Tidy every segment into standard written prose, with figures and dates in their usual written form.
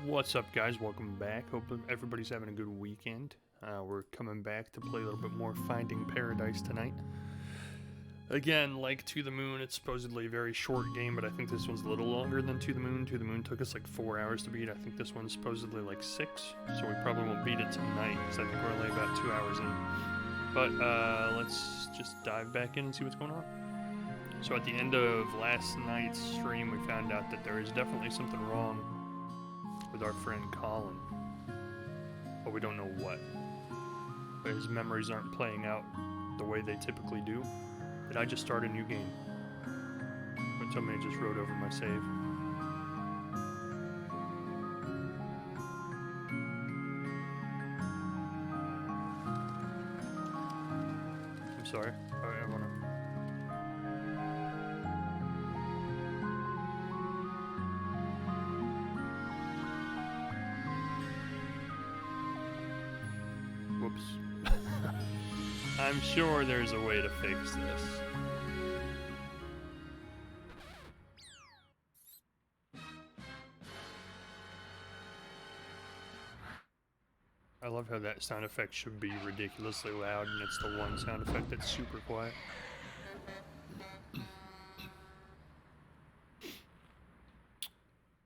What's up, guys? Welcome back. Hope everybody's having a good weekend. We're coming back to play a little bit more Finding Paradise tonight. Again, like To the Moon, it's supposedly a very short game, but I think this one's a little longer than To the Moon. To the Moon took us like 4 hours to beat. I think this one's supposedly like 6, so we probably won't beat it tonight, because I think we're only about 2 hours in. But let's just dive back in and see what's going on. So at the end of last night's stream, we found out that there is definitely something wrong with our friend Colin, but we don't know what. But his memories aren't playing out the way they typically do. Did I just start a new game? But somebody just wrote over my save. I'm sorry. I wanna... Whoops. I'm sure there's a way to fix this. I love how that sound effect should be ridiculously loud, and it's the one sound effect that's super quiet.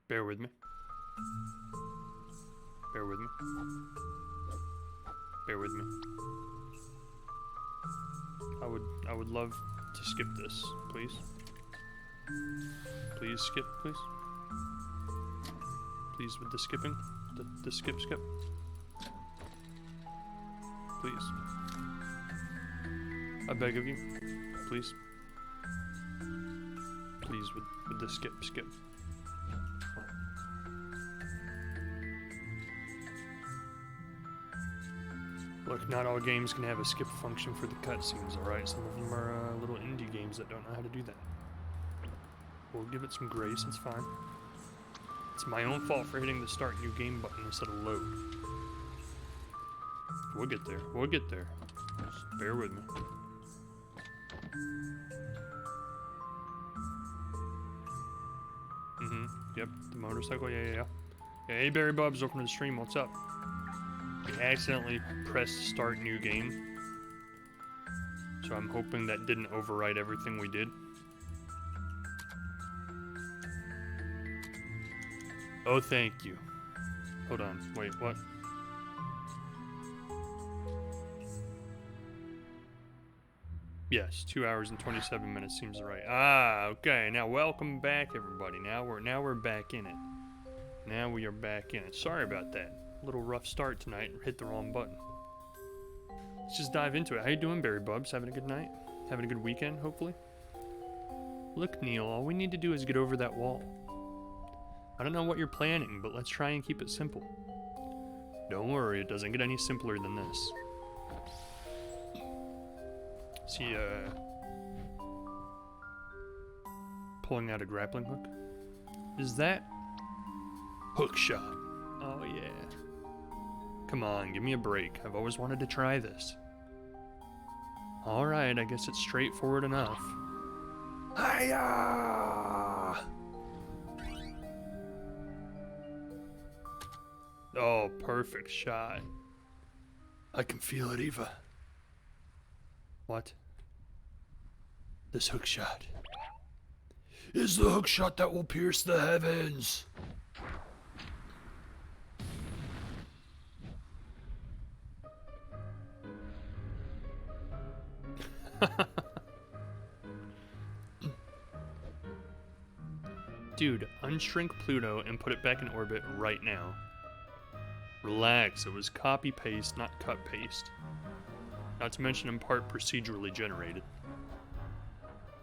Bear with me. Bear with me. Bear with me. I would love to skip this, please. Please skip, please. Please with the skipping. The skip. Please. I beg of you. Please. Please with the skip. Look, not all games can have a skip function for the cutscenes, alright? Some of them are little indie games that don't know how to do that. We'll give it some grace, it's fine. It's my own fault for hitting the start new game button instead of load. We'll get there. Just bear with me. Yep, the motorcycle, yeah. Hey, Barry Bubs, welcome to the stream, what's up? We accidentally pressed start new game, so I'm hoping that didn't overwrite everything we did. Oh, thank you. Hold on, wait, what? Yes, 2 hours and 27 minutes seems right. Ah, okay, now welcome back, everybody. Now we're back in it. Now we are back in it. Sorry about that. Little rough start tonight and hit the wrong button. Let's just dive into it. How you doing, Barry Bubs? Having a good night? Having a good weekend, hopefully? Look, Neil, all we need to do is get over that wall. I don't know what you're planning, but let's try and keep it simple. Don't worry, it doesn't get any simpler than this. See, pulling out a grappling hook? Is that hook shot? Oh yeah. Come on, give me a break. I've always wanted to try this. Alright, I guess it's straightforward enough. Hiya! Oh, perfect shot. I can feel it, Eva. What? This hook shot is the hook shot that will pierce the heavens. Dude, unshrink Pluto and put it back in orbit right now. Relax, it was copy-paste, not cut-paste. Not to mention in part procedurally generated.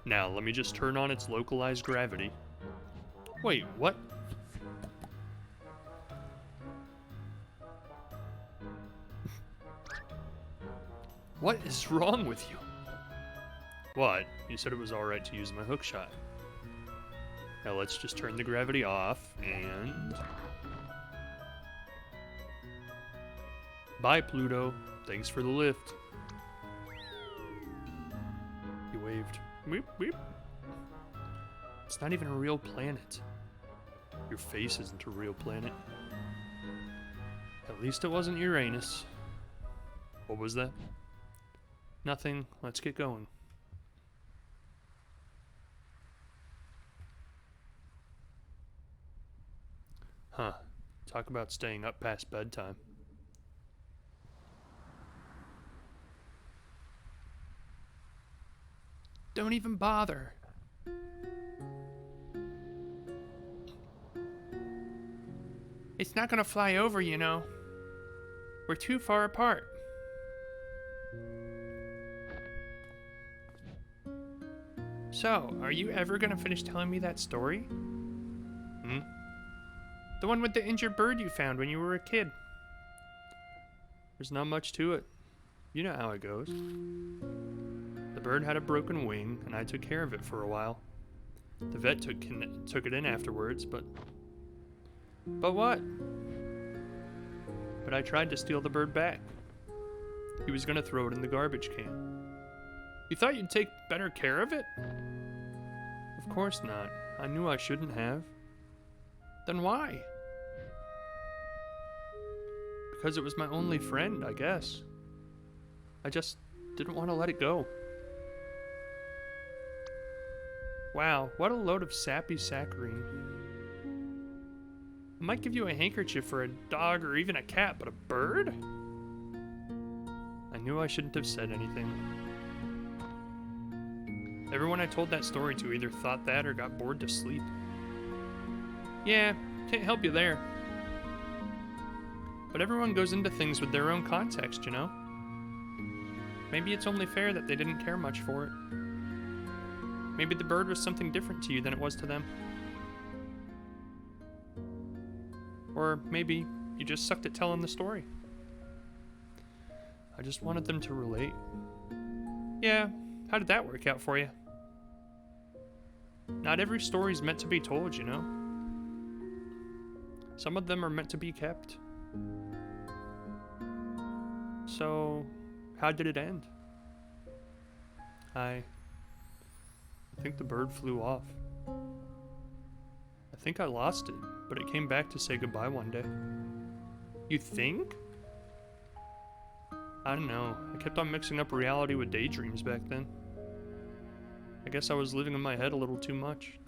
Now, let me just turn on its localized gravity. Wait, what? What is wrong with you? What? You said it was alright to use my hook shot. Now let's just turn the gravity off and... Bye, Pluto. Thanks for the lift. He waved. Weep, weep. It's not even a real planet. Your face isn't a real planet. least it wasn't Uranus. What was that? Nothing. Let's get going. Huh. Talk about staying up past bedtime. Don't even bother. It's not gonna fly over, you know. We're too far apart. So, are you ever gonna finish telling me that story? Hmm? The one with the injured bird you found when you were a kid. There's not much to it. You know how it goes. The bird had a broken wing, and I took care of it for a while. The vet took it in afterwards, but what? But I tried to steal the bird back. He was gonna throw it in the garbage can. You thought you'd take better care of it? Of course not. I knew I shouldn't have. Then why? Because it was my only friend, I guess. I just didn't want to let it go. Wow, what a load of sappy saccharine. I might give you a handkerchief for a dog or even a cat, but a bird? I knew I shouldn't have said anything. Everyone I told that story to either thought that or got bored to sleep. Yeah, can't help you there. But everyone goes into things with their own context, you know? Maybe it's only fair that they didn't care much for it. Maybe the bird was something different to you than it was to them. Or maybe you just sucked at telling the story. I just wanted them to relate. Yeah, how did that work out for you? Not every story's meant to be told, you know? Some of them are meant to be kept. So, how did it end? I think the bird flew off. I think I lost it, but it came back to say goodbye one day. You think? I don't know. I kept on mixing up reality with daydreams back then. I guess I was living in my head a little too much.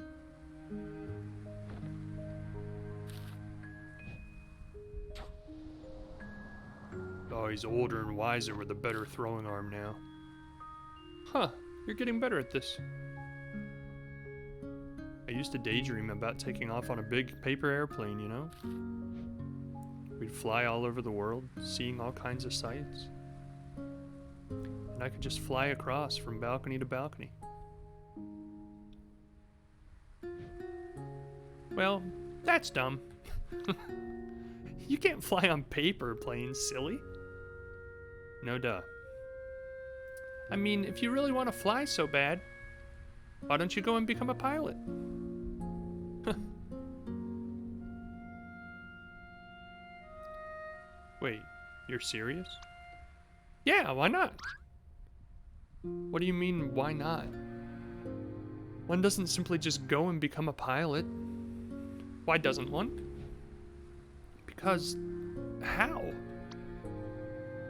Oh, he's older and wiser with a better throwing arm now. Huh, you're getting better at this. I used to daydream about taking off on a big paper airplane, you know? We'd fly all over the world, seeing all kinds of sights. And I could just fly across from balcony to balcony. Well, that's dumb. You can't fly on paper planes, silly. No duh. I mean, if you really want to fly so bad, why don't you go and become a pilot? Wait, you're serious? Yeah, why not? What do you mean, why not? One doesn't simply just go and become a pilot. Why doesn't one? Because, how?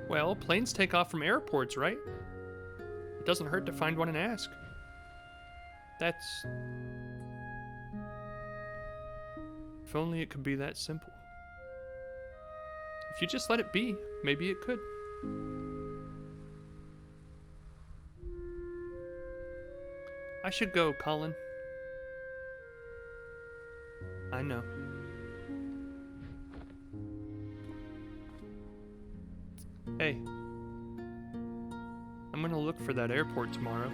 Well, planes take off from airports, right? It doesn't hurt to find one and ask. That's... If only it could be that simple. If you just let it be, maybe it could. I should go, Colin. I know. Hey. I'm gonna look for that airport tomorrow.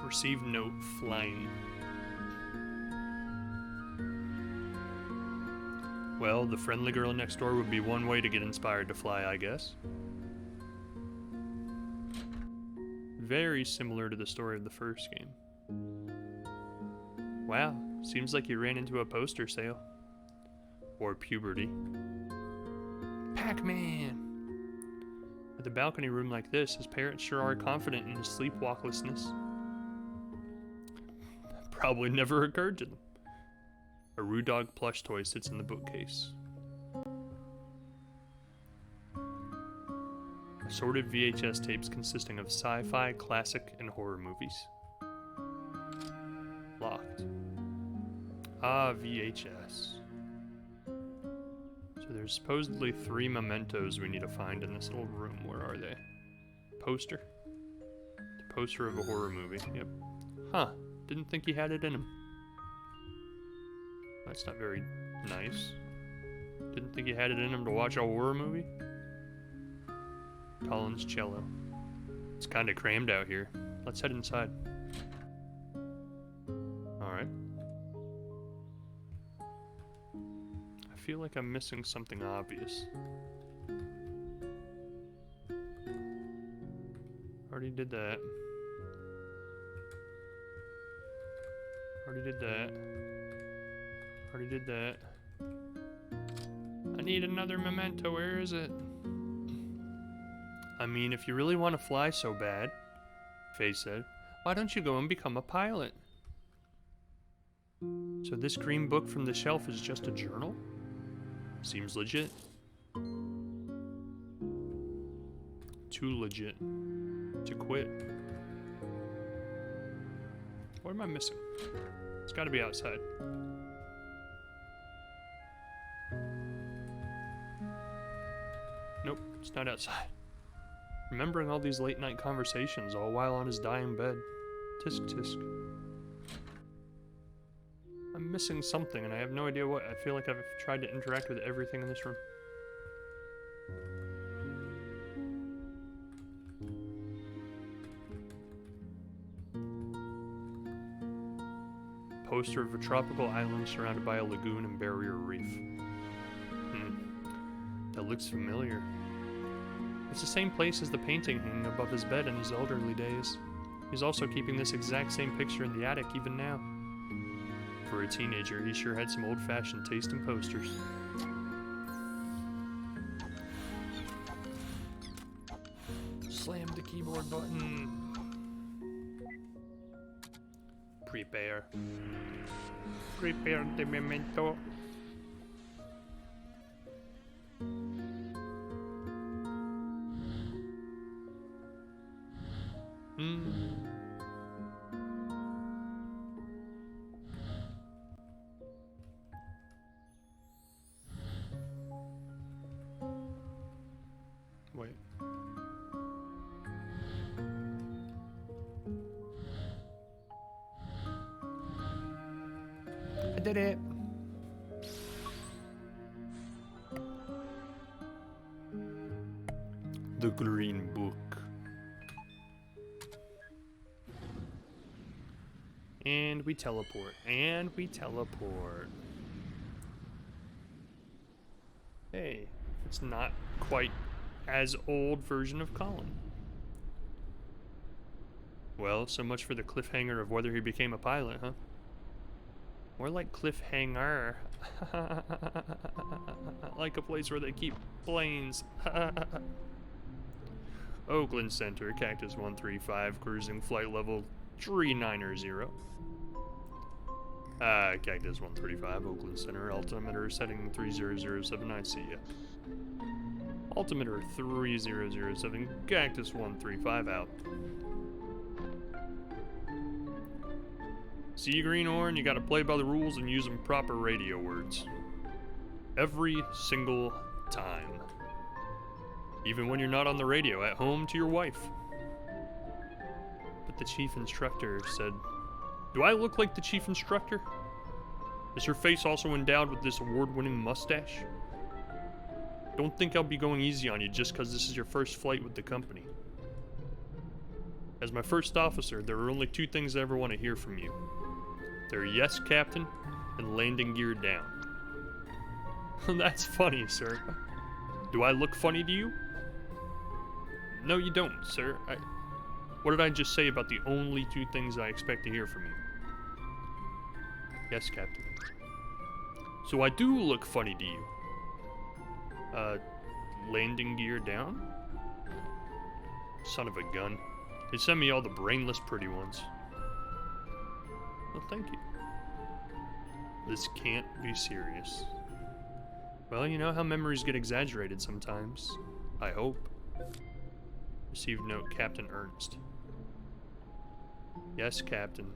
Received note flying. Well, the friendly girl next door would be one way to get inspired to fly, I guess. Very similar to the story of the first game. Wow, seems like you ran into a poster sale. Or puberty. Pac-Man! With a balcony room like this, his parents sure are confident in his sleepwalklessness. Probably never occurred to them. A Roo Dog plush toy sits in the bookcase. Assorted VHS tapes consisting of sci-fi, classic, and horror movies. Locked. Ah, VHS. So there's supposedly 3 mementos we need to find in this little room. Where are they? Poster? The poster of a horror movie. Yep. Huh. Didn't think he had it in him. That's not very nice. Didn't think he had it in him to watch a horror movie? Collins cello. It's kind of crammed out here. Let's head inside. Alright. I feel like I'm missing something obvious. Already did that. Already did that. Already did that. I need another memento. Where is it? I mean, if you really want to fly so bad, Faye said, why don't you go and become a pilot? So this green book from the shelf is just a journal? Seems legit. Too legit to quit. What am I missing? It's gotta be outside. Nope, it's not outside. Remembering all these late night conversations all while on his dying bed. Tisk tisk. I'm missing something and I have no idea what. I feel like I've tried to interact with everything in this room. Poster of a tropical island surrounded by a lagoon and barrier reef. That looks familiar. It's the same place as the painting hanging above his bed in his elderly days. He's also keeping this exact same picture in the attic even now. For a teenager, he sure had some old-fashioned taste in posters. Slam the keyboard button. Prepare. Prepare the memento. Wait. I did it. The Green Book. And we teleport. And we teleport. Hey, it's not quite as old version of Colin. Well, so much for the cliffhanger of whether he became a pilot, huh? More like cliffhanger. Like a place where they keep planes. Oakland Center, Cactus 135, cruising flight level 390. Cactus 135, Oakland Center, altimeter setting 3007, I see ya. Altimeter 3007, Cactus 135 out. See you, Greenhorn, you gotta play by the rules and use them proper radio words. Every single time. Even when you're not on the radio, at home to your wife. But the chief instructor said, do I look like the chief instructor? Is her face also endowed with this award-winning mustache? Don't think I'll be going easy on you just because this is your first flight with the company. As my first officer, there are only 2 things I ever want to hear from you. They're yes, Captain, and landing gear down. That's funny, sir. Do I look funny to you? No, you don't, sir. What did I just say about the only 2 things I expect to hear from you? Yes, Captain. So I do look funny to you. Landing gear down? Son of a gun. They send me all the brainless pretty ones. Well, thank you. This can't be serious. Well, you know how memories get exaggerated sometimes. I hope. Received note, Captain Ernst. Yes, Captain.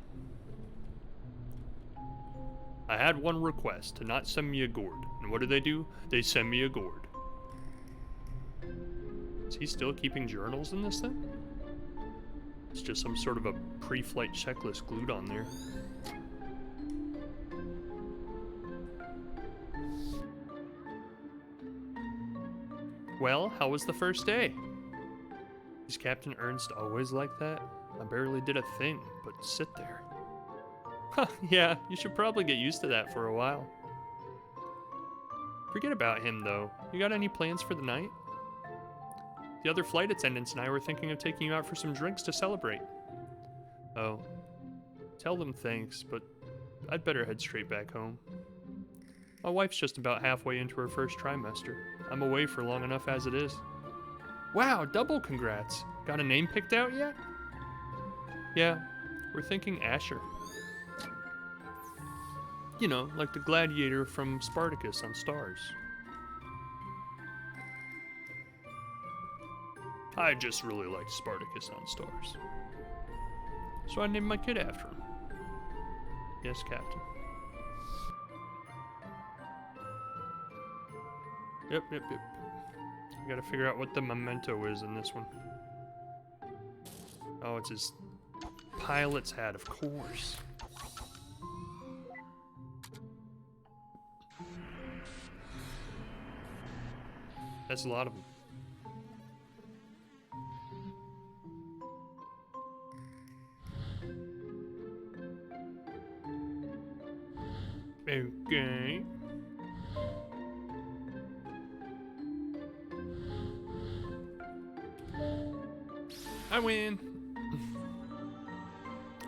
I had one request, to not send me a gourd. And what do? They send me a gourd. Is he still keeping journals in this thing? It's just some sort of a pre-flight checklist glued on there. Well, how was the first day? Is Captain Ernst always like that? I barely did a thing, but sit there. Huh, yeah, you should probably get used to that for a while. Forget about him, though. You got any plans for the night? The other flight attendants and I were thinking of taking you out for some drinks to celebrate. Oh. Tell them thanks, but I'd better head straight back home. My wife's just about halfway into her first trimester. I'm away for long enough as it is. Wow, double congrats. Got a name picked out yet? Yeah, we're thinking Asher. You know, like the gladiator from Spartacus on Stars. I just really liked Spartacus on Stars. So I named my kid after him. Yes, Captain. Yep. I gotta figure out what the memento is in this one. Oh, it's his pilot's hat, of course. That's a lot of them. Okay. I win.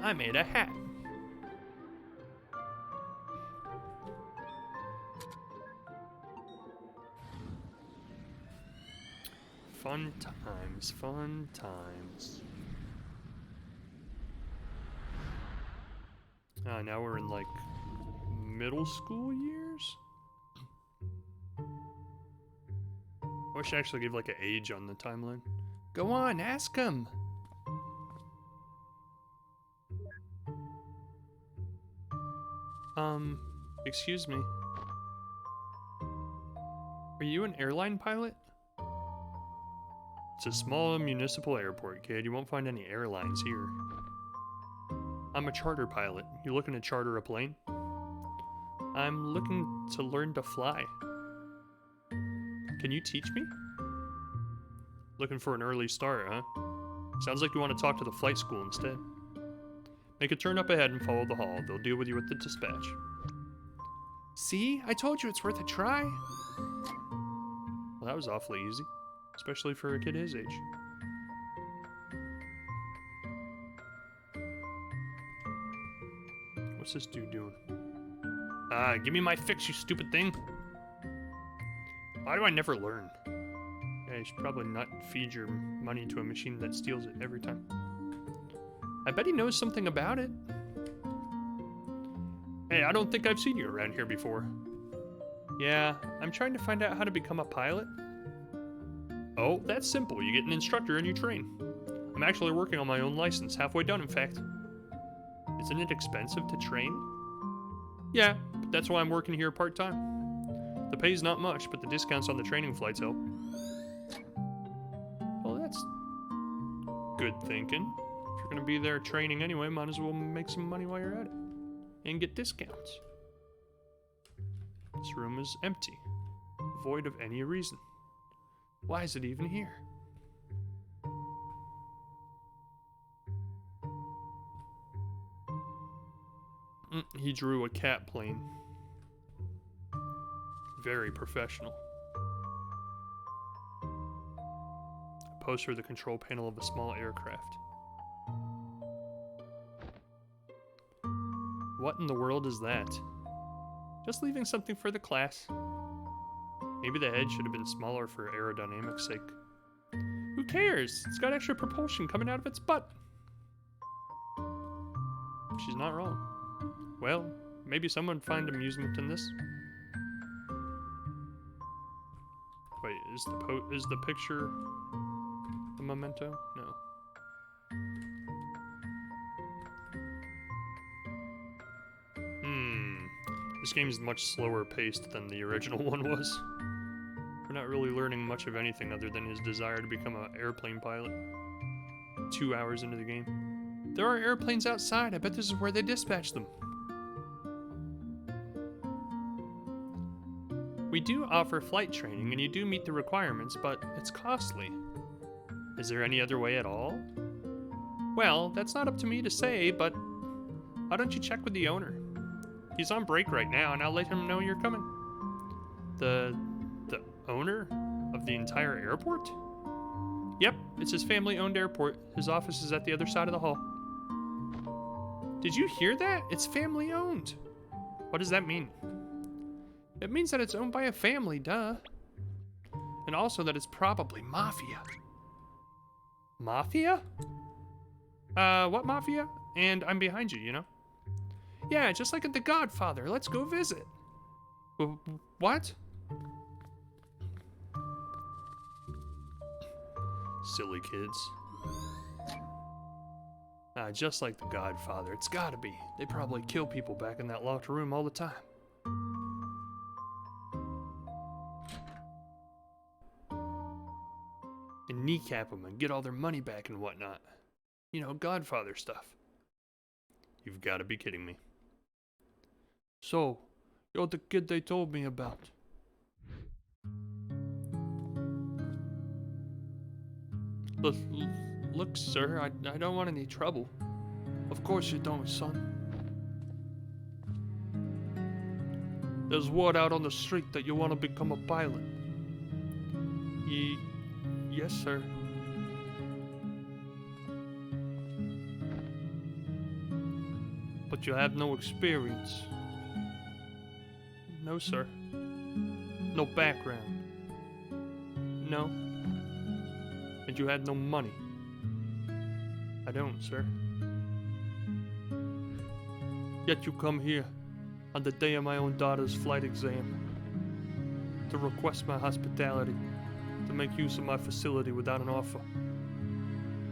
I made a hat. Fun times, fun times. Now we're in like middle school years? I wish I actually gave like an age on the timeline. Go on, ask him. Excuse me. Are you an airline pilot? It's a small municipal airport, kid. You won't find any airlines here. I'm a charter pilot. You looking to charter a plane? I'm looking to learn to fly. Can you teach me? Looking for an early start, huh? Sounds like you want to talk to the flight school instead. Make a turn up ahead and follow the hall. They'll deal with you at the dispatch. See? I told you it's worth a try. Well, that was awfully easy. Especially for a kid his age. What's this dude doing? Give me my fix, you stupid thing. Why do I never learn? Yeah, you should probably not feed your money to a machine that steals it every time. I bet he knows something about it. Hey, I don't think I've seen you around here before. Yeah, I'm trying to find out how to become a pilot. Oh, that's simple. You get an instructor and you train. I'm actually working on my own license, halfway done in fact. Isn't it expensive to train? Yeah, but that's why I'm working here part-time. The pay's not much, but the discounts on the training flights help. Well, that's good thinking. If you're gonna be there training anyway, might as well make some money while you're at it. And get discounts. This room is empty. Void of any reason. Why is it even here? He drew a cat plane. Very professional. A poster of the control panel of a small aircraft. What in the world is that? Just leaving something for the class. Maybe the head should have been smaller for aerodynamics' sake. Who cares? It's got extra propulsion coming out of its butt. She's not wrong. Well, maybe someone find amusement in this. Wait, is the picture a memento? No. This game is much slower paced than the original one was. We're not really learning much of anything other than his desire to become an airplane pilot. 2 hours into the game. There are airplanes outside. I bet this is where they dispatch them. We do offer flight training, and you do meet the requirements, but it's costly. Is there any other way at all? Well, that's not up to me to say, but why don't you check with the owner? He's on break right now, and I'll let him know you're coming. The owner of the entire airport? Yep, it's his family-owned airport. His office is at the other side of the hall. Did you hear that? It's family-owned. What does that mean? It means that it's owned by a family, duh. And also that it's probably mafia. Mafia? What mafia? And I'm behind you, you know? Yeah, just like at The Godfather. Let's go visit. What? Silly kids. Just like The Godfather. It's gotta be. They probably kill people back in that locked room all the time. And kneecap them and get all their money back and whatnot. You know, Godfather stuff. You've gotta be kidding me. So, you're the kid they told me about. Look, sir, I don't want any trouble. Of course you don't, son. There's word out on the street that you want to become a pilot. Yes, sir. But you have no experience. No, sir. No background. No. And you had no money. I don't, sir. Yet you come here on the day of my own daughter's flight exam to request my hospitality, to make use of my facility without an offer.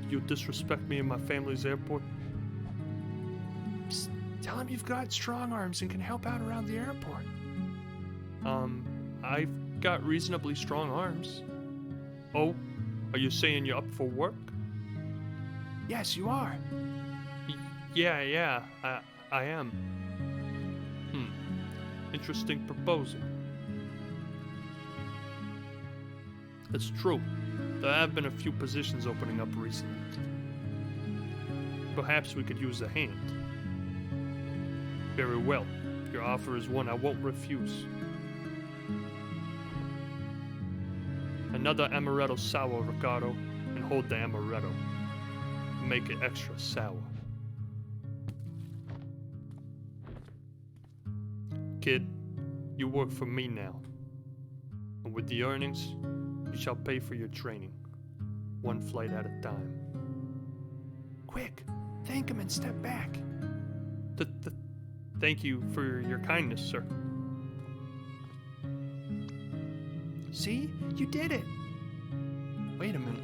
You disrespect me in my family's airport? Psst, tell him you've got strong arms and can help out around the airport. I've got reasonably strong arms. Oh, are you saying you're up for work? Yes, you are. Yeah, I am. Interesting proposal. It's true. There have been a few positions opening up recently. Perhaps we could use a hand. Very well. Your offer is one I won't refuse. Another amaretto sour, Ricardo, and hold the amaretto. Make it extra sour. Kid, you work for me now. And with the earnings, you shall pay for your training. One flight at a time. Quick, thank him and step back. Thank you for your kindness, sir. See? You did it! Wait a minute.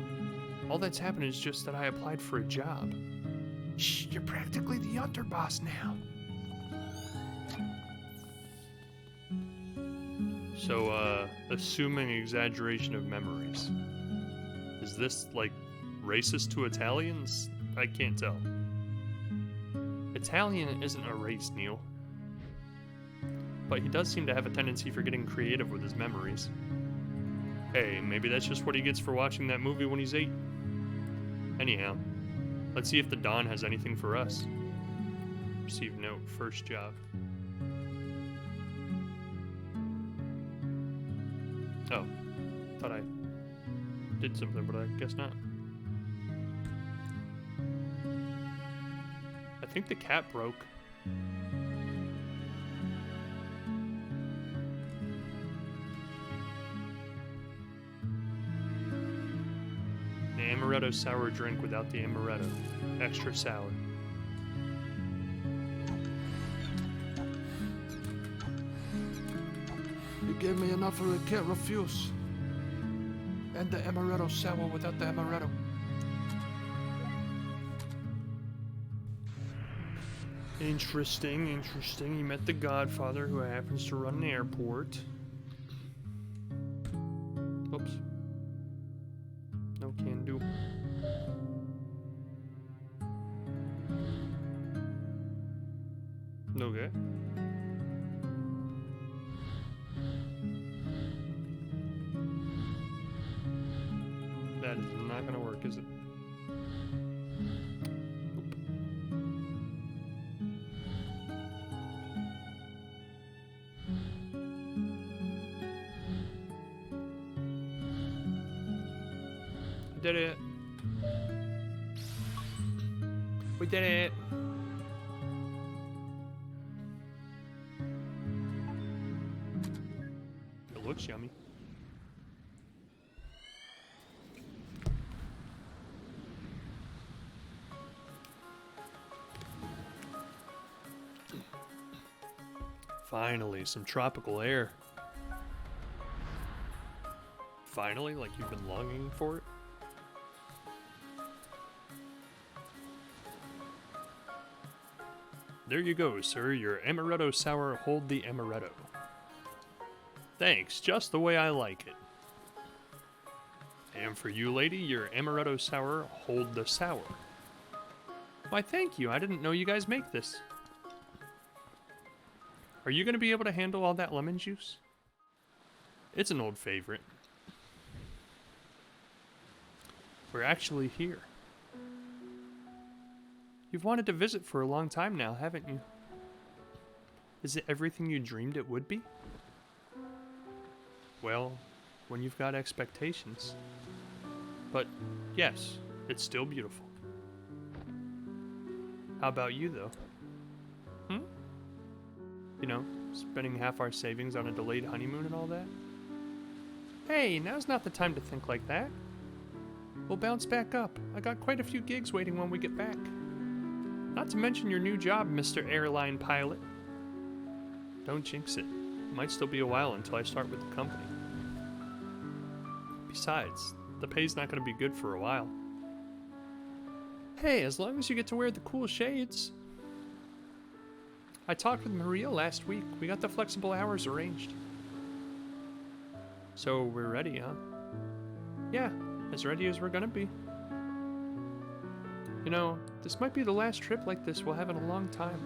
All that's happened is just that I applied for a job. Shh, you're practically the underboss now. So, assuming exaggeration of memories. Is this, like, racist to Italians? I can't tell. Italian isn't a race, Neil. But he does seem to have a tendency for getting creative with his memories. Hey, maybe that's just what he gets for watching that movie when he's 8. Anyhow, let's see if the Don has anything for us. Receive note, first job. Oh, thought I did something, but I guess not. I think the cat broke. amaretto sour drink without the amaretto. Extra sour. You gave me an offer I can't refuse. And the amaretto sour without the amaretto. Interesting, interesting. He met the Godfather, who happens to run an airport. Oops. No can do. Okay. That is not gonna work, is it? Nope. I did it. We did it. It looks yummy. Finally, some tropical air. Finally, like you've been longing for it? There you go, sir. Your amaretto sour, hold the amaretto. Thanks, just the way I like it. And for you, lady, your amaretto sour, hold the sour. Why, thank you. I didn't know you guys make this. Are you going to be able to handle all that lemon juice? It's an old favorite. We're actually here. You've wanted to visit for a long time now, haven't you? Is it everything you dreamed it would be? Well, when you've got expectations. But, yes, it's still beautiful. How about you, though? You know, spending half our savings on a delayed honeymoon and all that? Hey, now's not the time to think like that. We'll bounce back up. I got quite a few gigs waiting when we get back. Not to mention your new job, Mr. Airline Pilot. Don't jinx it. It might still be a while until I start with the company. Besides, the pay's not going to be good for a while. Hey, as long as you get to wear the cool shades. I talked with Maria last week. We got the flexible hours arranged. So we're ready, huh? Yeah, as ready as we're gonna be. You know, this might be the last trip like this we'll have in a long time.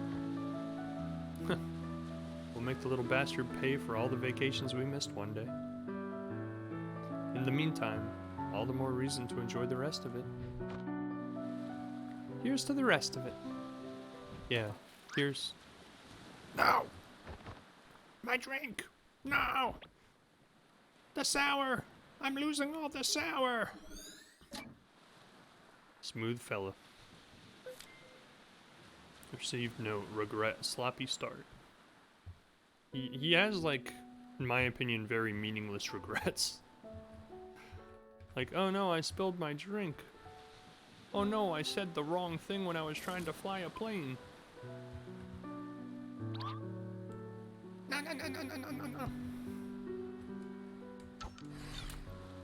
We'll make the little bastard pay for all the vacations we missed one day. In the meantime, all the more reason to enjoy the rest of it. Here's to the rest of it. Yeah, here's... No! My drink! No! The sour! I'm losing all the sour! Smooth fella. Received no regret, sloppy start. He has, like, in my opinion, very meaningless regrets. Like, oh no, I spilled my drink. Oh no, I said the wrong thing when I was trying to fly a plane. No.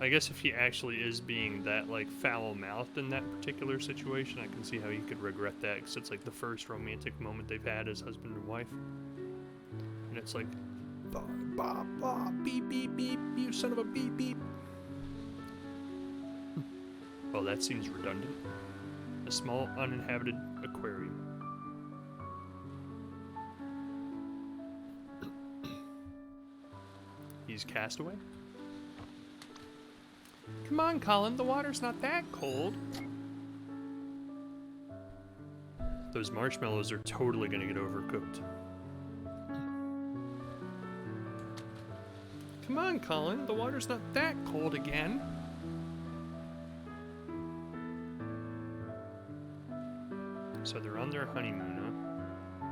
I guess if he actually is being that, like, foul-mouthed in that particular situation, I can see how he could regret that, because it's, like, the first romantic moment they've had as husband and wife. And it's like, Blah, blah, blah, beep, beep, beep, you son of a beep, beep. well, that seems redundant. A small, uninhabited aquarium. He's Castaway? Come on, Colin, the water's not that cold. Those marshmallows are totally gonna get overcooked. Come on, Colin, the water's not that cold again. So they're on their honeymoon, huh?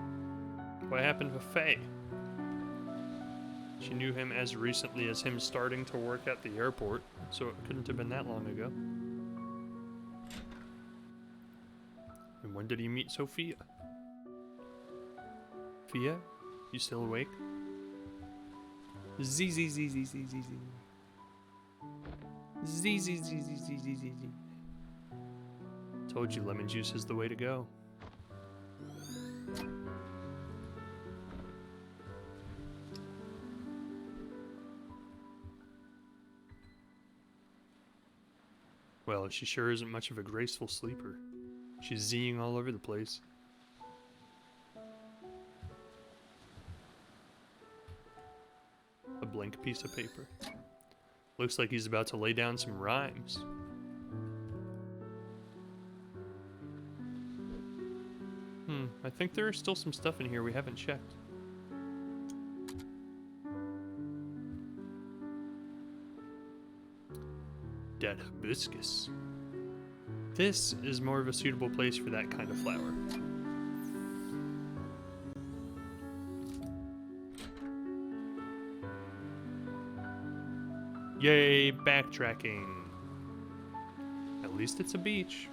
What happened to Faye? She knew him as recently as him starting to work at the airport, so it couldn't have been that long ago. when did he meet Sophia? Fia? You still awake? Z Z Z Z Z Z Z Z Z Z Z Z Z Z. Told you lemon juice is the way to go. Well, she sure isn't much of a graceful sleeper. She's Zing all over the place. A blank piece of paper. Looks like he's about to lay down some rhymes. I think there is still some stuff in here we haven't checked. Dead hibiscus. This is more of a suitable place for that kind of flower. Yay, backtracking. At least it's a beach.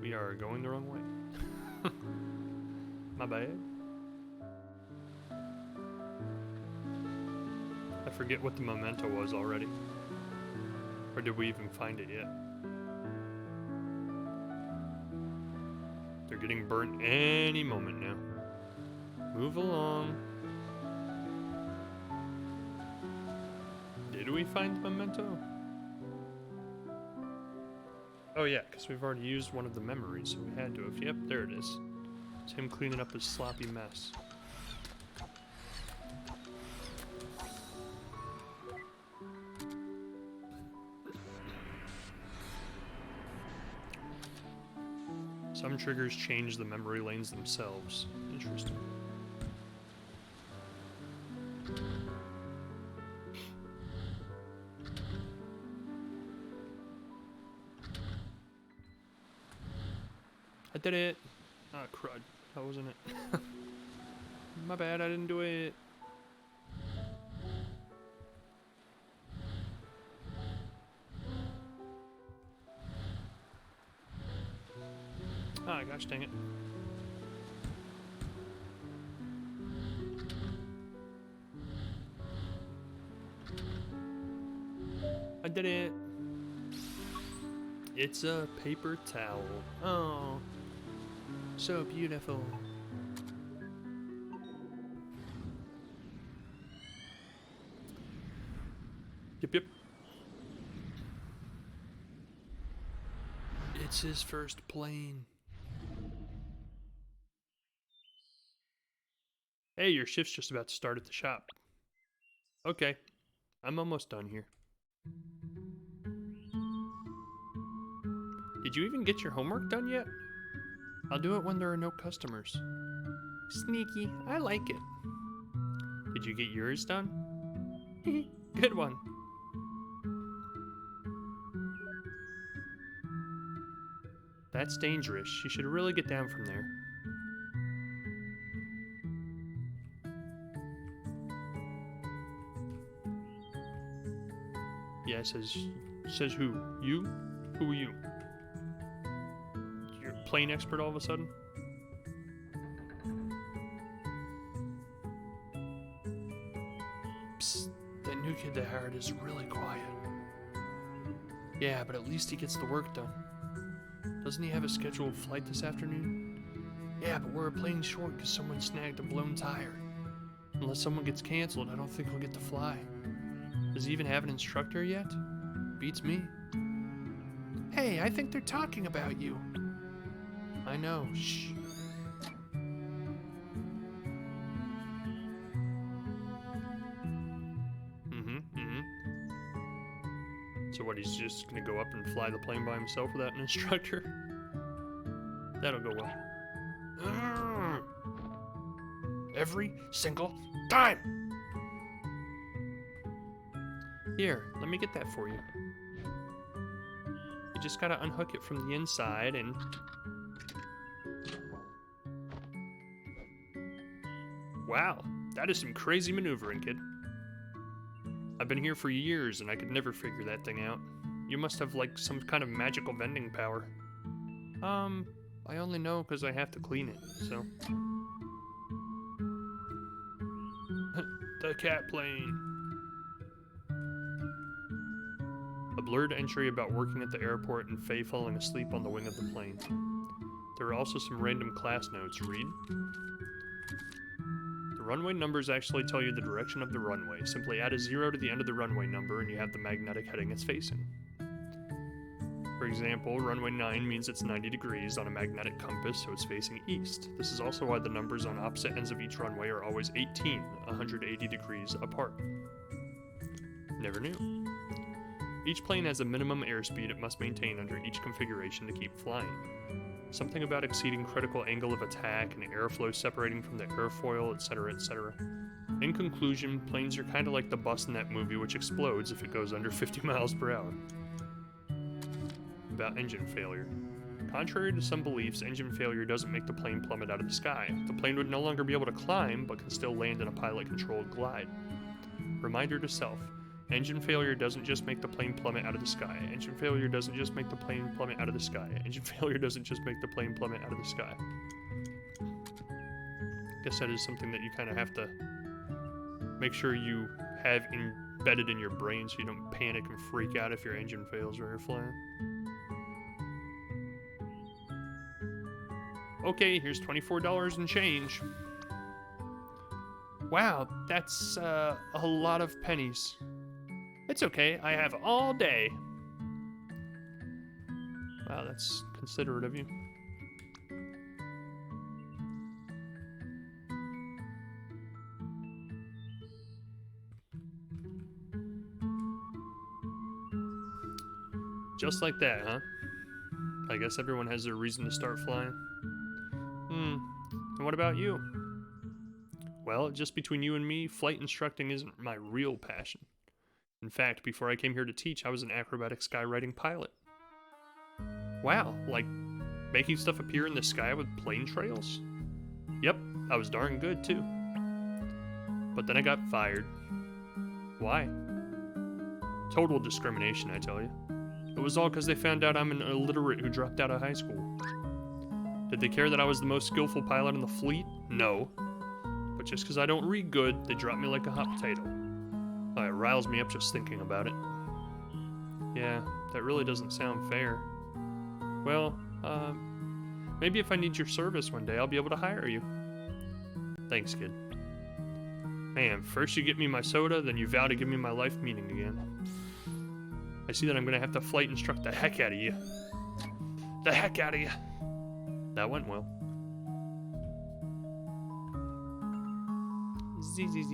We are going the wrong way. My bad. I forget what the memento was already. Or did we even find it yet? They're getting burnt any moment now. Move along. Did we find the memento? Oh yeah, because we've already used one of the memories, so we had to have. Yep, there it is. It's him cleaning up his sloppy mess. Some triggers change the memory lanes themselves. Interesting. I did it. Ah, crud. That wasn't it. My bad, I didn't do it. Ah, gosh dang it. I did it. It's a paper towel. Oh, so beautiful. Yep, yep. It's his first plane. Hey, your shift's just about to start at the shop. Okay, I'm almost done here. Did you even get your homework done yet? I'll do it when there are no customers. Sneaky, I like it. Did you get yours done? Good one. That's dangerous. You should really get down from there. Yeah, says who? You? Who are you? You're a plane expert all of a sudden? Psst, that new kid they hired is really quiet. Yeah, but at least he gets the work done. Doesn't he have a scheduled flight this afternoon? Yeah, but we're a plane short because someone snagged a blown tire. Unless someone gets canceled, I don't think he'll get to fly. Does he even have an instructor yet? Beats me. Hey, I think they're talking about you. I know. Shh. So what, he's just gonna go up and fly the plane by himself without an instructor? That'll go well. Every single time! Here, let me get that for you. You just gotta unhook it from the inside and... Wow, that is some crazy maneuvering, kid. I've been here for years and I could never figure that thing out. You must have, like, some kind of magical vending power. I only know because I have to clean it, so. The cat plane. A blurred entry about working at the airport and Faye falling asleep on the wing of the plane. There are also some random class notes. Read. The runway numbers actually tell you the direction of the runway. Simply add a 0 to the end of the runway number and you have the magnetic heading it's facing. For example, runway 9 means it's 90 degrees on a magnetic compass, so it's facing east. This is also why the numbers on opposite ends of each runway are always 18, 180 degrees apart. Never knew. Each plane has a minimum airspeed it must maintain under each configuration to keep flying. Something about exceeding critical angle of attack and airflow separating from the airfoil, etc., etc. In conclusion, planes are kind of like the bus in that movie which explodes if it goes under 50 miles per hour. About engine failure. Contrary to some beliefs, engine failure doesn't make the plane plummet out of the sky. The plane would no longer be able to climb, but can still land in a pilot-controlled glide. Reminder to self. Engine failure doesn't just make the plane plummet out of the sky. Engine failure doesn't just make the plane plummet out of the sky. Engine failure doesn't just make the plane plummet out of the sky. Guess that is something that you kind of have to make sure you have embedded in your brain so you don't panic and freak out if your engine fails while you're flying. Okay, here's $24 and change. Wow, that's a lot of pennies. It's okay, I have all day. Wow, that's considerate of you. Just like that, huh? I guess everyone has their reason to start flying. And what about you? Well, just between you and me, flight instructing isn't my real passion. In fact, before I came here to teach, I was an acrobatic skywriting pilot. Wow, like making stuff appear in the sky with plane trails? Yep, I was darn good too. But then I got fired. Why? Total discrimination, I tell you. It was all because they found out I'm an illiterate who dropped out of high school. Did they care that I was the most skillful pilot in the fleet? No. But just because I don't read good, they drop me like a hot potato. It riles me up just thinking about it. Yeah, that really doesn't sound fair. Well, maybe if I need your service one day, I'll be able to hire you. Thanks, kid. Man, first you get me my soda, then you vow to give me my life meaning again. I see that I'm gonna have to flight instruct the heck out of you. The heck out of you. That went well. ZZZ.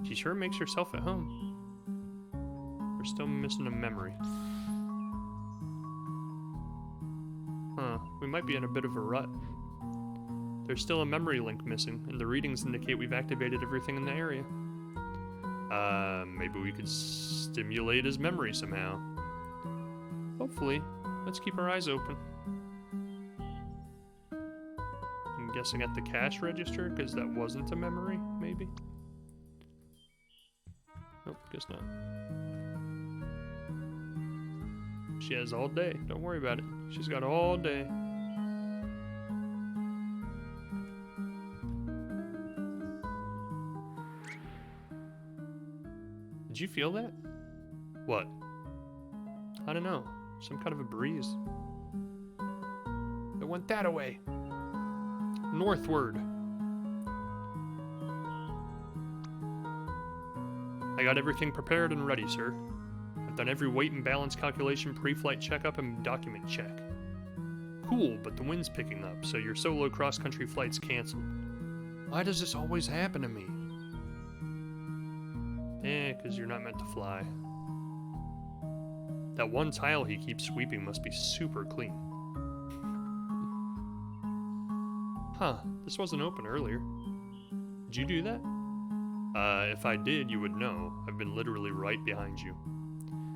She sure makes herself at home. We're still missing a memory. Huh, we might be in a bit of a rut. There's still a memory link missing, and the readings indicate we've activated everything in the area. Maybe we could stimulate his memory somehow. Hopefully. Let's keep our eyes open. I'm guessing at the cash register, because that wasn't a memory, maybe? Nope, guess not. She has all day. Don't worry about it. She's got all day. Did you feel that? What? I don't know. Some kind of a breeze. It went that away. Northward. I got everything prepared and ready, sir. I've done every weight and balance calculation, pre-flight checkup, and document check. Cool, but the wind's picking up, so your solo cross-country flight's canceled. Why does this always happen to me? Because you're not meant to fly. That one tile he keeps sweeping must be super clean. Huh, this wasn't open earlier. Did you do that? If I did, you would know. I've been literally right behind you.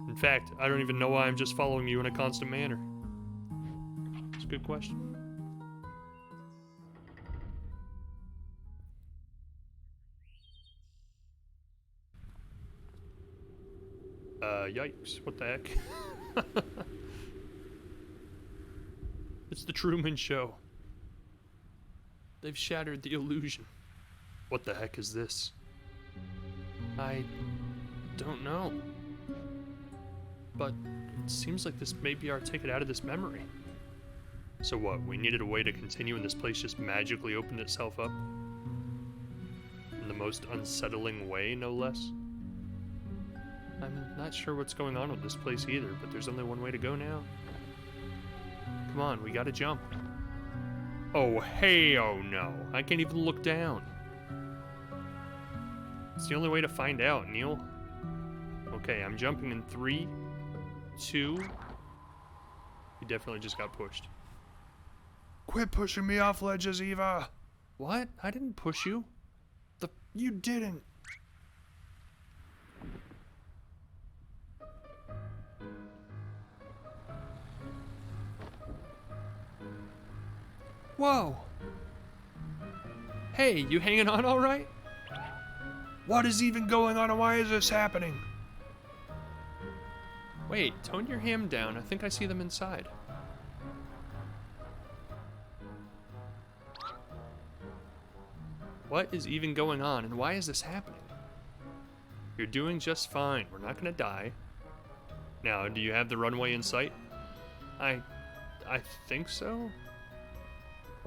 In fact, I don't even know why I'm just following you in a constant manner. It's a good question. Yikes. What the heck? It's the Truman Show. They've shattered the illusion. What the heck is this? I don't know. But it seems like this may be our ticket out of this memory. So what, we needed a way to continue and this place just magically opened itself up? In the most unsettling way, no less? I'm not sure what's going on with this place either, but there's only one way to go now. Come on, we gotta jump. Oh, hey, oh no. I can't even look down. It's the only way to find out, Neil. Okay, I'm jumping in 3, 2. You definitely just got pushed. Quit pushing me off ledges, Eva. What? I didn't push you. You didn't. Whoa. Hey, you hanging on all right? What is even going on and why is this happening? Wait, tone your ham down. I think I see them inside. What is even going on and why is this happening? You're doing just fine. We're not gonna die. Now, do you have the runway in sight? I think so.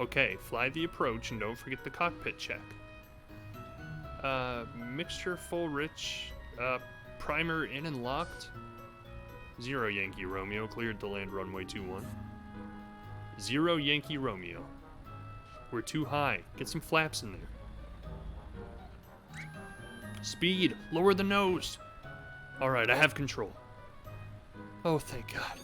Okay, fly the approach and don't forget the cockpit check. Mixture full rich, primer in and locked. 0 Yankee Romeo, cleared to land runway 21. 0 Yankee Romeo. We're too high. Get some flaps in there. Speed, lower the nose. All right, I have control. Oh, thank God.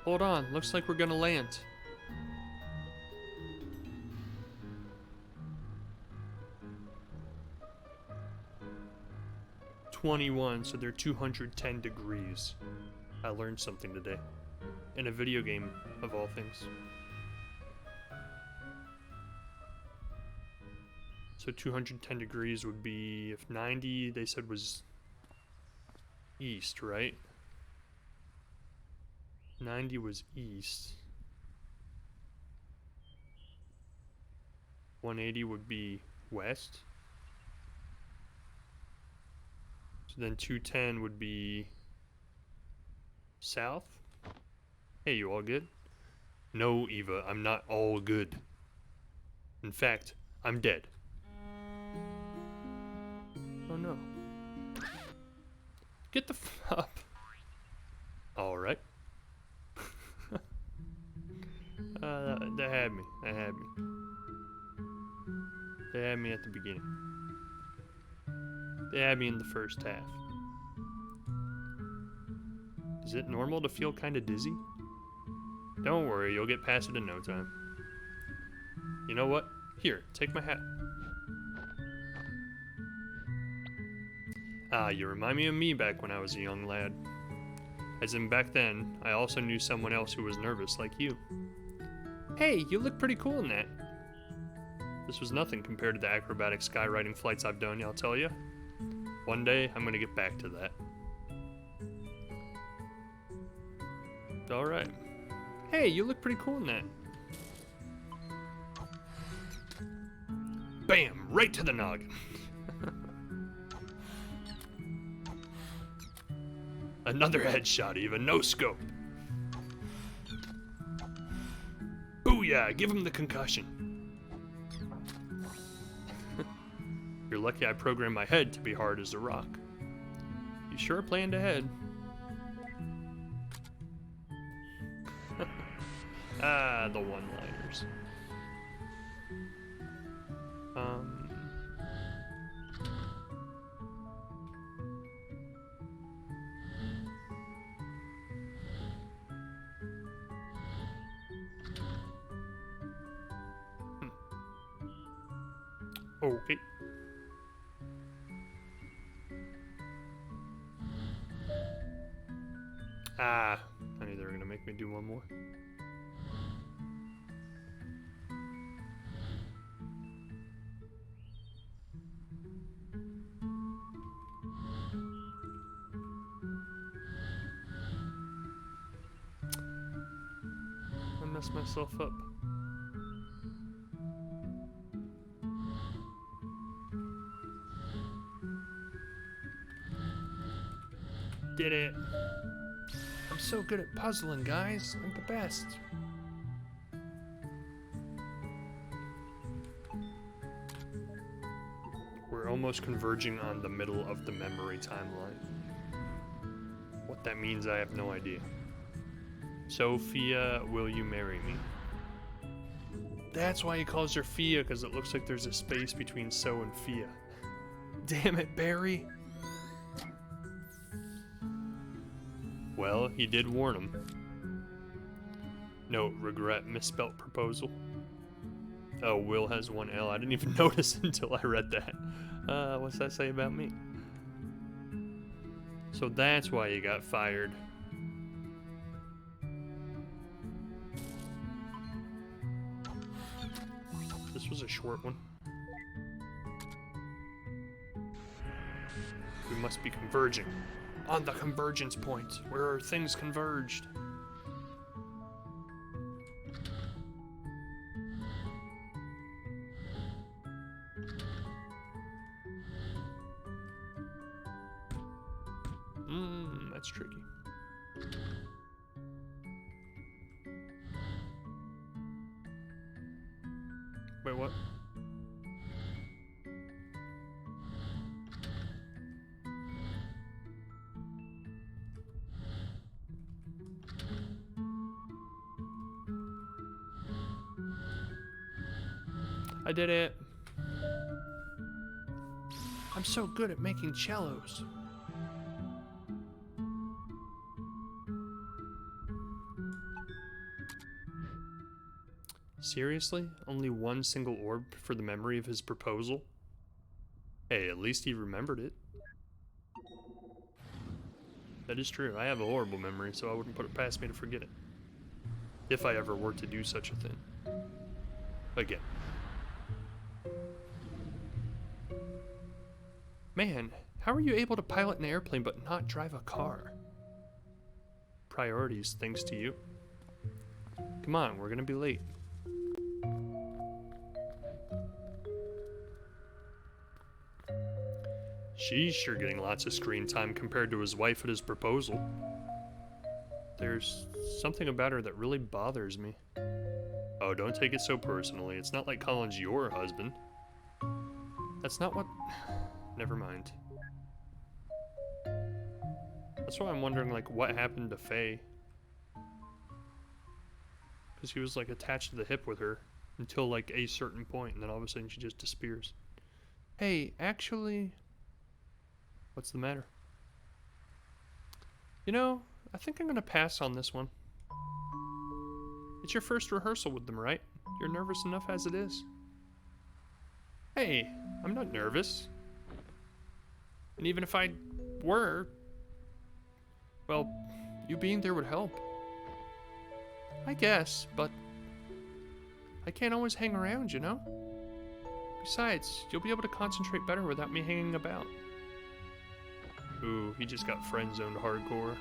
Hold on, looks like we're gonna land. .21, so they're 210 degrees. I learned something today. In a video game, of all things. So 210 degrees would be, if 90 they said was east, right? 90 was east. 180 would be west. So then 210 would be south. Hey, you all good? No, Eva, I'm not all good. In fact, I'm dead. Oh no. Get the f up. Alright. They had me. They had me. They had me at the beginning. They had me in the first half. Is it normal to feel kind of dizzy? Don't worry, you'll get past it in no time. You know what? Here, take my hat. Ah, you remind me of me back when I was a young lad. As in back then, I also knew someone else who was nervous like you. Hey, you look pretty cool in that. This was nothing compared to the acrobatic skywriting flights I've done, I'll tell you. One day, I'm gonna get back to that. Alright. Hey, you look pretty cool in that. Bam! Right to the noggin. Another headshot, even. No scope. Booyah! Give him the concussion. You're lucky I programmed my head to be hard as a rock. You sure planned ahead. Ah, the one-liners. Okay. Ah, I knew they were gonna make me do one more. mess myself up. Did it. I'm so good at puzzling, guys. I'm the best. We're almost converging on the middle of the memory timeline. What that means, I have no idea. Sophia, will you marry me? That's why he calls her Fia, because it looks like there's a space between So and Fia. Damn it, Barry. Well, he did warn him. Note, regret, misspelt proposal. Oh, Will has one L. I didn't even notice until I read that. What's that say about me? So that's why he got fired. This was a short one. We must be converging. On the convergence point, where are things converged? That's tricky. Wait, what? I did it. I'm so good at making cellos. Seriously? Only one single orb for the memory of his proposal? Hey, at least he remembered it. That is true. I have a horrible memory, so I wouldn't put it past me to forget it. If I ever were to do such a thing. Again. Man, how are you able to pilot an airplane but not drive a car? Priorities, thanks to you. Come on, we're gonna be late. She's sure getting lots of screen time compared to his wife at his proposal. There's something about her that really bothers me. Oh, don't take it so personally. It's not like Colin's your husband. That's not what... Never mind. That's why I'm wondering, like, what happened to Faye. Because he was, like, attached to the hip with her until, like, a certain point, and then all of a sudden she just disappears. Hey, actually... What's the matter? You know, I think I'm gonna pass on this one. It's your first rehearsal with them, right? You're nervous enough as it is. Hey, I'm not nervous. And even if I were, well, you being there would help. I guess, but I can't always hang around, you know? Besides, you'll be able to concentrate better without me hanging about. Ooh, he just got friend-zoned hardcore.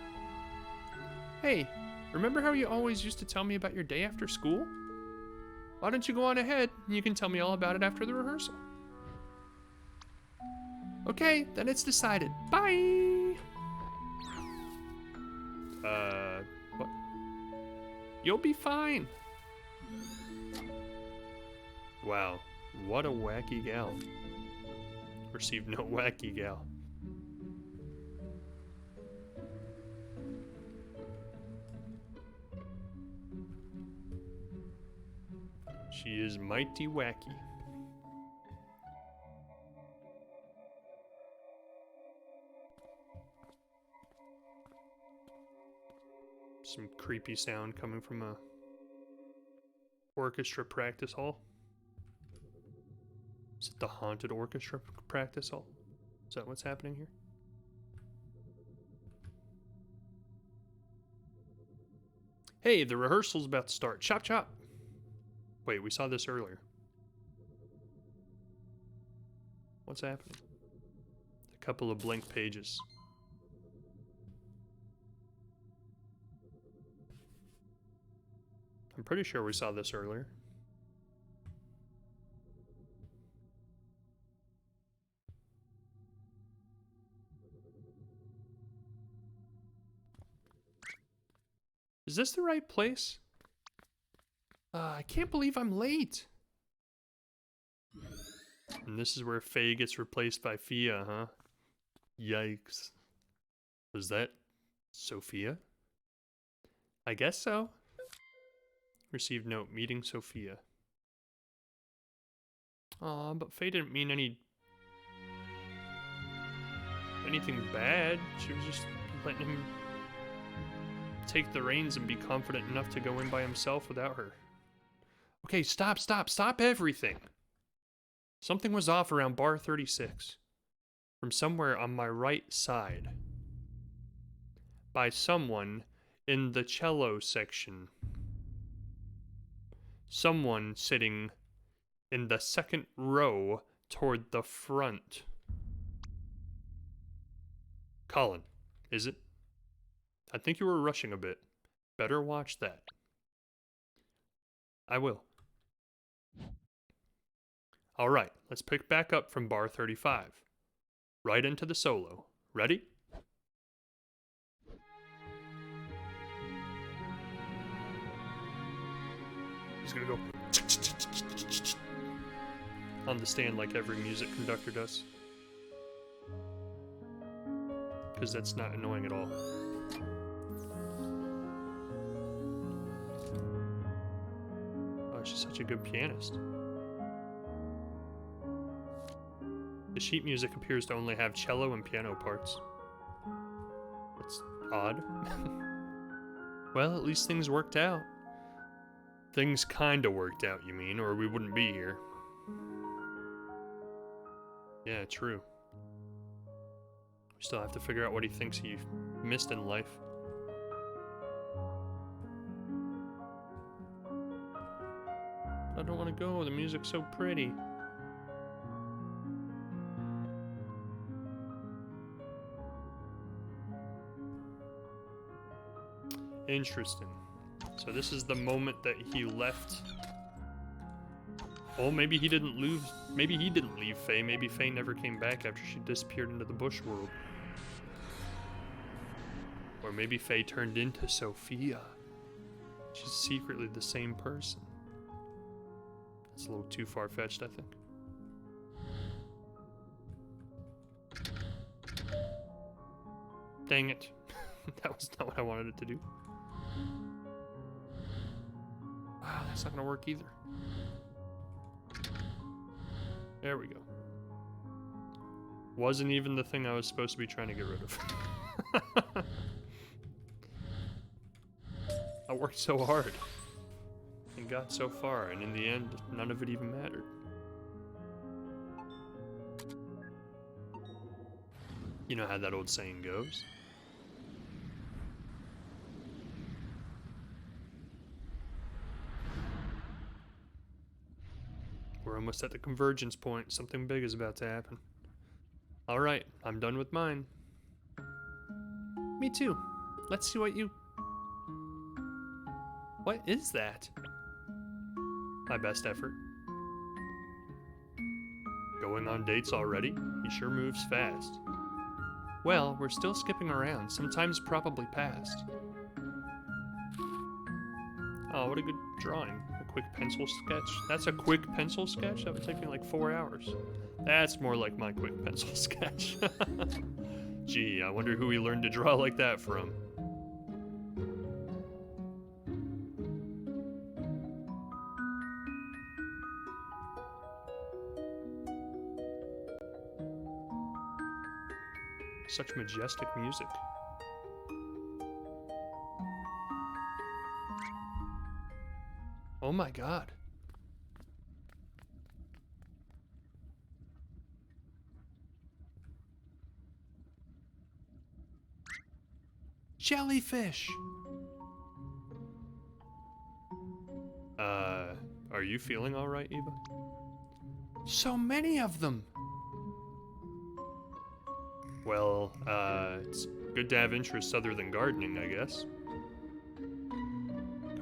Hey, remember how you always used to tell me about your day after school? Why don't you go on ahead and you can tell me all about it after the rehearsal? Okay, then it's decided. Bye! What? You'll be fine. Wow, what a wacky gal. Received no wacky gal. She is mighty wacky. Some creepy sound coming from a orchestra practice hall. Is it the haunted orchestra practice hall? Is that what's happening here? Hey, the rehearsal's about to start. Chop chop. Wait, we saw this earlier. What's happening? A couple of blank pages. I'm pretty sure we saw this earlier. Is this the right place? I can't believe I'm late. And this is where Faye gets replaced by Fia, huh? Yikes. Was that Sophia? I guess so. Received note, meeting Sophia. Aw, but Faye didn't mean anything bad. She was just letting him take the reins and be confident enough to go in by himself without her. Okay, stop everything. Something was off around bar 36. From somewhere on my right side. By someone in the cello section. Someone sitting in the second row toward the front. Colin, is it? I think you were rushing a bit. Better watch that. I will. Alright, let's pick back up from bar 35. Right into the solo. Ready? He's gonna go on the stand like every music conductor does. Because that's not annoying at all. Oh, she's such a good pianist. The sheet music appears to only have cello and piano parts. That's odd. Well, at least things worked out. Things kinda worked out, you mean, or we wouldn't be here. Yeah, true. We still have to figure out what he thinks he missed in life. I don't want to go, the music's so pretty. Interesting. So this is the moment that he left. Oh, maybe he didn't leave. Maybe he didn't leave Faye. Maybe Faye never came back after she disappeared into the bush world. Or maybe Faye turned into Sophia. She's secretly the same person. That's a little too far-fetched, I think. Dang it. That was not what I wanted it to do. Wow, that's not gonna work either. There we go. Wasn't even the thing I was supposed to be trying to get rid of. I worked so hard and got so far, and in the end, none of it even mattered. You know how that old saying goes. We're almost at the convergence point. Something big is about to happen. Alright, I'm done with mine. Me too. Let's see what you... What is that? My best effort. Going on dates already? He sure moves fast. Well, we're still skipping around. Sometimes probably past. Oh, what a good drawing. A quick pencil sketch. That's a quick pencil sketch? That would take me like 4 hours. That's more like my quick pencil sketch. Gee, I wonder who he learned to draw like that from. Such majestic music. Oh my god. Jellyfish! Are you feeling alright, Eva? So many of them! Well, it's good to have interests other than gardening, I guess.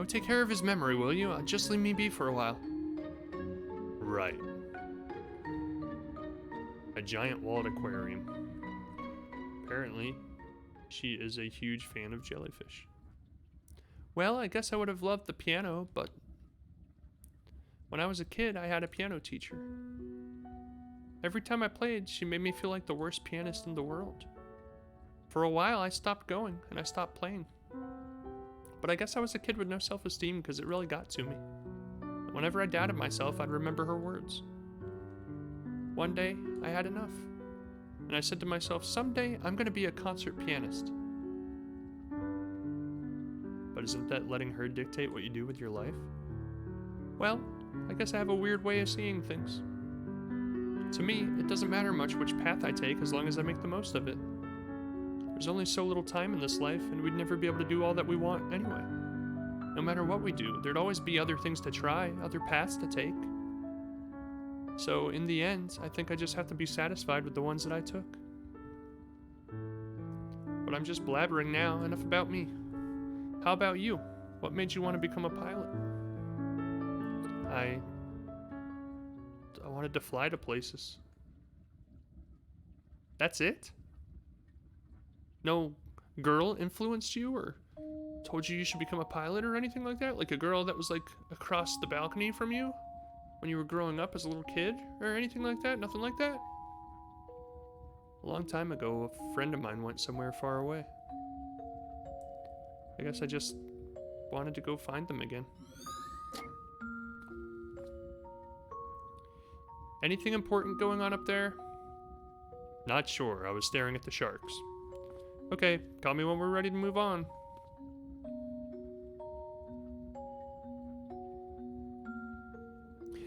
Go take care of his memory, will you? Just leave me be for a while. Right. A giant walled aquarium. Apparently, she is a huge fan of jellyfish. Well, I guess I would have loved the piano, but when I was a kid, I had a piano teacher. Every time I played, she made me feel like the worst pianist in the world. For a while, I stopped going, and I stopped playing. But I guess I was a kid with no self-esteem because it really got to me. Whenever I doubted myself, I'd remember her words. One day, I had enough. And I said to myself, someday, I'm going to be a concert pianist. But isn't that letting her dictate what you do with your life? Well, I guess I have a weird way of seeing things. To me, it doesn't matter much which path I take as long as I make the most of it. There's only so little time in this life, and we'd never be able to do all that we want anyway. No matter what we do, there'd always be other things to try, other paths to take. So, in the end, I think I just have to be satisfied with the ones that I took. But I'm just blabbering now, enough about me. How about you? What made you want to become a pilot? I wanted to fly to places. That's it? No girl influenced you or told you should become a pilot or anything like that? Like a girl that was like across the balcony from you when you were growing up as a little kid or anything like that? Nothing like that? A long time ago, a friend of mine went somewhere far away. I guess I just wanted to go find them again. Anything important going on up there? Not sure. I was staring at the sharks. Okay, call me when we're ready to move on.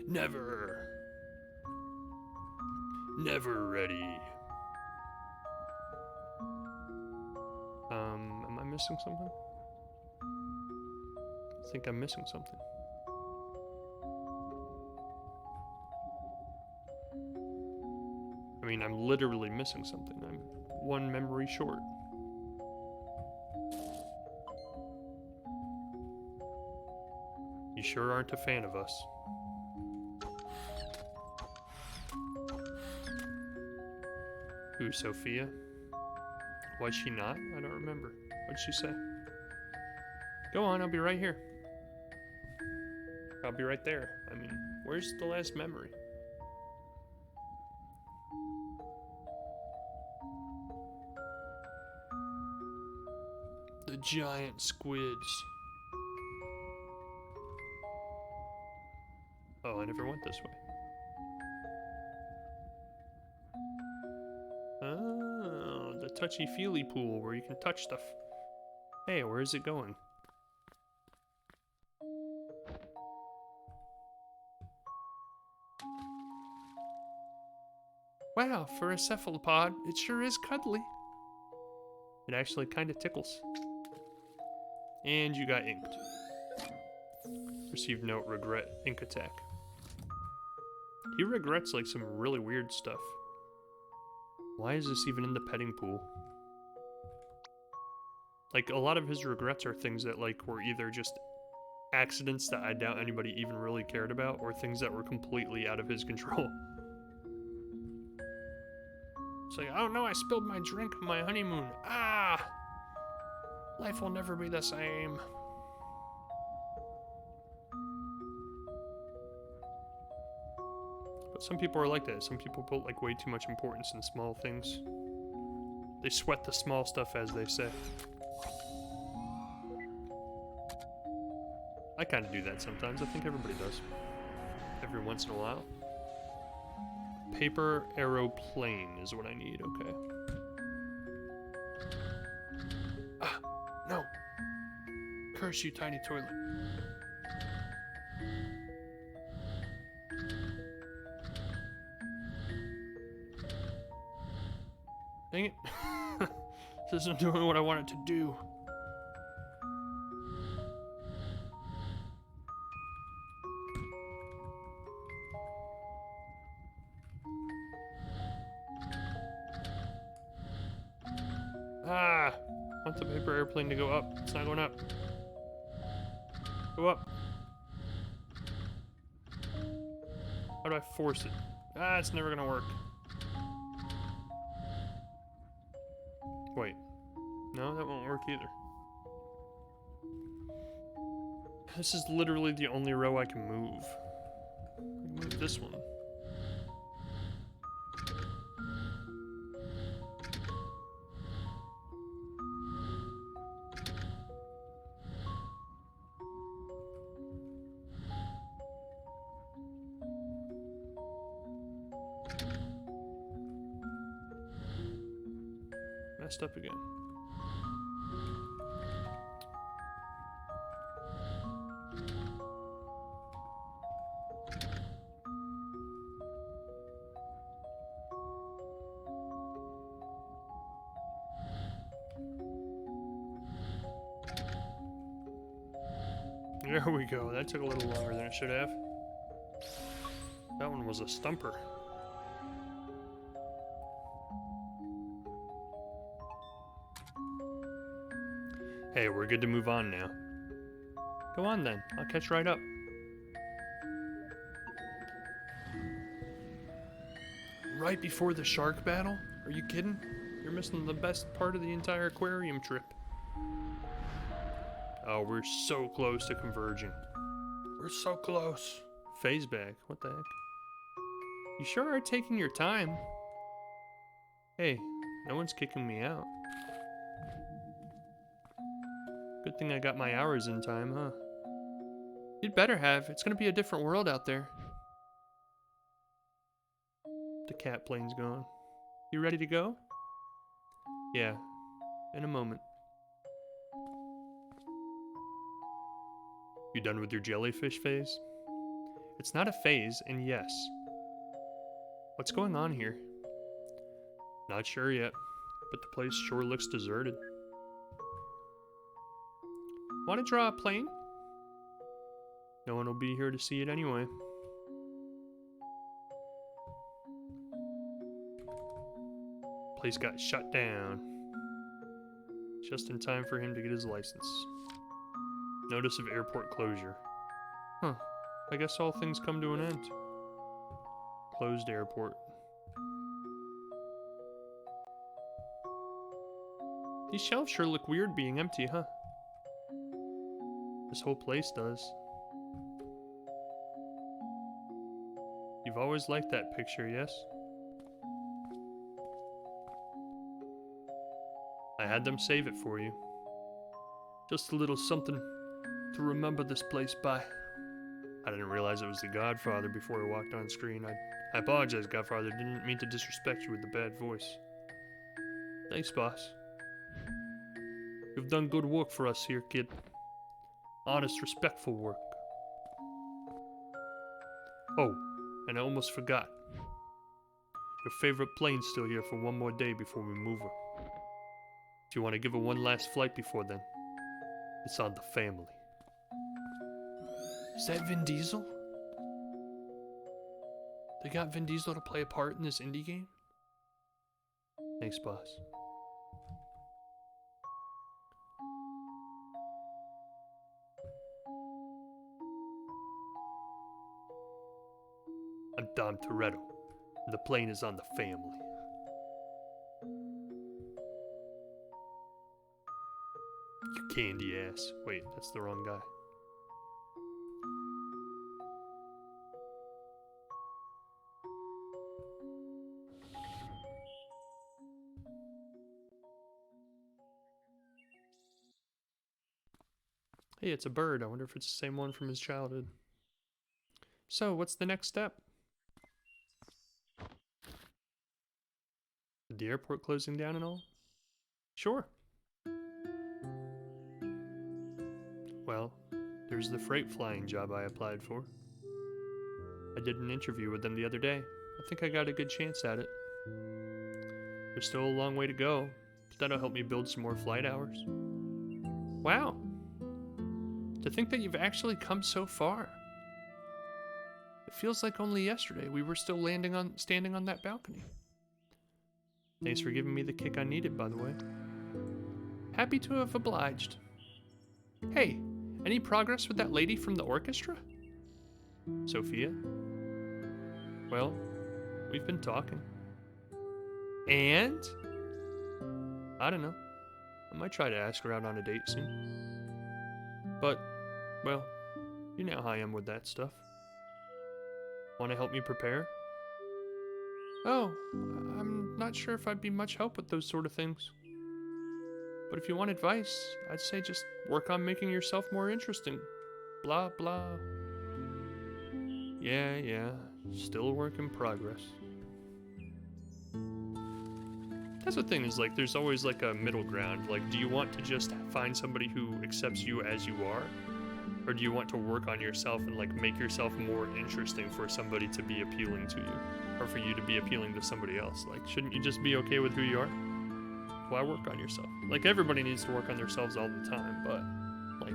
Never. Never ready. Am I missing something? I think I'm missing something. I mean, I'm literally missing something. I'm one memory short. You sure aren't a fan of us. Who, Sophia? Was she not? I don't remember. What'd she say? Go on, I'll be right here. I'll be right there. I mean, where's the last memory? The giant squids. Oh, I never went this way. Oh, the touchy-feely pool where you can touch stuff. Hey, where is it going? Wow, for a cephalopod, it sure is cuddly. It actually kind of tickles. And you got inked. Received note, regret, ink attack. He regrets like some really weird stuff. Why is this even in the petting pool? Like, a lot of his regrets are things that, like, were either just accidents that I doubt anybody even really cared about, or things that were completely out of his control. It's like, oh no, I spilled my drink on my honeymoon. Ah! Life will never be the same. But some people are like that. Some people put like way too much importance in small things. They sweat the small stuff, as they say. I kind of do that sometimes. I think everybody does. Every once in a while. Paper aeroplane is what I need, okay. Ah, no. Curse you, tiny toilet. Dang it. This isn't doing what I want it to do. Ah! I want the paper airplane to go up. It's not going up. Go up. How do I force it? Ah, it's never gonna work. Wait. No, that won't work either. This is literally the only row I can move. I can move this one. Messed up again. There we go. That took a little longer than it should have. That one was a stumper. Hey, we're good to move on now. Go on then. I'll catch right up. Right before the shark battle? Are you kidding? You're missing the best part of the entire aquarium trip. Oh, we're so close to converging. We're so close. Phase back. What the heck? You sure are taking your time. Hey, no one's kicking me out. Good thing I got my hours in time, huh? You'd better have. It's gonna be a different world out there. The cat plane's gone. You ready to go? Yeah, in a moment. You done with your jellyfish phase? It's not a phase, and yes. What's going on here? Not sure yet, but the place sure looks deserted. Want to draw a plane? No one will be here to see it anyway. Place got shut down. Just in time for him to get his license. Notice of airport closure. Huh. I guess all things come to an end. Closed airport. These shelves sure look weird being empty, huh? This whole place does. You've always liked that picture, yes? I had them save it for you. Just a little something to remember this place by. I didn't realize it was the Godfather before he walked on screen. I apologize, Godfather. Didn't mean to disrespect you with the bad voice. Thanks, boss. You've done good work for us here, kid. Honest, respectful work. Oh, and I almost forgot. Your favorite plane's still here for one more day before we move her. If you want to give her one last flight before then, it's on the family. Is that Vin Diesel? They got Vin Diesel to play a part in this indie game? Thanks, boss. I'm Dom Toretto, and the plane is on the family. You candy ass. Wait, that's the wrong guy. Hey, it's a bird. I wonder if it's the same one from his childhood. So, what's the next step? The airport closing down and all? Sure. Well, there's the freight flying job I applied for. I did an interview with them the other day. I think I got a good chance at it. There's still a long way to go, but that'll help me build some more flight hours. Wow. To think that you've actually come so far. It feels like only yesterday we were still standing on that balcony. Thanks for giving me the kick I needed, by the way. Happy to have obliged. Hey, Any progress with that lady from the orchestra? Sophia? Well, we've been talking. And? I don't know. I might try to ask her out on a date soon. But, well, you know how I am with that stuff. Want to help me prepare? Oh, I'm not sure if I'd be much help with those sort of things. But if you want advice, I'd say just work on making yourself more interesting. Blah, blah. Yeah, still a work in progress. That's the thing, is like there's always like a middle ground. Like, do you want to just find somebody who accepts you as you are? Or do you want to work on yourself and like make yourself more interesting for somebody to be appealing to you? Or for you to be appealing to somebody else? Like, shouldn't you just be okay with who you are? Why work on yourself? Like, everybody needs to work on themselves all the time, but like,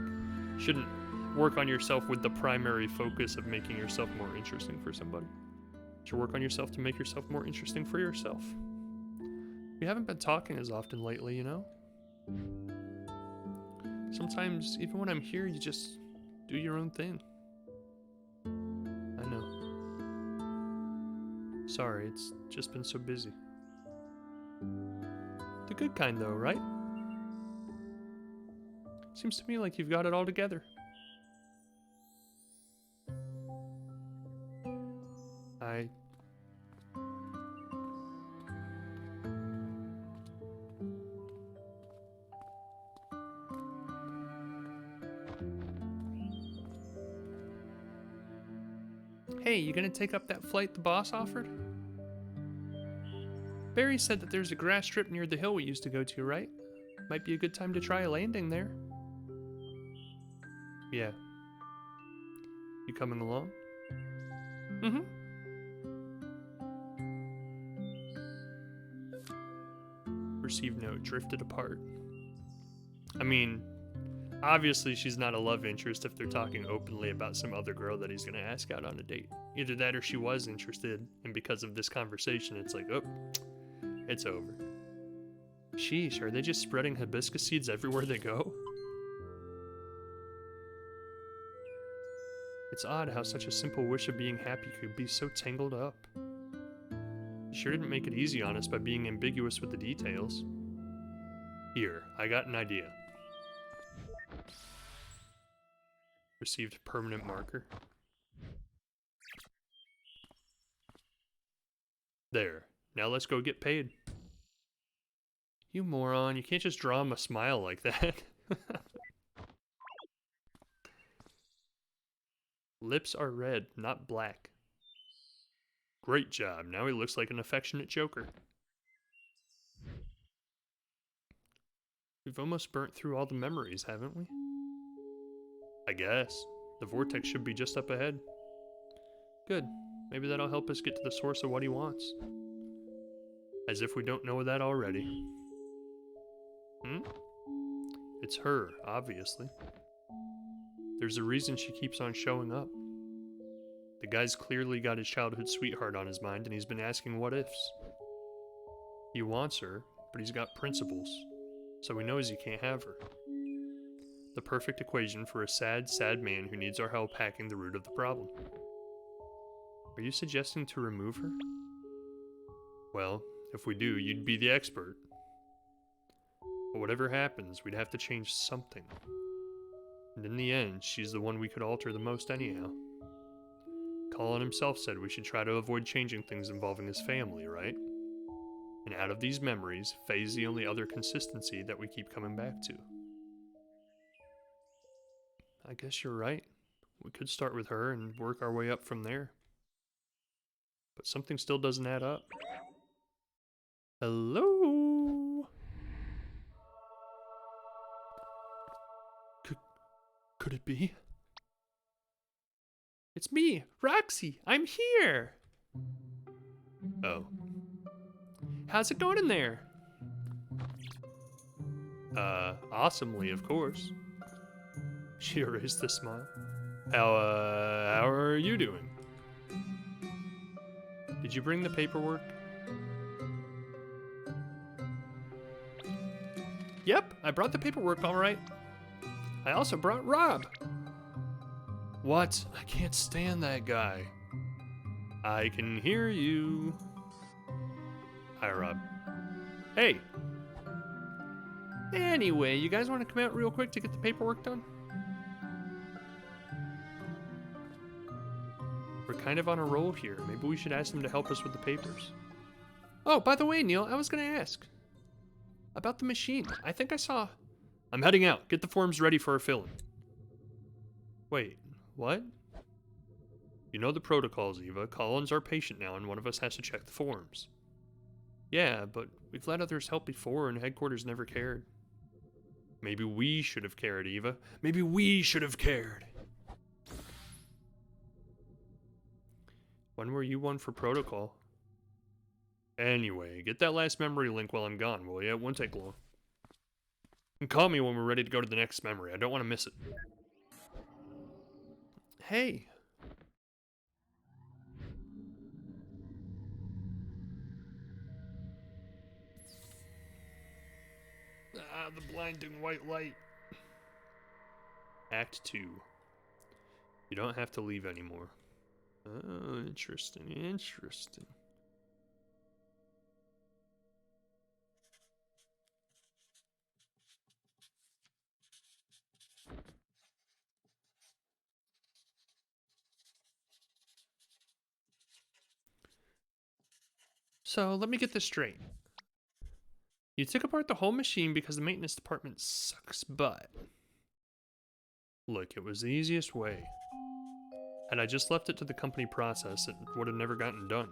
shouldn't work on yourself with the primary focus of making yourself more interesting for somebody. You should work on yourself to make yourself more interesting for yourself. We haven't been talking as often lately, you know? Sometimes, even when I'm here, you just do your own thing. I know. Sorry, it's just been so busy. The good kind, though, right? Seems to me like you've got it all together. Hey, you gonna take up that flight the boss offered? Barry said that there's a grass strip near the hill we used to go to, right? Might be a good time to try a landing there. Yeah. You coming along? Mm-hmm. Received note, drifted apart. I mean, obviously she's not a love interest if they're talking openly about some other girl that he's gonna ask out on a date. Either that or she was interested, and because of this conversation, it's like, oh, it's over. Sheesh, are they just spreading hibiscus seeds everywhere they go? It's odd how such a simple wish of being happy could be so tangled up. You sure didn't make it easy on us by being ambiguous with the details. Here, I got an idea. Received permanent marker. There. Now let's go get paid. You moron, you can't just draw him a smile like that. Lips are red, not black. Great job. Now he looks like an affectionate joker. We've almost burnt through all the memories, haven't we? I guess. The vortex should be just up ahead. Good. Maybe that'll help us get to the source of what he wants. As if we don't know that already. It's her, obviously. There's a reason she keeps on showing up. The guy's clearly got his childhood sweetheart on his mind, and he's been asking what ifs. He wants her, but he's got principles, so he knows he can't have her. The perfect equation for a sad, sad man who needs our help hacking the root of the problem. Are you suggesting to remove her? Well, if we do, you'd be the expert. But whatever happens, we'd have to change something. And in the end, she's the one we could alter the most anyhow. Colin himself said we should try to avoid changing things involving his family, right? And out of these memories, Faye's the only other consistency that we keep coming back to. I guess you're right. We could start with her and work our way up from there. But something still doesn't add up. Hello? Could it be? It's me, Roxy. I'm here. Oh. How's it going in there? Awesomely, of course. She erased the smile. How are you doing? Did you bring the paperwork? Yep, I brought the paperwork all right. I also brought Rob. What? I can't stand that guy. I can hear you. Hi, Rob. Hey. Anyway, you guys want to come out real quick to get the paperwork done? We're kind of on a roll here. Maybe we should ask them to help us with the papers. Oh, by the way, Neil, I was going to ask about the machine. I think I saw... I'm heading out. Get the forms ready for our filling. Wait, what? You know the protocols, Eva. Colin's our patient now, and one of us has to check the forms. Yeah, but we've let others help before, and headquarters never cared. Maybe we should have cared, Eva. Maybe we should have cared. When were you one for protocol? Anyway, get that last memory link while I'm gone, will ya? It won't take long. And call me when we're ready to go to the next memory. I don't want to miss it. Hey. Ah, the blinding white light. Act 2. You don't have to leave anymore. Oh, interesting, interesting. So, let me get this straight. You took apart the whole machine because the maintenance department sucks butt. Look, it was the easiest way. Had I just left it to the company process, it would have never gotten done.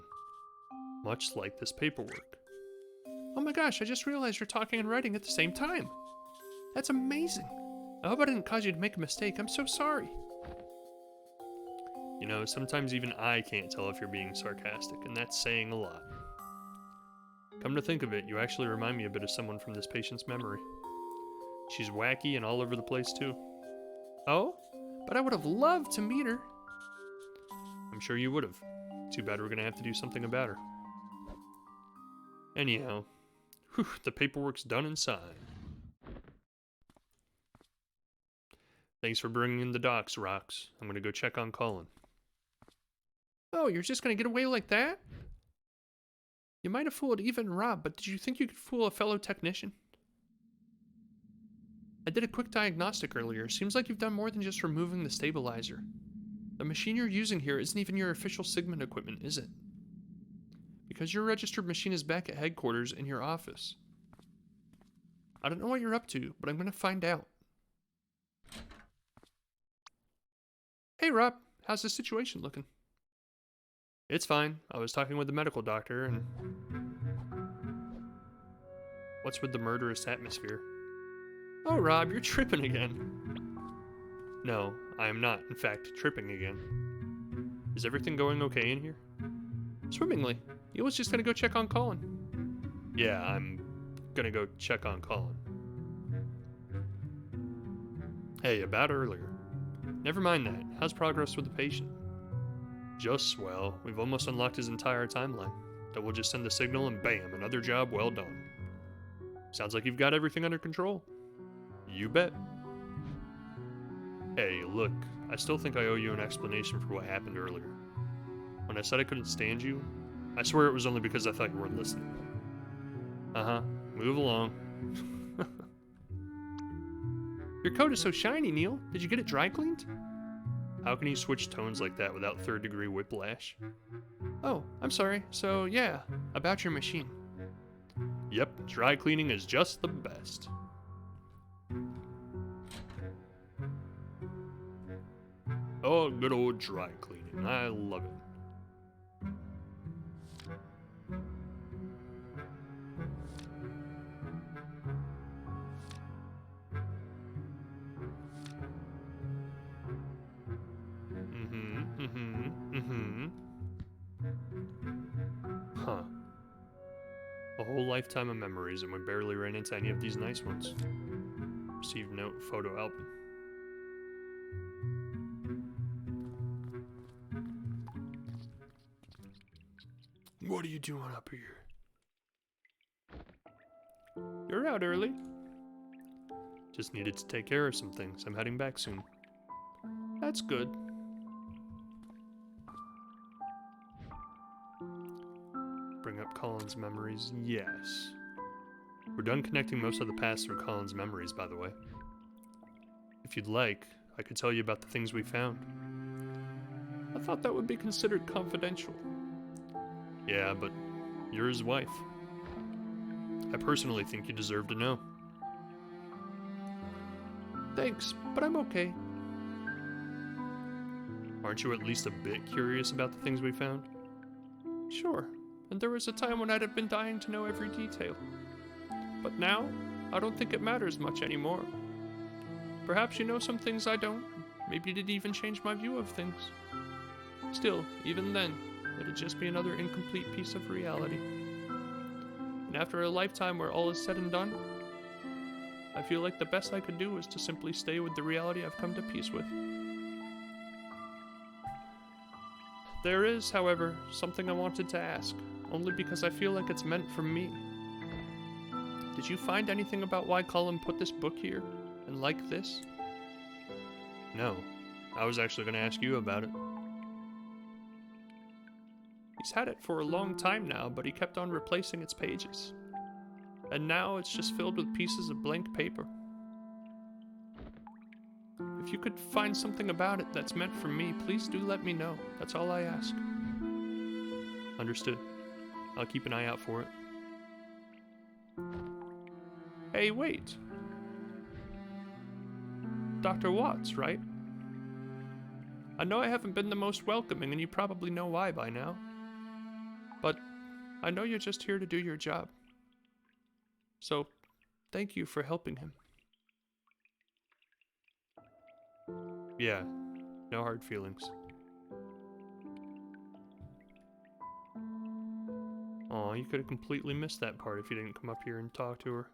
Much like this paperwork. Oh my gosh, I just realized you're talking and writing at the same time. That's amazing. I hope I didn't cause you to make a mistake. I'm so sorry. You know, sometimes even I can't tell if you're being sarcastic, and that's saying a lot. Come to think of it, you actually remind me a bit of someone from this patient's memory. She's wacky and all over the place too. Oh? But I would have loved to meet her. I'm sure you would have. Too bad we're gonna have to do something about her. Anyhow, whew, the paperwork's done and signed. Thanks for bringing in the docs, Rox. I'm gonna go check on Colin. Oh, you're just gonna get away like that? You might have fooled Eva and Rob, but did you think you could fool a fellow technician? I did a quick diagnostic earlier. Seems like you've done more than just removing the stabilizer. The machine you're using here isn't even your official Sigmund equipment, is it? Because your registered machine is back at headquarters in your office. I don't know what you're up to, but I'm gonna find out. Hey Rob, how's the situation looking? It's fine. I was talking with the medical doctor and... What's with the murderous atmosphere? Oh Rob, you're tripping again. No, I am not, in fact, tripping again. Is everything going okay in here? Swimmingly. You was just gonna go check on Colin. Yeah, I'm gonna go check on Colin. Hey, about earlier. Never mind that. How's progress with the patient? Just swell. We've almost unlocked his entire timeline. Then we'll just send the signal and bam, another job well done. Sounds like you've got everything under control. You bet. Hey, look, I still think I owe you an explanation for what happened earlier. When I said I couldn't stand you, I swear it was only because I thought you weren't listening. Uh-huh, move along. Your coat is so shiny, Neil. Did you get it dry cleaned? How can you switch tones like that without third-degree whiplash? Oh, I'm sorry. So, yeah, about your machine. Yep, dry cleaning is just the best. Oh, good old dry cleaning. I love it. Huh. A whole lifetime of memories, and we barely ran into any of these nice ones. Received note, photo album. What are you doing up here? You're out early. Just needed to take care of some things. I'm heading back soon. That's good. Bring up Colin's memories. Yes. We're done connecting most of the past through Colin's memories, by the way. If you'd like, I could tell you about the things we found. I thought that would be considered confidential. Yeah, but you're his wife. I personally think you deserve to know. Thanks, but I'm okay. Aren't you at least a bit curious about the things we found? Sure, and there was a time when I'd have been dying to know every detail. But now, I don't think it matters much anymore. Perhaps you know some things I don't. Maybe it'd even change my view of things. Still, even then, it'd just be another incomplete piece of reality. And after a lifetime where all is said and done, I feel like the best I could do is to simply stay with the reality I've come to peace with. There is, however, something I wanted to ask, only because I feel like it's meant for me. Did you find anything about why Colin put this book here, and like this? No, I was actually going to ask you about it. He's had it for a long time now, but he kept on replacing its pages. And now it's just filled with pieces of blank paper. If you could find something about it that's meant for me, please do let me know. That's all I ask. Understood. I'll keep an eye out for it. Hey, wait. Dr. Watts, right? I know I haven't been the most welcoming, and you probably know why by now. But I know you're just here to do your job. So, thank you for helping him. Yeah, no hard feelings. Aw, you could have completely missed that part if you didn't come up here and talk to her.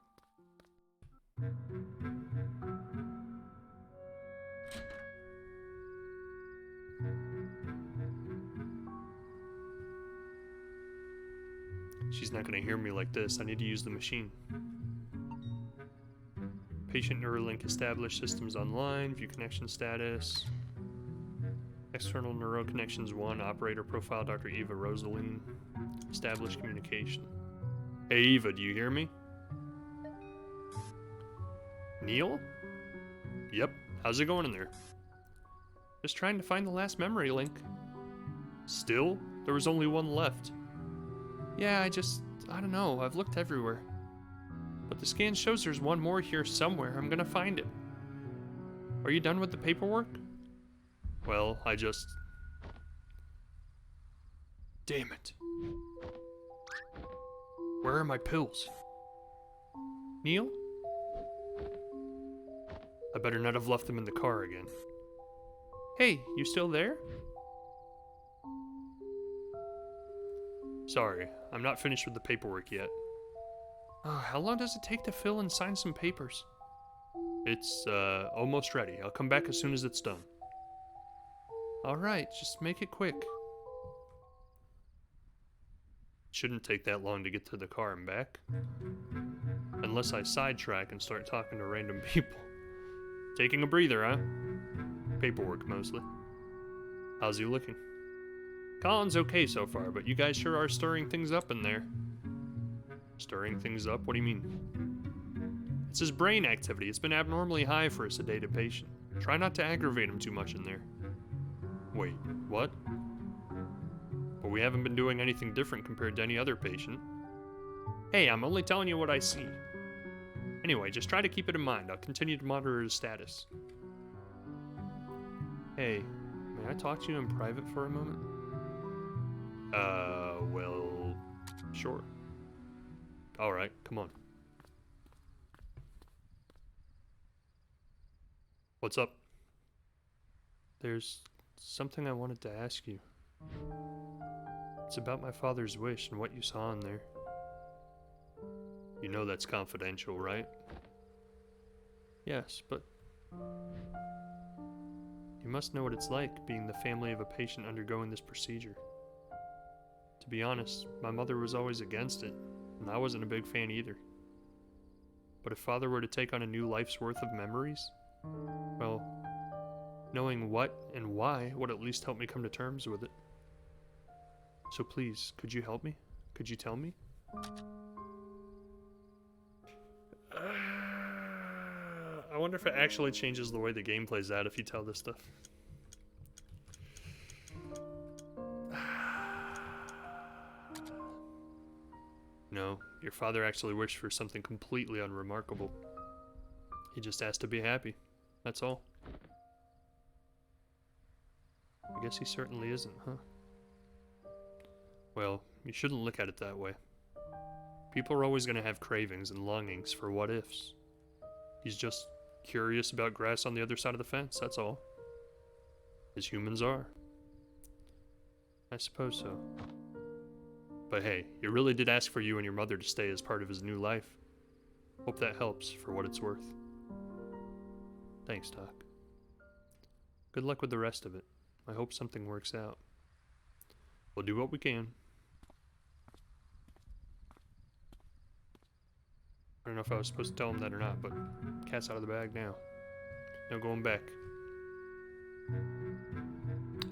She's not going to hear me like this. I need to use the machine. Patient Neuralink established, systems online, view connection status. External Neuro Connections 1, operator profile Dr. Eva Rosaline. Established communication. Hey Eva, do you hear me? Neil? Yep, how's it going in there? Just trying to find the last memory link. Still? There was only one left. Yeah, I don't know, I've looked everywhere. But the scan shows there's one more here somewhere. I'm gonna find it. Are you done with the paperwork? Well, Damn it. Where are my pills? Neil? I better not have left them in the car again. Hey, you still there? Sorry, I'm not finished with the paperwork yet. How long does it take to fill and sign some papers? It's, almost ready. I'll come back as soon as it's done. Alright, just make it quick. It shouldn't take that long to get to the car and back. Unless I sidetrack and start talking to random people. Taking a breather, huh? Paperwork, mostly. How's he looking? Colin's okay so far, but you guys sure are stirring things up in there. Stirring things up? What do you mean? It's his brain activity. It's been abnormally high for a sedated patient. Try not to aggravate him too much in there. Wait, what? Well, we haven't been doing anything different compared to any other patient. Hey, I'm only telling you what I see. Anyway, just try to keep it in mind. I'll continue to monitor his status. Hey, may I talk to you in private for a moment? Well, sure. Alright, come on. What's up? There's something I wanted to ask you. It's about my father's wish and what you saw in there. You know that's confidential, right? Yes, but you must know what it's like being the family of a patient undergoing this procedure. To be honest, my mother was always against it, and I wasn't a big fan either. But if Father were to take on a new life's worth of memories, well, knowing what and why would at least help me come to terms with it. So please, could you help me? Could you tell me? I wonder if it actually changes the way the game plays out if you tell this stuff. No, your father actually wished for something completely unremarkable. He just asked to be happy. That's all. I guess he certainly isn't, huh? Well, you shouldn't look at it that way. People are always going to have cravings and longings for what-ifs. He's just curious about grass on the other side of the fence, that's all. As humans are. I suppose so. But hey, he really did ask for you and your mother to stay as part of his new life. Hope that helps, for what it's worth. Thanks, Doc. Good luck with the rest of it. I hope something works out. We'll do what we can. I don't know if I was supposed to tell him that or not, but cat's out of the bag now. No going back.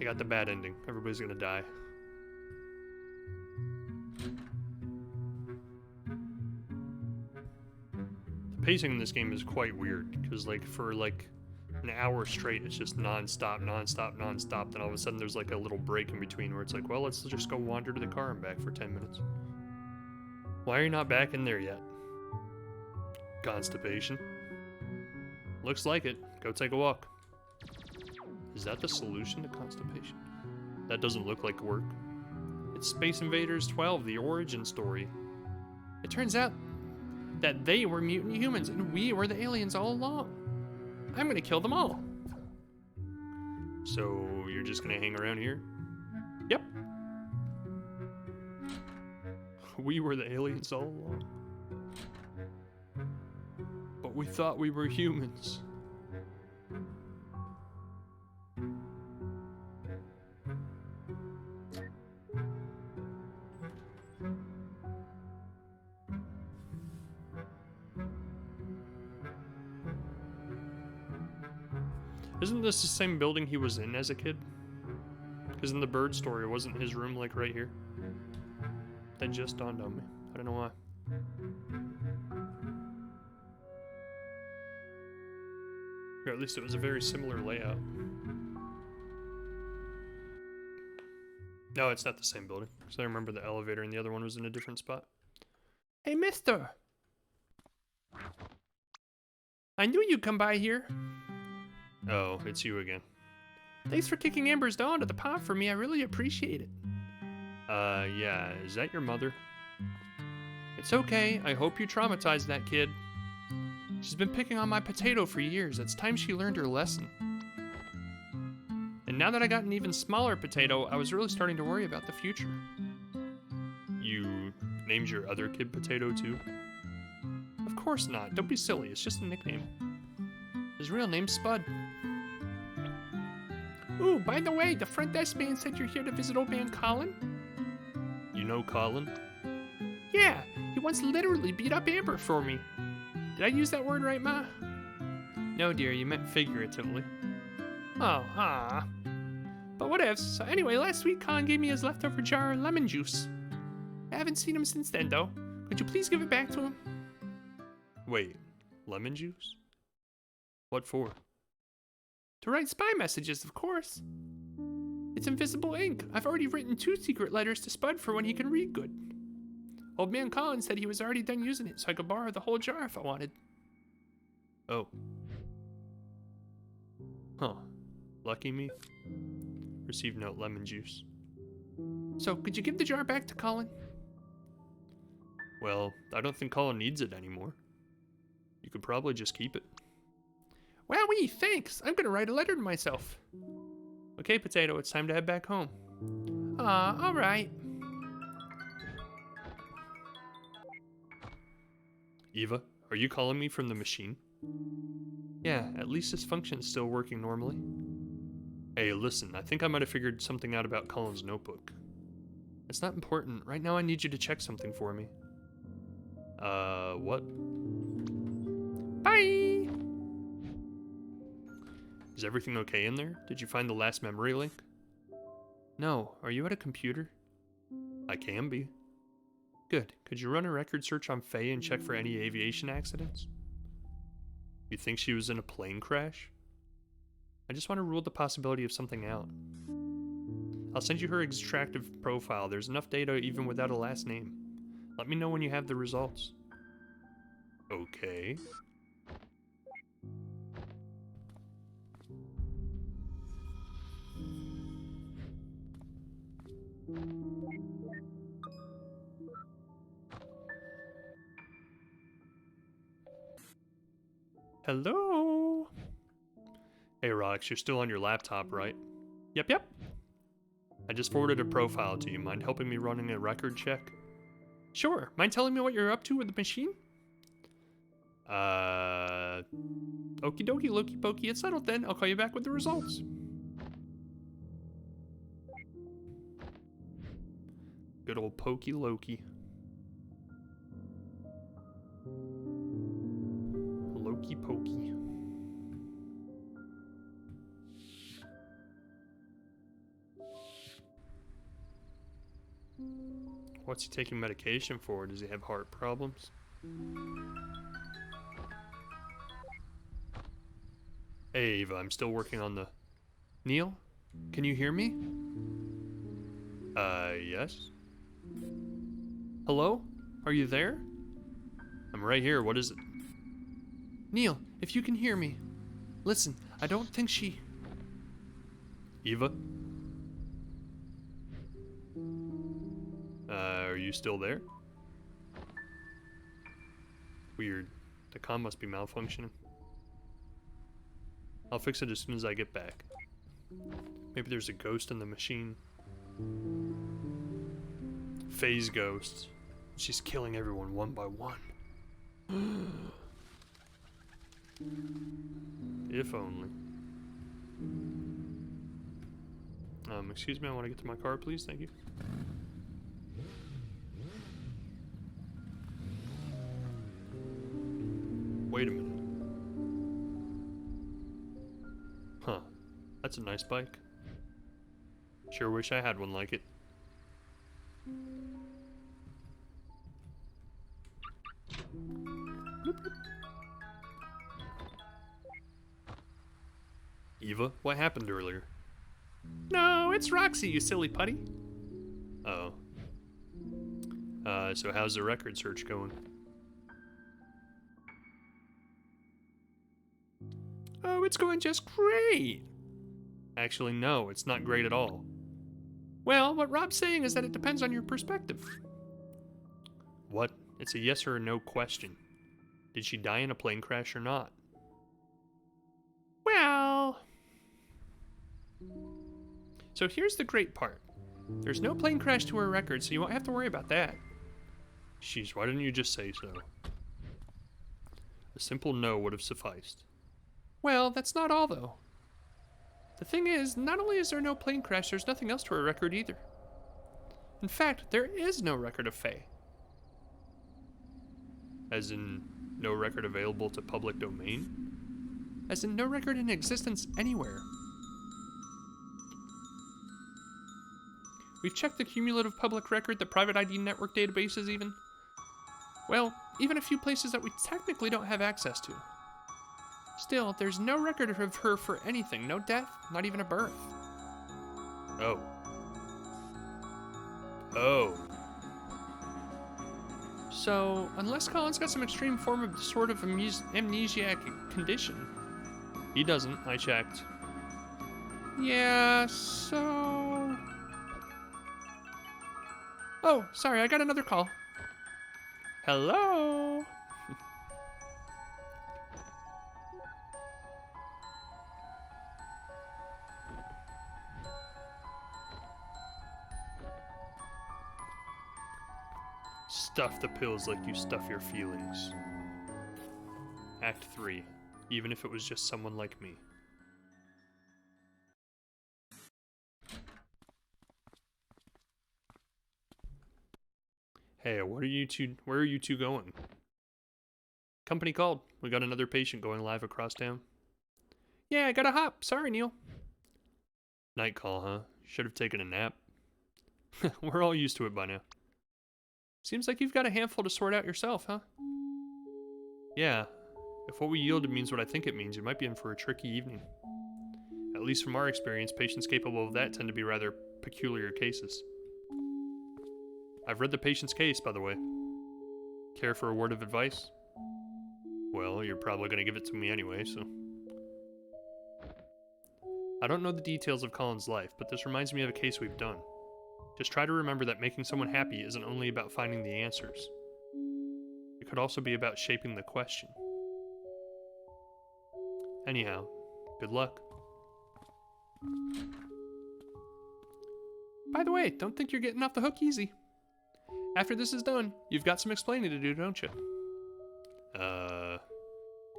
I got the bad ending. Everybody's gonna die. The pacing in this game is quite weird, because like for like an hour straight it's just non-stop, non-stop, non-stop, then all of a sudden there's like a little break in between where it's like, well, let's just go wander to the car and back for 10 minutes. Why are you not back in there yet? Constipation? Looks like it. Go take a walk. Is that the solution to constipation? That doesn't look like work. It's Space Invaders 12, the origin story. It turns out that they were mutant humans and we were the aliens all along. I'm gonna kill them all. So you're just gonna hang around here? Yep. We were the aliens all along. But we thought we were humans. Isn't this the same building he was in as a kid? Because in the bird story, wasn't his room like right here? That just dawned on me. I don't know why. Or at least it was a very similar layout. No, it's not the same building. Because I remember the elevator and the other one was in a different spot. Hey, mister! I knew you'd come by here. Oh, it's you again. Thanks for kicking Amber's doll into the pot for me. I really appreciate it. Yeah. Is that your mother? It's okay. I hope you traumatized that kid. She's been picking on my potato for years. It's time she learned her lesson. And now that I got an even smaller potato, I was really starting to worry about the future. You named your other kid Potato too? Of course not. Don't be silly. It's just a nickname. His real name's Spud. Ooh, by the way, the front desk man said you're here to visit old man Colin. You know Colin? Yeah, he once literally beat up Amber for me. Did I use that word right, Ma? No, dear, you meant figuratively. Oh, But whatevs. So anyway, last week Colin gave me his leftover jar of lemon juice. I haven't seen him since then, though. Could you please give it back to him? Wait, lemon juice? What for? To write spy messages, of course. It's invisible ink. I've already written 2 secret letters to Spud for when he can read good. Old man Colin said he was already done using it, so I could borrow the whole jar if I wanted. Oh. Huh. Lucky me. Received note lemon juice. So, could you give the jar back to Colin? Well, I don't think Colin needs it anymore. You could probably just keep it. Wowee, thanks. I'm gonna write a letter to myself. Okay, Potato, it's time to head back home. Alright. Eva, are you calling me from the machine? Yeah, at least this function's still working normally. Hey, listen, I think I might have figured something out about Colin's notebook. It's not important. Right now I need you to check something for me. What? Bye! Is everything okay in there? Did you find the last memory link? No. Are you at a computer? I can be. Good. Could you run a record search on Faye and check for any aviation accidents? You think she was in a plane crash? I just want to rule the possibility of something out. I'll send you her extractive profile. There's enough data even without a last name. Let me know when you have the results. Okay. Hello? Hey, Rox, you're still on your laptop, right? Yep. I just forwarded a profile to you. Mind helping me running a record check? Sure. Mind telling me what you're up to with the machine? Okie dokie, Loki pokey. It's settled then. I'll call you back with the results. Good old Pokey Loki. Loki Pokey. What's he taking medication for? Does he have heart problems? Hey, Eva, I'm still working on the... Neil? Can you hear me? Yes? Hello? Are you there? I'm right here. What is it? Neil, if you can hear me. Listen, I don't think she... Eva? Are you still there? Weird. The comm must be malfunctioning. I'll fix it as soon as I get back. Maybe there's a ghost in the machine. Phase ghosts. She's killing everyone one by one. If only. Excuse me, I want to get to my car, please. Thank you. Wait a minute. Huh. That's a nice bike. Sure wish I had one like it. Eva, what happened earlier? No, it's Roxy, you silly putty. Oh. So how's the record search going? Oh, it's going just great. Actually, no, it's not great at all. Well, what Rob's saying is that it depends on your perspective. What? It's a yes or a no question. Did she die in a plane crash or not? Well... So here's the great part. There's no plane crash to her record, so you won't have to worry about that. Sheesh, why didn't you just say so? A simple no would have sufficed. Well, that's not all, though. The thing is, not only is there no plane crash, there's nothing else to her record either. In fact, there is no record of Faye. As in, no record available to public domain? As in, no record in existence anywhere. We've checked the cumulative public record, the private ID network databases even. Well, even a few places that we technically don't have access to. Still, there's no record of her for anything. No death, not even a birth. Oh. Oh. So, unless Colin's got some extreme form of sort of amnesiac condition. He doesn't, I checked. Yeah, so... Oh, sorry, I got another call. Hello? Stuff the pills like you stuff your feelings. Act 3. Even if it was just someone like me. Hey, where are you two going? Company called. We got another patient going live across town. Yeah, I gotta hop. Sorry, Neil. Night call, huh? Should have taken a nap. We're all used to it by now. Seems like you've got a handful to sort out yourself, huh? Yeah. If what we yielded means what I think it means, you might be in for a tricky evening. At least from our experience, patients capable of that tend to be rather peculiar cases. I've read the patient's case, by the way. Care for a word of advice? Well, you're probably going to give it to me anyway, so... I don't know the details of Colin's life, but this reminds me of a case we've done. Just try to remember that making someone happy isn't only about finding the answers. It could also be about shaping the question. Anyhow, good luck. By the way, don't think you're getting off the hook easy. After this is done, you've got some explaining to do, don't you?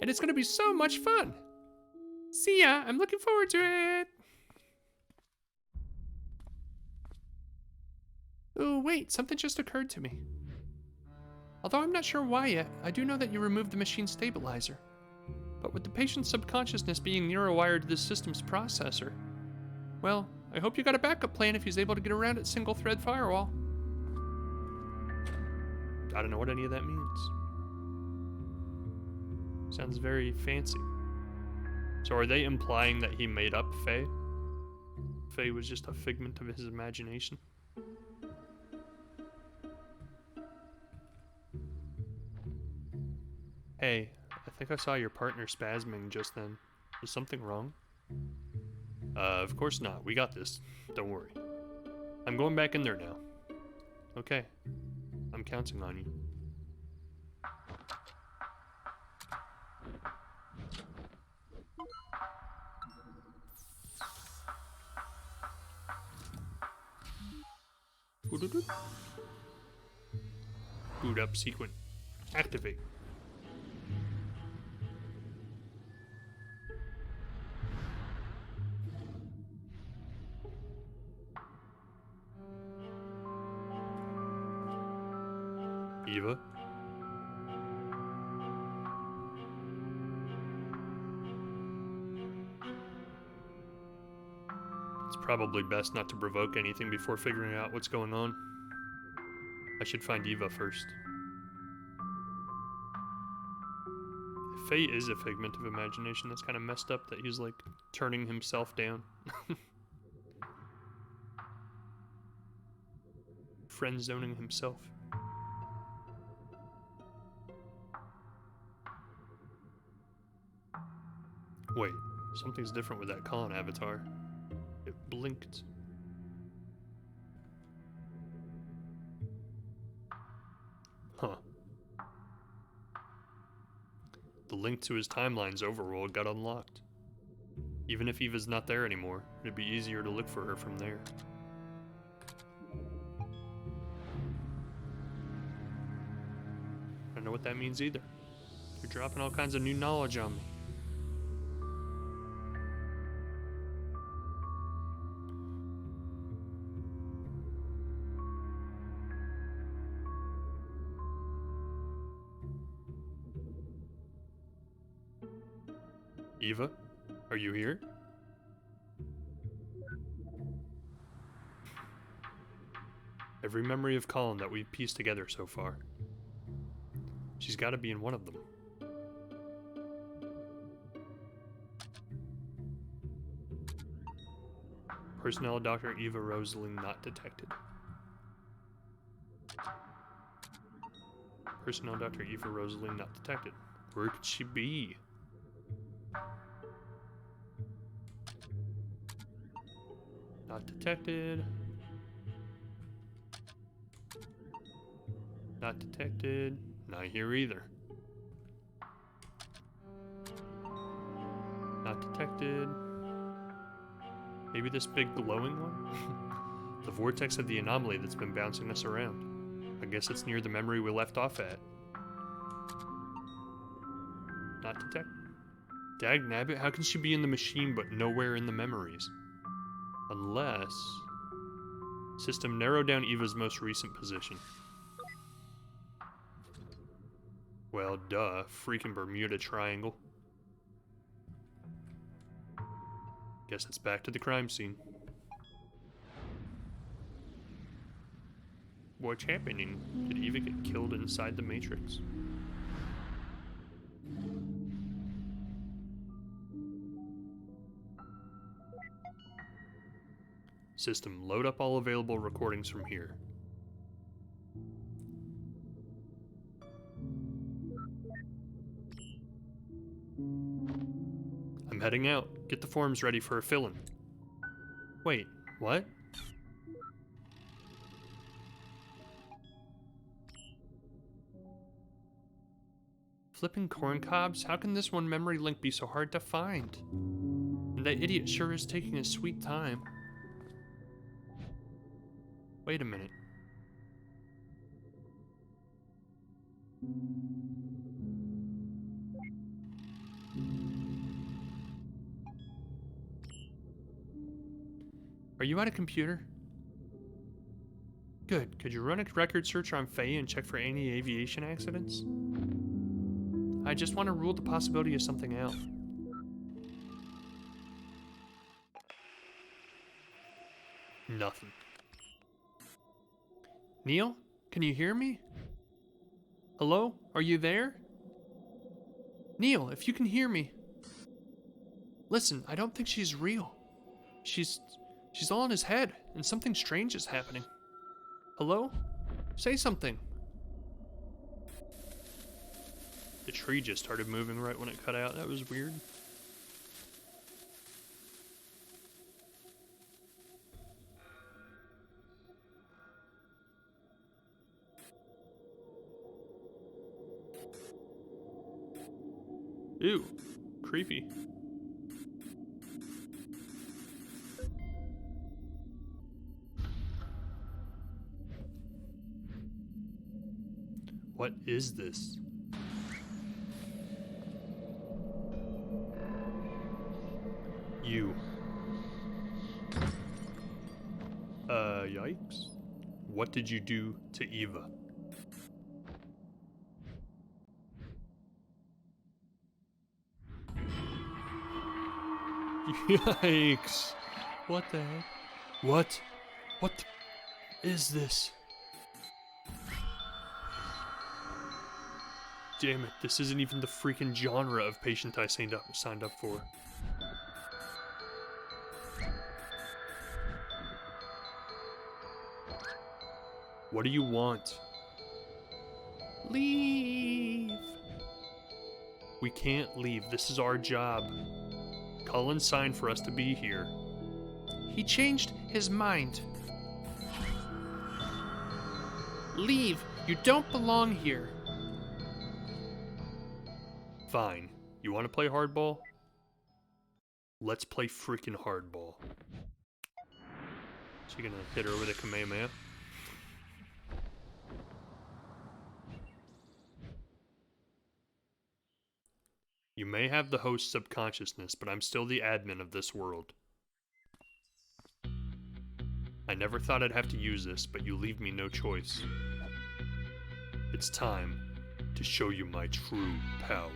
And it's gonna be so much fun! See ya, I'm looking forward to it! Oh, wait, something just occurred to me. Although I'm not sure why yet, I do know that you removed the machine stabilizer. But with the patient's subconsciousness being neurowired to the system's processor, well, I hope you got a backup plan if he's able to get around its single-thread firewall. I don't know what any of that means. Sounds very fancy. So are they implying that he made up Faye? Faye was just a figment of his imagination? Hey, I think I saw your partner spasming just then. Was something wrong? Of course not. We got this. Don't worry. I'm going back in there now. Okay. I'm counting on you. Boot up sequence. Activate. Eva? It's probably best not to provoke anything before figuring out what's going on. I should find Eva first. If Faye is a figment of imagination, that's kind of messed up that he's like turning himself down. Friend zoning himself. Wait, something's different with that Colin avatar. It blinked. Huh. The link to his timeline's overworld got unlocked. Even if Eva's not there anymore, it'd be easier to look for her from there. I don't know what that means either. You're dropping all kinds of new knowledge on me. Eva, are you here? Every memory of Colin that we've pieced together so far. She's got to be in one of them. Personnel Dr. Eva Rosling not detected. Personnel Dr. Eva Rosling not detected. Where could she be? Not detected. Not detected. Not here either. Not detected. Maybe this big glowing one? The vortex of the anomaly that's been bouncing us around. I guess it's near the memory we left off at. Not detect. Dagnabbit, how can she be in the machine but nowhere in the memories? Unless... System, narrow down Eva's most recent position. Well, duh. Freaking Bermuda Triangle. Guess it's back to the crime scene. What's happening? Did Eva get killed inside the Matrix? System, load up all available recordings from here. I'm heading out. Get the forms ready for a fill-in. Wait, what? Flipping corn cobs? How can this one memory link be so hard to find? And that idiot sure is taking his sweet time. Wait a minute. Are you at a computer? Good. Could you run a record search on Faye and check for any aviation accidents? I just want to rule the possibility of something out. Nothing. Neil? Can you hear me? Hello? Are you there? Neil, if you can hear me. Listen, I don't think she's real. She's all in his head, and something strange is happening. Hello? Say something. The tree just started moving right when it cut out. That was weird. Ew, creepy. What is this? You. Yikes. What did you do to Eva? Yikes. What the heck? What? What is this? Damn it, this isn't even the freaking genre of patient I signed up for. What do you want? Leave. We can't leave. This is our job. Cullen signed for us to be here. He changed his mind. Leave. You don't belong here. Fine. You want to play hardball? Let's play freaking hardball. So you're gonna hit her with a Kamehameha? You may have the host's subconsciousness, but I'm still the admin of this world. I never thought I'd have to use this, but you leave me no choice. It's time to show you my true power.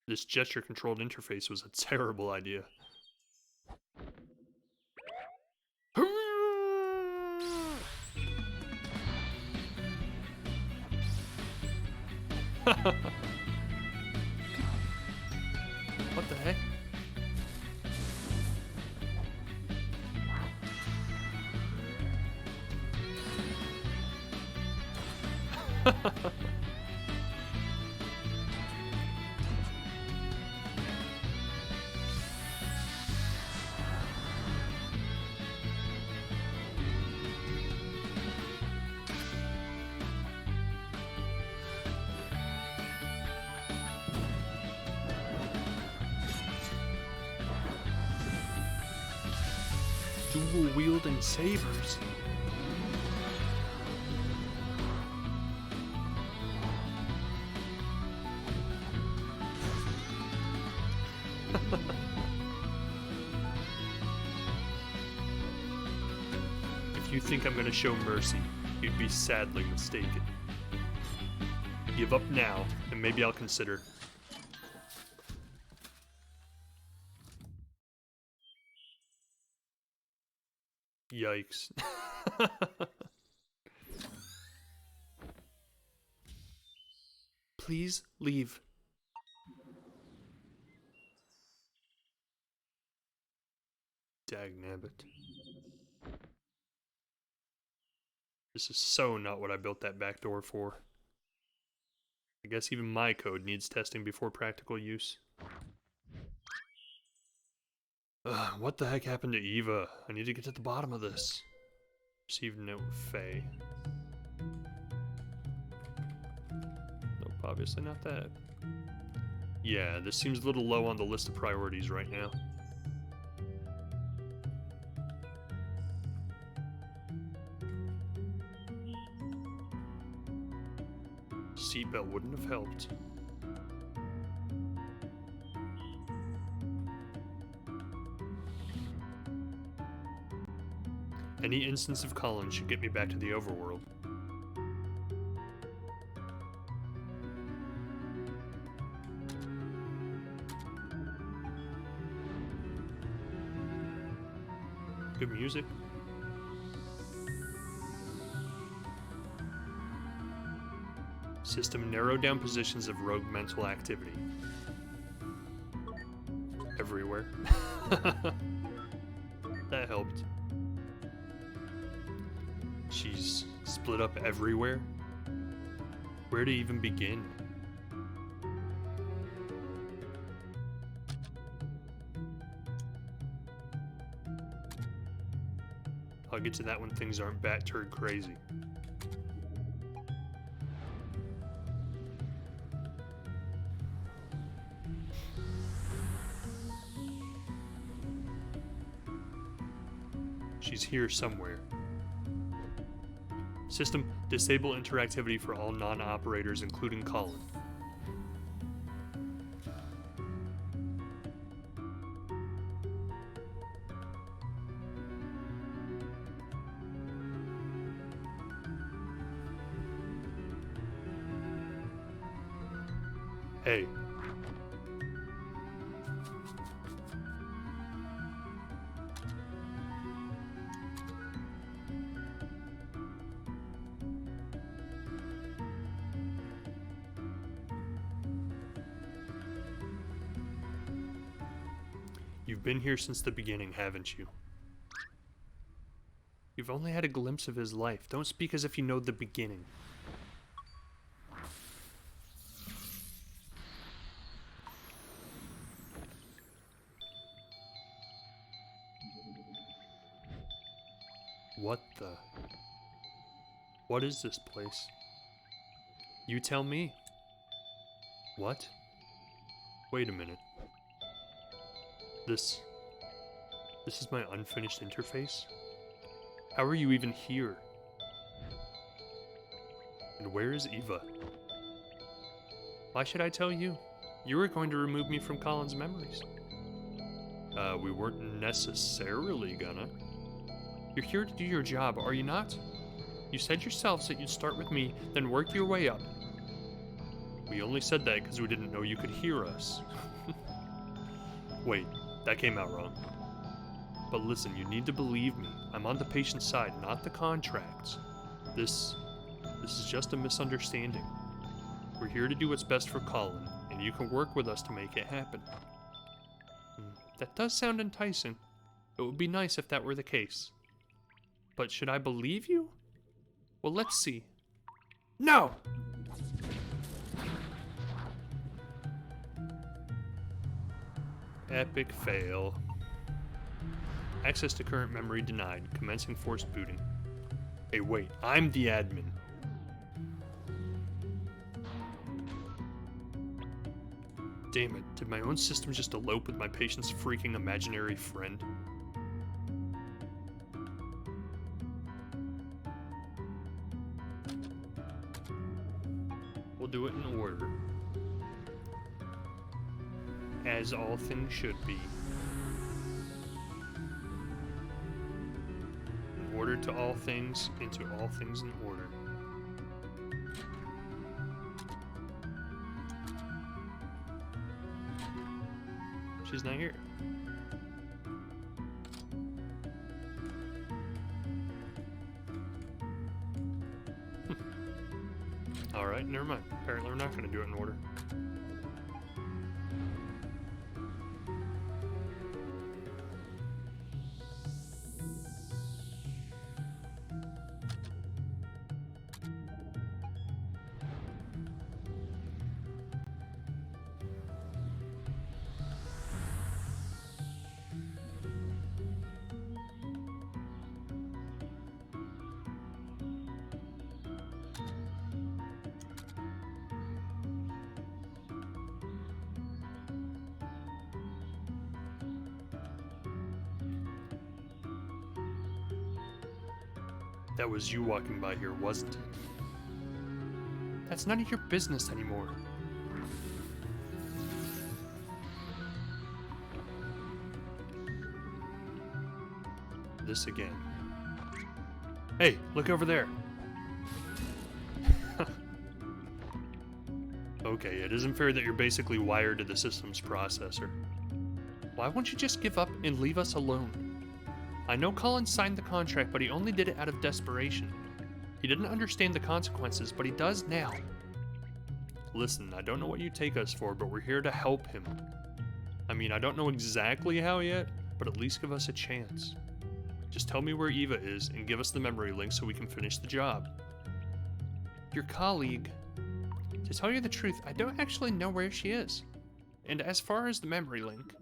This gesture-controlled interface was a terrible idea. What the heck? Dual-wielding sabers. If you think I'm gonna show mercy, you'd be sadly mistaken. Give up now, and maybe I'll consider. Yikes. Please leave. Dagnabbit. This is so not what I built that back door for. I guess even my code needs testing before practical use. What the heck happened to Eva? I need to get to the bottom of this. Received note, Faye. Nope, obviously not that. Yeah, this seems a little low on the list of priorities right now. Seatbelt wouldn't have helped. Any instance of Colin should get me back to the overworld. Good music. System narrowed down positions of rogue mental activity. Everywhere. That helped. She's split up everywhere? Where to even begin? I'll get to that when things aren't bat-turd crazy. She's here somewhere. System, disable interactivity for all non-operators, including Colin. Hey. You've been here since the beginning, haven't you? You've only had a glimpse of his life. Don't speak as if you know the beginning. What the? What is this place? You tell me. What? Wait a minute. This is my unfinished interface? How are you even here? And where is Eva? Why should I tell you? You were going to remove me from Colin's memories. We weren't necessarily gonna. You're here to do your job, are you not? You said yourselves that you'd start with me, then work your way up. We only said that because we didn't know you could hear us. Wait, that came out wrong. But listen, you need to believe me. I'm on the patient's side, not the contracts. This is just a misunderstanding. We're here to do what's best for Colin, and you can work with us to make it happen. That does sound enticing. It would be nice if that were the case. But should I believe you? Well, let's see. No! Epic fail. Access to current memory denied. Commencing forced booting. Hey, wait. I'm the admin. Damn it. Did my own system just elope with my patient's freaking imaginary friend? We'll do it in order. As all things should be. order to all things, into all things in order. She's not here. Alright, never mind. Apparently we're not going to do it in order. That was you walking by here, wasn't it? That's none of your business anymore. This again. Hey, look over there. Okay, it isn't fair that you're basically wired to the system's processor. Why won't you just give up and leave us alone? I know Colin signed the contract, but he only did it out of desperation. He didn't understand the consequences, but he does now. Listen, I don't know what you take us for, but we're here to help him. I mean, I don't know exactly how yet, but at least give us a chance. Just tell me where Eva is and give us the memory link so we can finish the job. Your colleague. To tell you the truth, I don't actually know where she is. And as far as the memory link,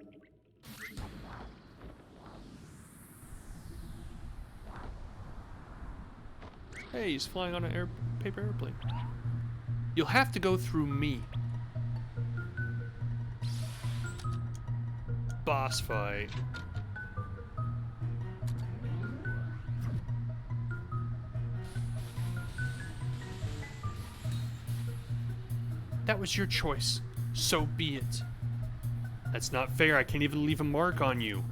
hey, he's flying on an paper airplane. You'll have to go through me. Boss fight. That was your choice. So be it. That's not fair. I can't even leave a mark on you.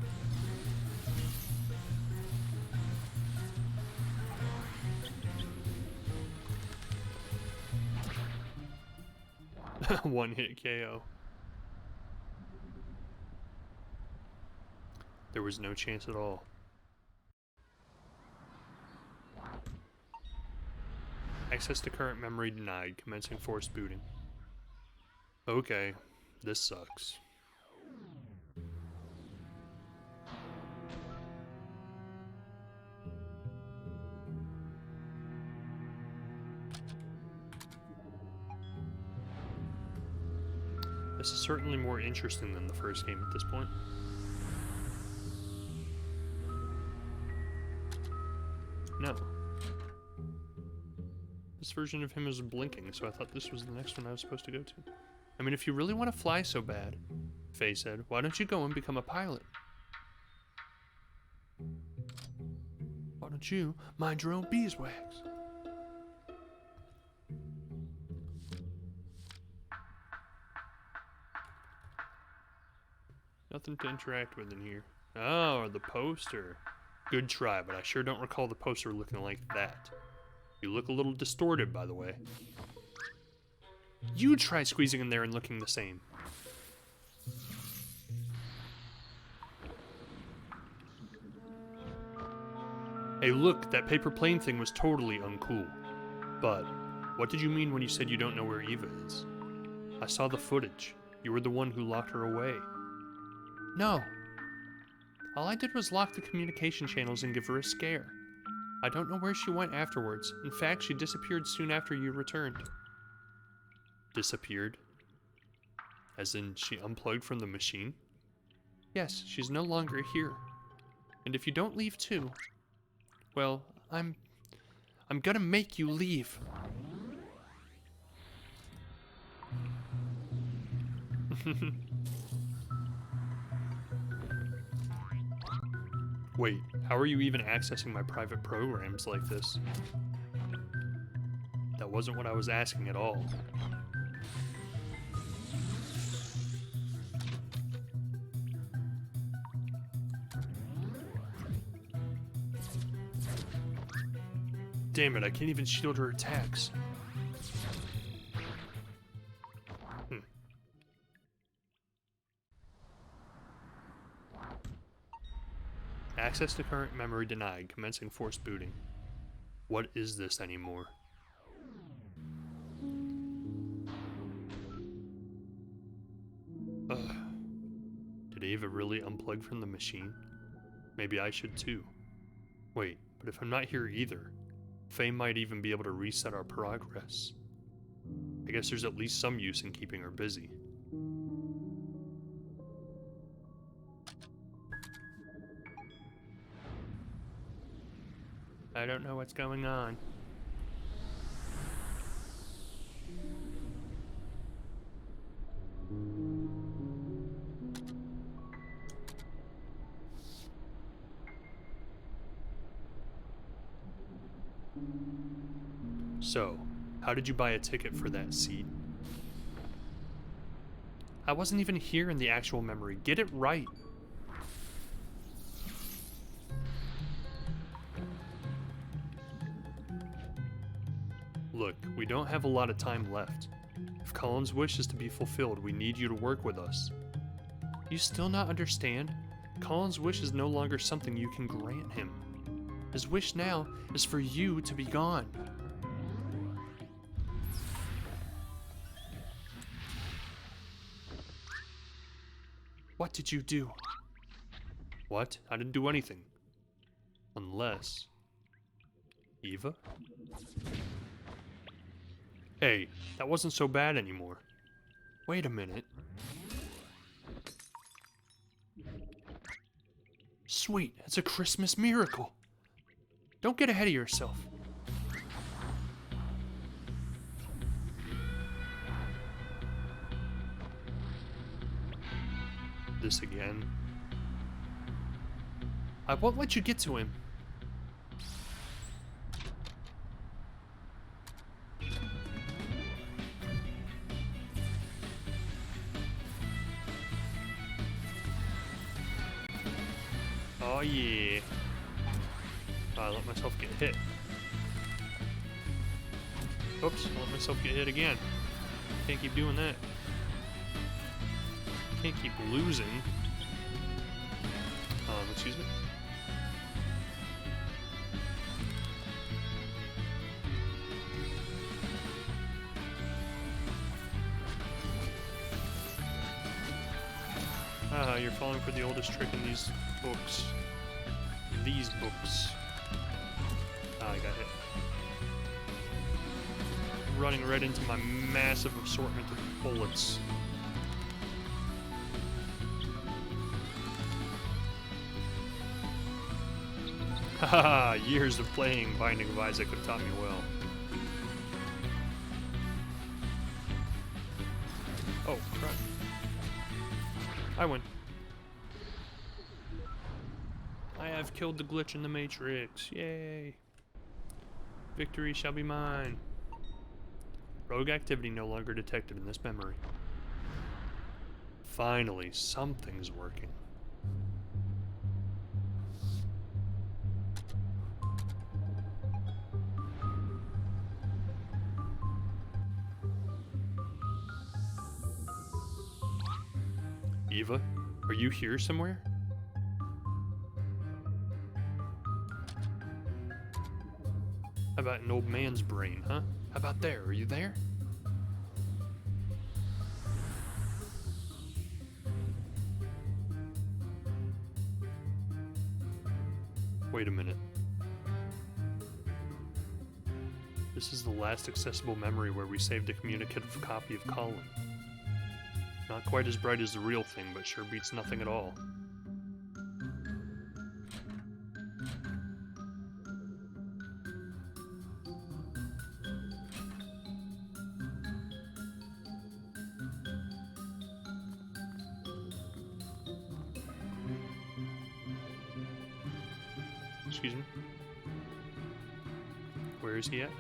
One hit KO. There was no chance at all. Access to current memory denied. Commencing forced booting. Okay, this sucks. This is certainly more interesting than the first game at this point. No. This version of him is blinking, so I thought this was the next one I was supposed to go to. I mean, if you really want to fly so bad, Faye said, why don't you go and become a pilot? Why don't you mind your own beeswax? Nothing to interact with in here. Oh, the poster. Good try, but I sure don't recall the poster looking like that. You look a little distorted, by the way. You try squeezing in there and looking the same. Hey, look, that paper plane thing was totally uncool. But what did you mean when you said you don't know where Eva is? I saw the footage. You were the one who locked her away. No. All I did was lock the communication channels and give her a scare. I don't know where she went afterwards. In fact, she disappeared soon after you returned. Disappeared? As in, she unplugged from the machine? Yes, she's no longer here. And if you don't leave too, well, I'm gonna make you leave. Wait, how are you even accessing my private programs like this? That wasn't what I was asking at all. Damn it, I can't even shield her attacks. Access to current memory denied. Commencing forced booting. What is this anymore? Ugh. Did Ava really unplug from the machine? Maybe I should too. Wait, but if I'm not here either, Faye might even be able to reset our progress. I guess there's at least some use in keeping her busy. I don't know what's going on. So, how did you buy a ticket for that seat? I wasn't even here in the actual memory. Get it right. Look, we don't have a lot of time left. If Colin's wish is to be fulfilled, we need you to work with us. You still not understand? Colin's wish is no longer something you can grant him. His wish now is for you to be gone. What did you do? What? I didn't do anything. Unless... Eva? Hey, that wasn't so bad anymore. Wait a minute. Sweet, it's a Christmas miracle. Don't get ahead of yourself. This again. I won't let you get to him. Oh yeah. I let myself get hit. Oops, I let myself get hit again. Can't keep doing that. Can't keep losing. Excuse me. You're falling for the oldest trick in these books. These books. I got hit. Running right into my massive assortment of bullets. Haha, years of playing Binding of Isaac have taught me well. Oh, crap. I win. I have killed the glitch in the Matrix. Yay. Victory shall be mine. Rogue activity no longer detected in this memory. Finally, something's working. Eva, are you here somewhere? How about an old man's brain, huh? How about there? Are you there? Wait a minute. This is the last accessible memory where we saved a communicative copy of Colin. Not quite as bright as the real thing, but sure beats nothing at all. Excuse me? Where is he at?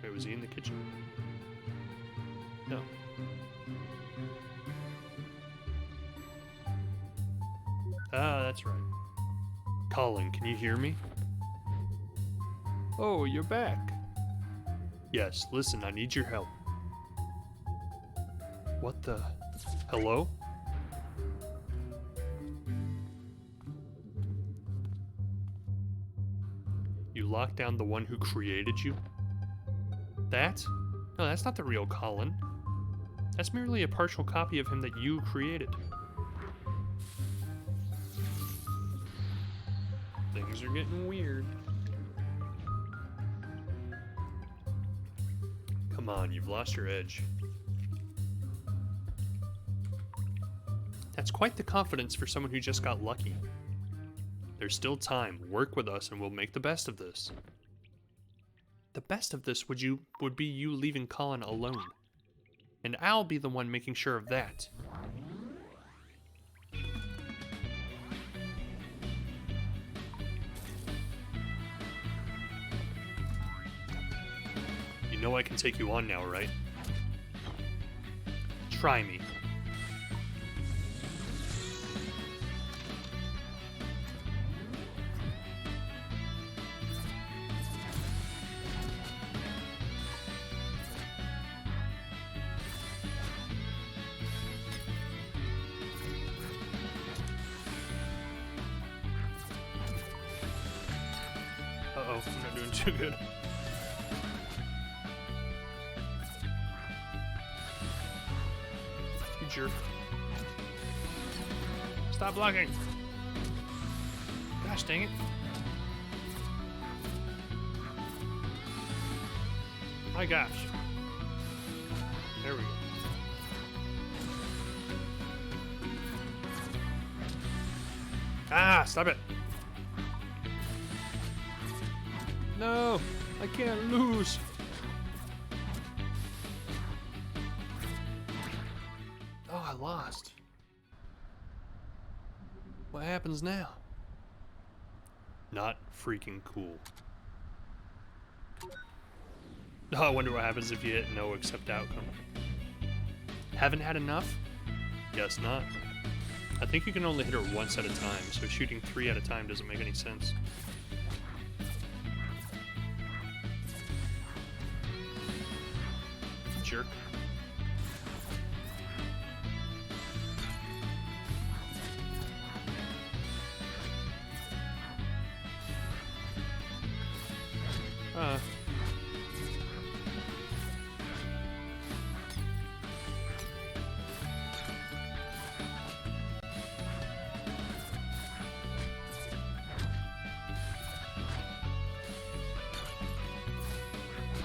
Wait, was he in the kitchen? No. Ah, that's right. Colin, can you hear me? Oh, you're back. Yes, listen, I need your help. What the? Hello? You locked down the one who created you? That? No, that's not the real Colin. That's merely a partial copy of him that you created. Things are getting weird. Come on, you've lost your edge. That's quite the confidence for someone who just got lucky. There's still time. Work with us and we'll make the best of this. The best of this would be you leaving Colin alone. And I'll be the one making sure of that. You know I can take you on now, right? Try me. Uh-oh, I'm not doing too good. You jerk. Stop blocking! Gosh dang it. My gosh. There we go. Ah, stop it. No, I can't lose. Oh, I lost. What happens now? Not freaking cool. Oh, I wonder what happens if you hit no accept outcome. Haven't had enough? Guess not. I think you can only hit her once at a time, so shooting 3 at a time doesn't make any sense. Jerk.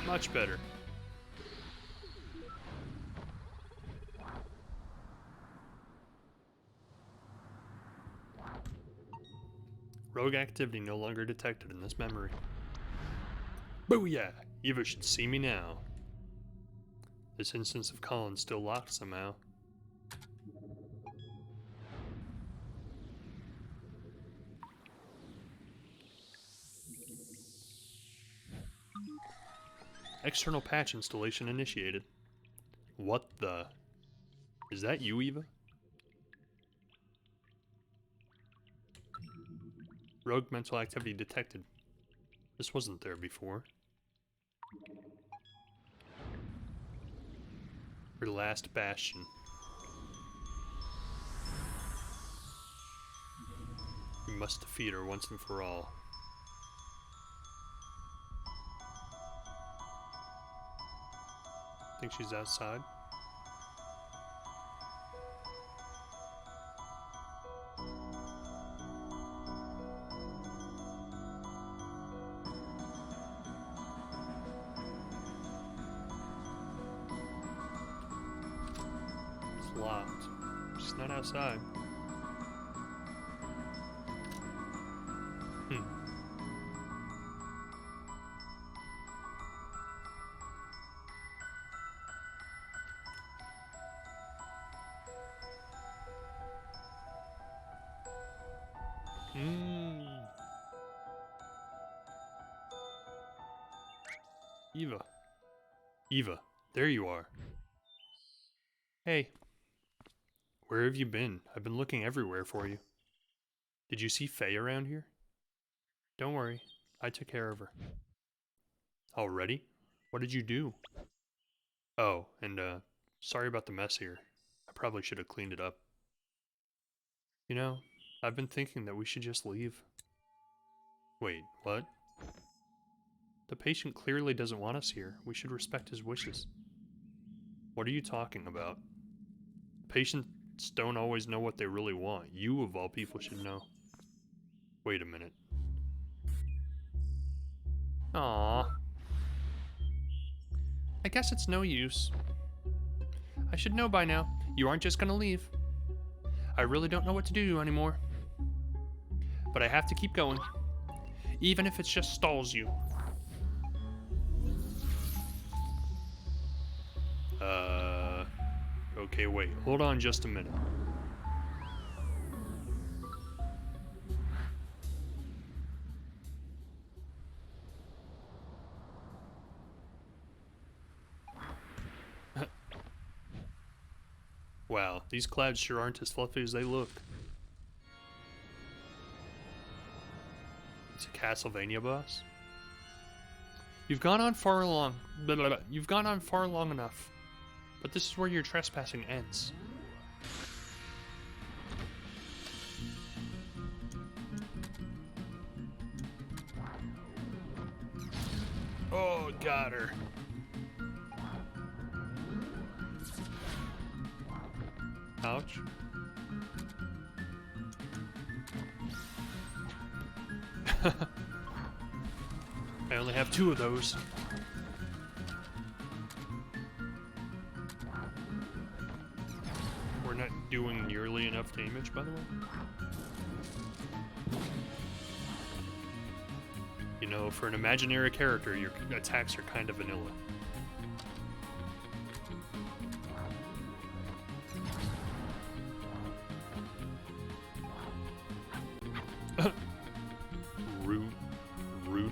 Much better. Rogue activity no longer detected in this memory. Booyah! Eva should see me now. This instance of Colin still locked somehow. External patch installation initiated. What the? Is that you, Eva? Rogue mental activity detected. This wasn't there before. Her last bastion. We must defeat her once and for all. Think she's outside? It's locked. She's not outside. Eva. Eva, there you are. Hey. Where have you been? I've been looking everywhere for you. Did you see Faye around here? Don't worry, I took care of her. Already? What did you do? Oh, and sorry about the mess here. I probably should have cleaned it up. You know, I've been thinking that we should just leave. Wait, what? The patient clearly doesn't want us here. We should respect his wishes. What are you talking about? Patients don't always know what they really want. You, of all people, should know. Wait a minute. Aww. I guess it's no use. I should know by now. You aren't just gonna leave. I really don't know what to do anymore. But I have to keep going. Even if it just stalls you. Okay, wait. Hold on just a minute. Wow, these clouds sure aren't as fluffy as they look. It's a Castlevania boss? You've gone on far long. You've gone on far long enough. But this is where your trespassing ends. Oh, got her. Ouch. I only have 2 of those. We're not doing nearly enough damage, by the way. You know, for an imaginary character, your attacks are kind of vanilla.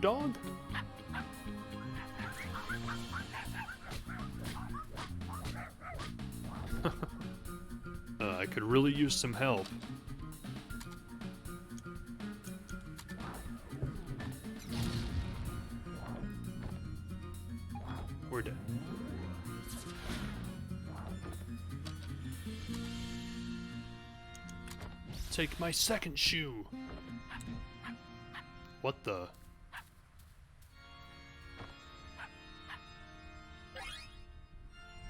Dog? I could really use some help. We're dead. Take my second shoe. What the?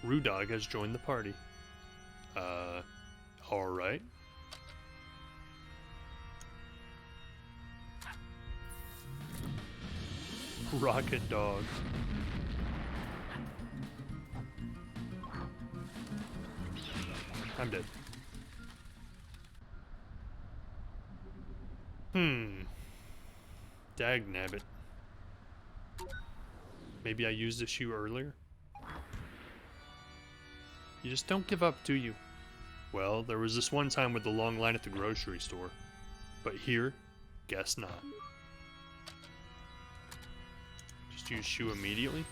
Rudog has joined the party. Alright. Rocket Dog. I'm dead. Dagnabbit. Maybe I used the shoe earlier? You just don't give up, do you? Well, there was this one time with the long line at the grocery store. But here, guess not. Just use shoe immediately?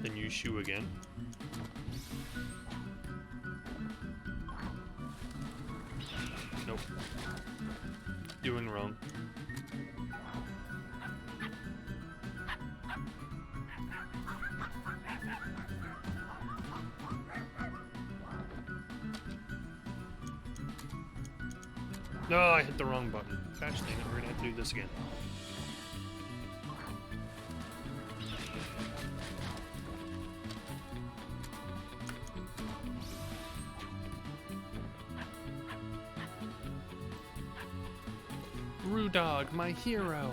Then use shoe again? Nope. Doing wrong. No, I hit the wrong button. Gosh dang it, we're gonna have to do this again. Rudog, my hero.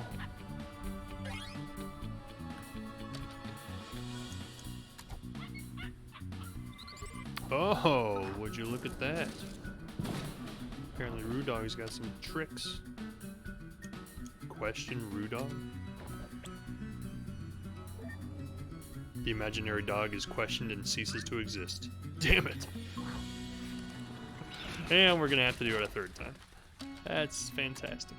Oh, would you look at that? Apparently Rudog's got some tricks. Question Rudog? The imaginary dog is questioned and ceases to exist. Damn it! And we're gonna have to do it a third time. That's fantastic.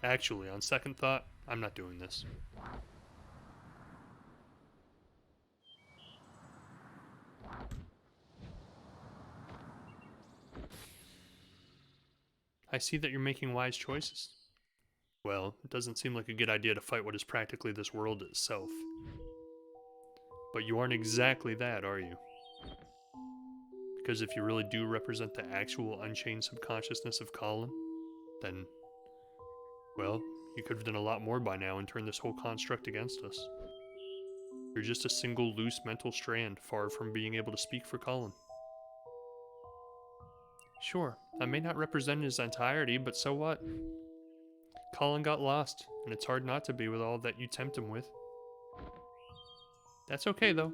Actually, on second thought, I'm not doing this. I see that you're making wise choices. Well, it doesn't seem like a good idea to fight what is practically this world itself. But you aren't exactly that, are you? Because if you really do represent the actual unchained subconsciousness of Colin, then, well, you could have done a lot more by now and turned this whole construct against us. You're just a single loose mental strand, far from being able to speak for Colin. Sure, I may not represent his entirety, but so what? Colin got lost, and it's hard not to be with all that you tempt him with. That's okay, though.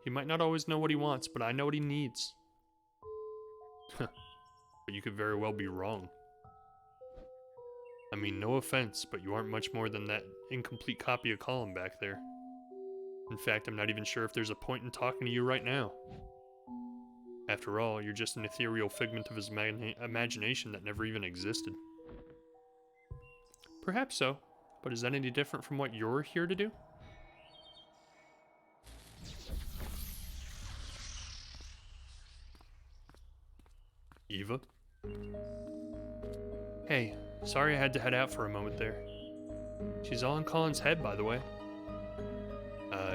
He might not always know what he wants, but I know what he needs. But you could very well be wrong. I mean, no offense, but you aren't much more than that incomplete copy of Colin back there. In fact, I'm not even sure if there's a point in talking to you right now. After all, you're just an ethereal figment of his imagination that never even existed. Perhaps so, but is that any different from what you're here to do? Eva? Hey, sorry I had to head out for a moment there. She's all in Colin's head, by the way.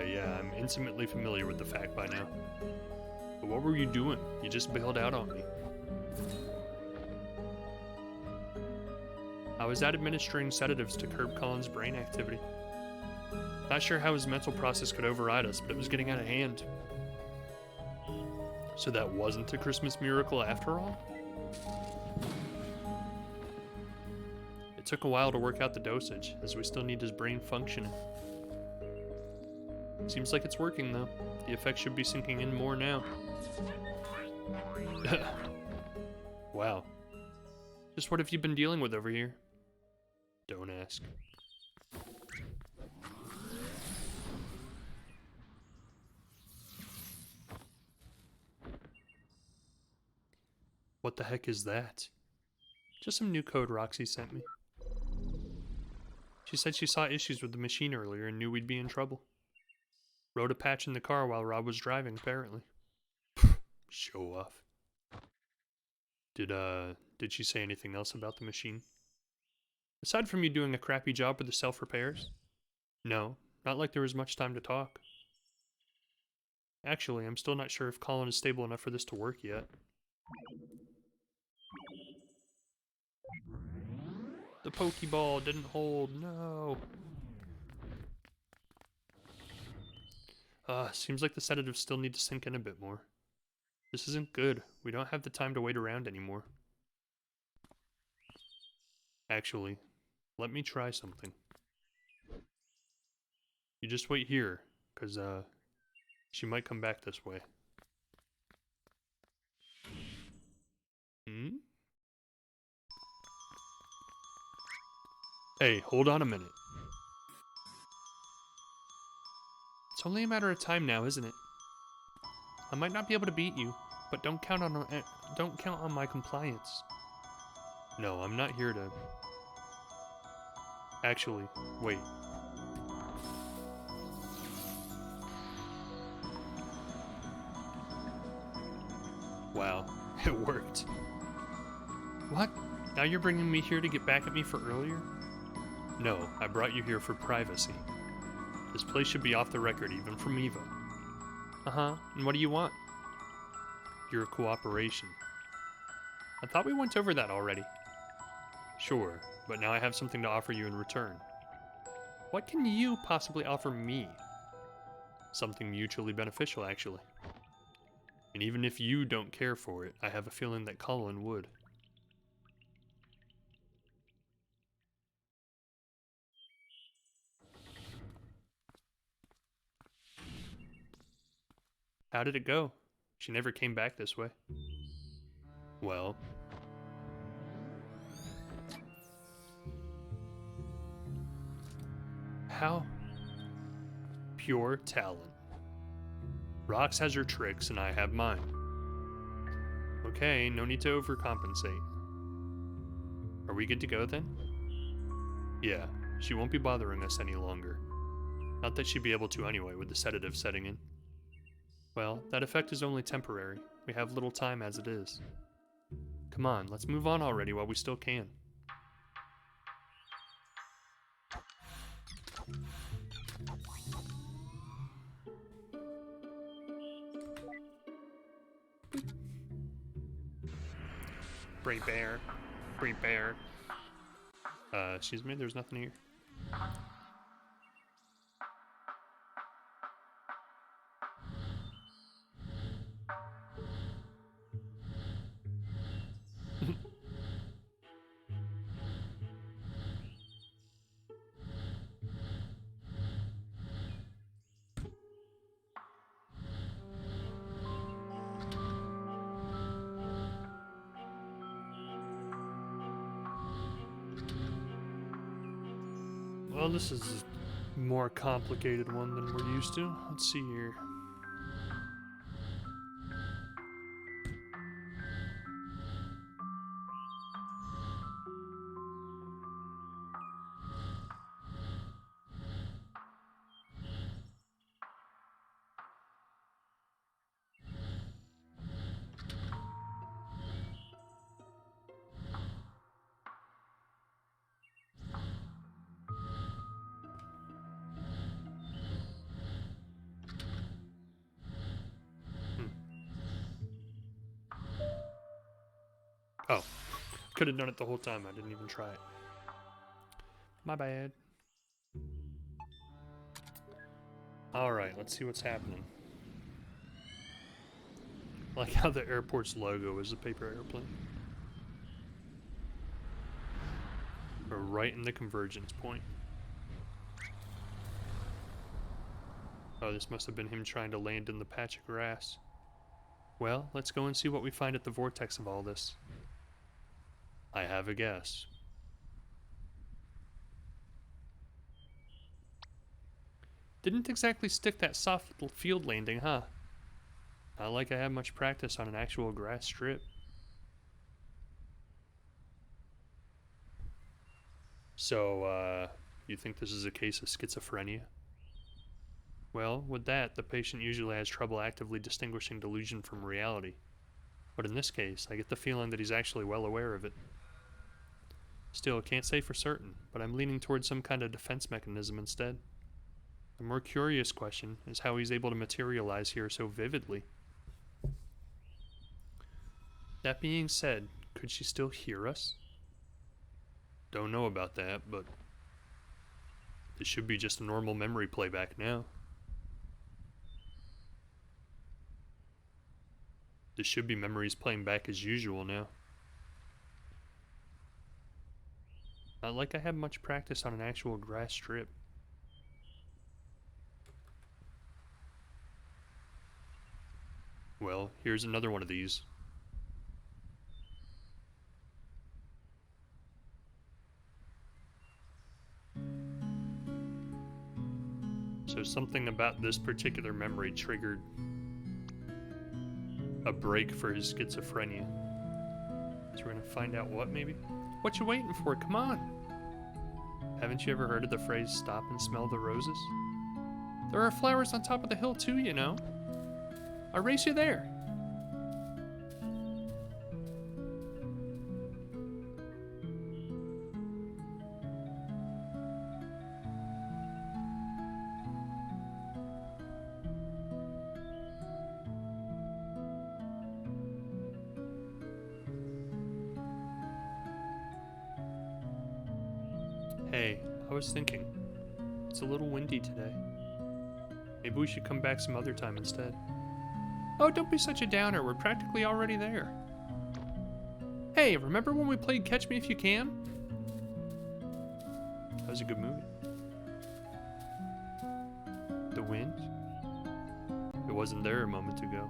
Yeah, I'm intimately familiar with the fact by now. But what were you doing? You just bailed out on me. I was out administering sedatives to curb Colin's brain activity. Not sure how his mental process could override us, but it was getting out of hand. So that wasn't a Christmas miracle after all? It took a while to work out the dosage, as we still need his brain functioning. Seems like it's working, though. The effects should be sinking in more now. Wow. Just what have you been dealing with over here? Don't ask. What the heck is that? Just some new code Roxy sent me. She said she saw issues with the machine earlier and knew we'd be in trouble. Wrote a patch in the car while Rob was driving, apparently. Show off. Did she say anything else about the machine? Aside from you doing a crappy job with the self-repairs? No, not like there was much time to talk. Actually, I'm still not sure if Colin is stable enough for this to work yet. The Pokeball didn't hold, no. Seems like the sedatives still need to sink in a bit more. This isn't good. We don't have the time to wait around anymore. Actually, let me try something. You just wait here, 'cause, she might come back this way. Hmm? Hey, hold on a minute. It's only a matter of time now, isn't it? I might not be able to beat you, but don't count on my compliance. No, I'm not here to... Actually, wait. Wow, it worked. What? Now you're bringing me here to get back at me for earlier? No, I brought you here for privacy. This place should be off the record, even from Eva. Uh-huh, and what do you want? Your cooperation. I thought we went over that already. Sure, but now I have something to offer you in return. What can you possibly offer me? Something mutually beneficial, actually. And even if you don't care for it, I have a feeling that Colin would. How did it go? She never came back this way. Well... How? Pure talent. Rox has her tricks and I have mine. Okay, no need to overcompensate. Are we good to go then? Yeah, She won't be bothering us any longer. Not that she'd be able to anyway, with the sedative setting in. Well, that effect is only temporary. We have little time as it is. Come on, let's move on already while we still can. Prepare. Prepare. Excuse me, there's nothing here. Well, this is a more complicated one than we're used to. Let's see here. Oh, could have done it the whole time. I didn't even try it. My bad. Alright, let's see what's happening. I like how the airport's logo is a paper airplane. We're right in the convergence point. Oh, this must have been him trying to land in the patch of grass. Well, let's go and see what we find at the vortex of all this. I have a guess. Didn't exactly stick that soft little field landing, huh? Not like I have much practice on an actual grass strip. So, you think this is a case of schizophrenia? Well, with that, the patient usually has trouble actively distinguishing delusion from reality. But in this case, I get the feeling that he's actually well aware of it. Still, can't say for certain, but I'm leaning towards some kind of defense mechanism instead. The more curious question is how he's able to materialize here so vividly. That being said, could she still hear us? Don't know about that, but this should be just a normal memory playback now. This should be memories playing back as usual now. Not like I have much practice on an actual grass strip. Well, here's another one of these. So something about this particular memory triggered a break for his schizophrenia. So we're gonna find out what, maybe? What you waiting for? Come on! Haven't you ever heard of the phrase, stop and smell the roses? There are flowers on top of the hill too, you know. I'll race you there. Hey, I was thinking, it's a little windy today. Maybe we should come back some other time instead. Oh, don't be such a downer, we're practically already there. Hey, remember when we played Catch Me If You Can? That was a good movie. The wind? It wasn't there a moment ago.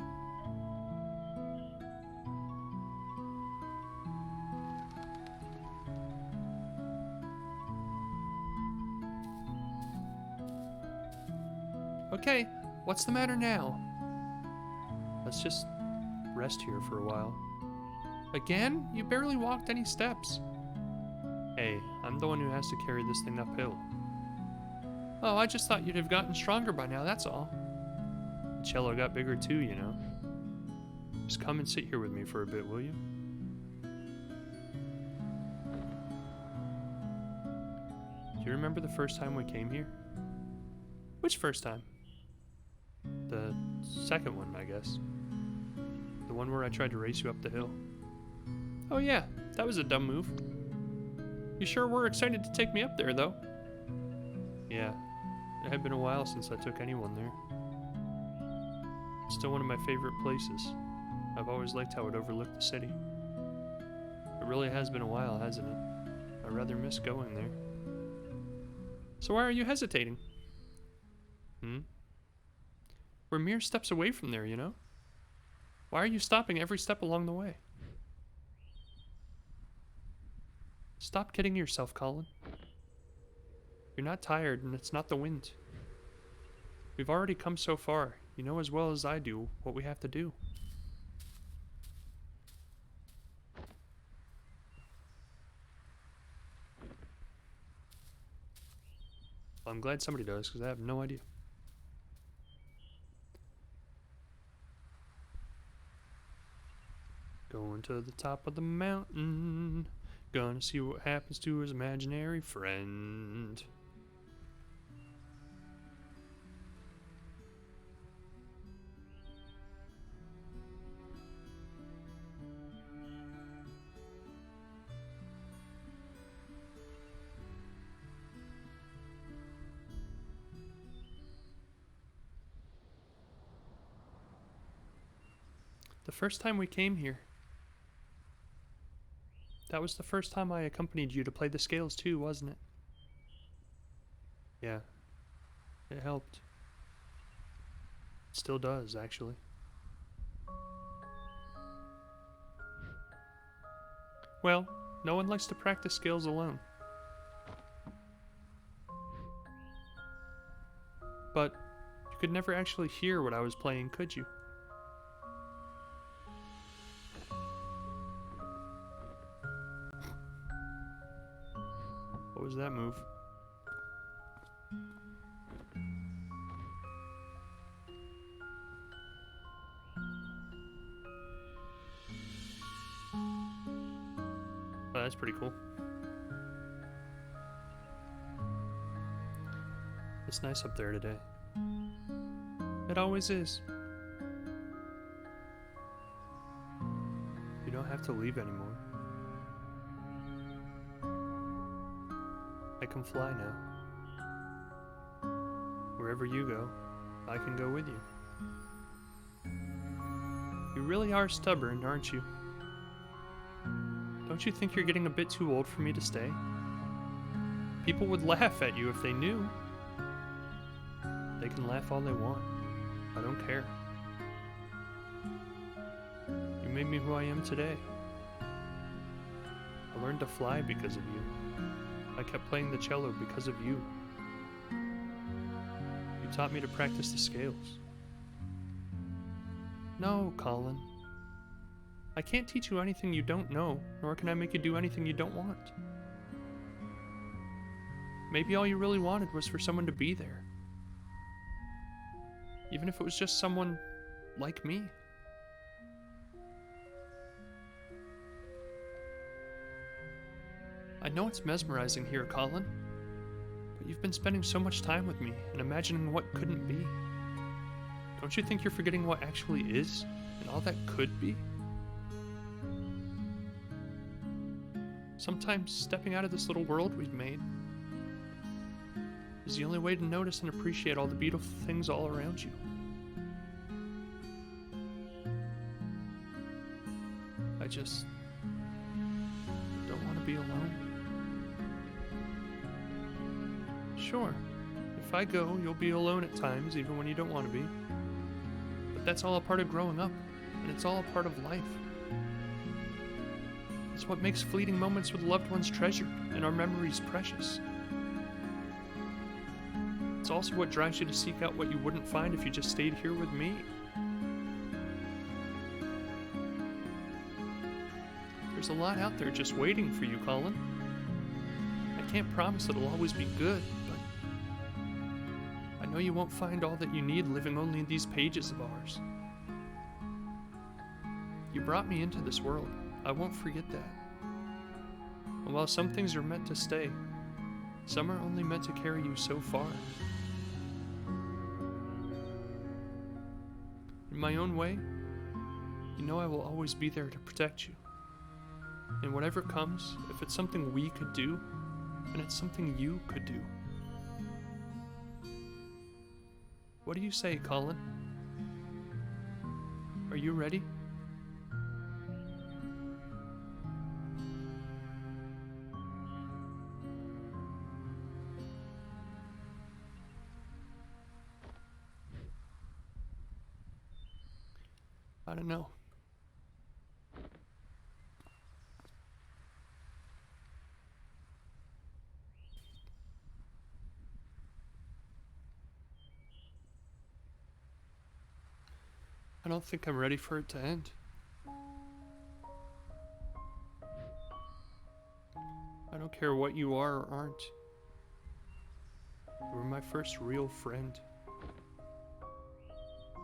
Okay, what's the matter now? Let's just rest here for a while. Again? You barely walked any steps. Hey, I'm the one who has to carry this thing uphill. Oh, I just thought you'd have gotten stronger by now, that's all. The cello got bigger too, you know. Just come and sit here with me for a bit, will you? Do you remember the first time we came here? Which first time? The second one, I guess. The one where I tried to race you up the hill. Oh yeah, that was a dumb move. You sure were excited to take me up there, though. Yeah, it had been a while since I took anyone there. It's still one of my favorite places. I've always liked how it overlooked the city. It really has been a while, hasn't it? I rather miss going there. So why are you hesitating? We're mere steps away from there, you know? Why are you stopping every step along the way? Stop kidding yourself, Colin. You're not tired, and it's not the wind. We've already come so far. You know as well as I do what we have to do. Well, I'm glad somebody does, because I have no idea. Going to the top of the mountain. Gonna see what happens to his imaginary friend. The first time we came here, that was the first time I accompanied you to play the scales too, wasn't it? Yeah, it helped. It still does, actually. Well, no one likes to practice scales alone. But you could never actually hear what I was playing, could you? What was that move? Oh, that's pretty cool. It's nice up there today. It always is. You don't have to leave anymore. I can fly now. Wherever you go, I can go with you. You really are stubborn, aren't you? Don't you think you're getting a bit too old for me to stay? People would laugh at you if they knew. They can laugh all they want. I don't care. You made me who I am today. I learned to fly because of you. I kept playing the cello because of you. You taught me to practice the scales. No, Colin. I can't teach you anything you don't know, nor can I make you do anything you don't want. Maybe all you really wanted was for someone to be there. Even if it was just someone like me. I know it's mesmerizing here, Colin, but you've been spending so much time with me and imagining what couldn't be. Don't you think you're forgetting what actually is and all that could be? Sometimes stepping out of this little world we've made is the only way to notice and appreciate all the beautiful things all around you. I just don't want to be alone. Sure, if I go, you'll be alone at times, even when you don't want to be. But that's all a part of growing up, and it's all a part of life. It's what makes fleeting moments with loved ones treasured and our memories precious. It's also what drives you to seek out what you wouldn't find if you just stayed here with me. There's a lot out there just waiting for you, Colin. can't promise it'll always be good, but I know you won't find all that you need living only in these pages of ours. You brought me into this world. I won't forget that. And while some things are meant to stay, some are only meant to carry you so far. In my own way, you know I will always be there to protect you. And whatever comes, if it's something we could do, then it's something you could do. What do you say, Colin? Are you ready? I don't know. I don't think I'm ready for it to end. I don't care what you are or aren't. You were my first real friend.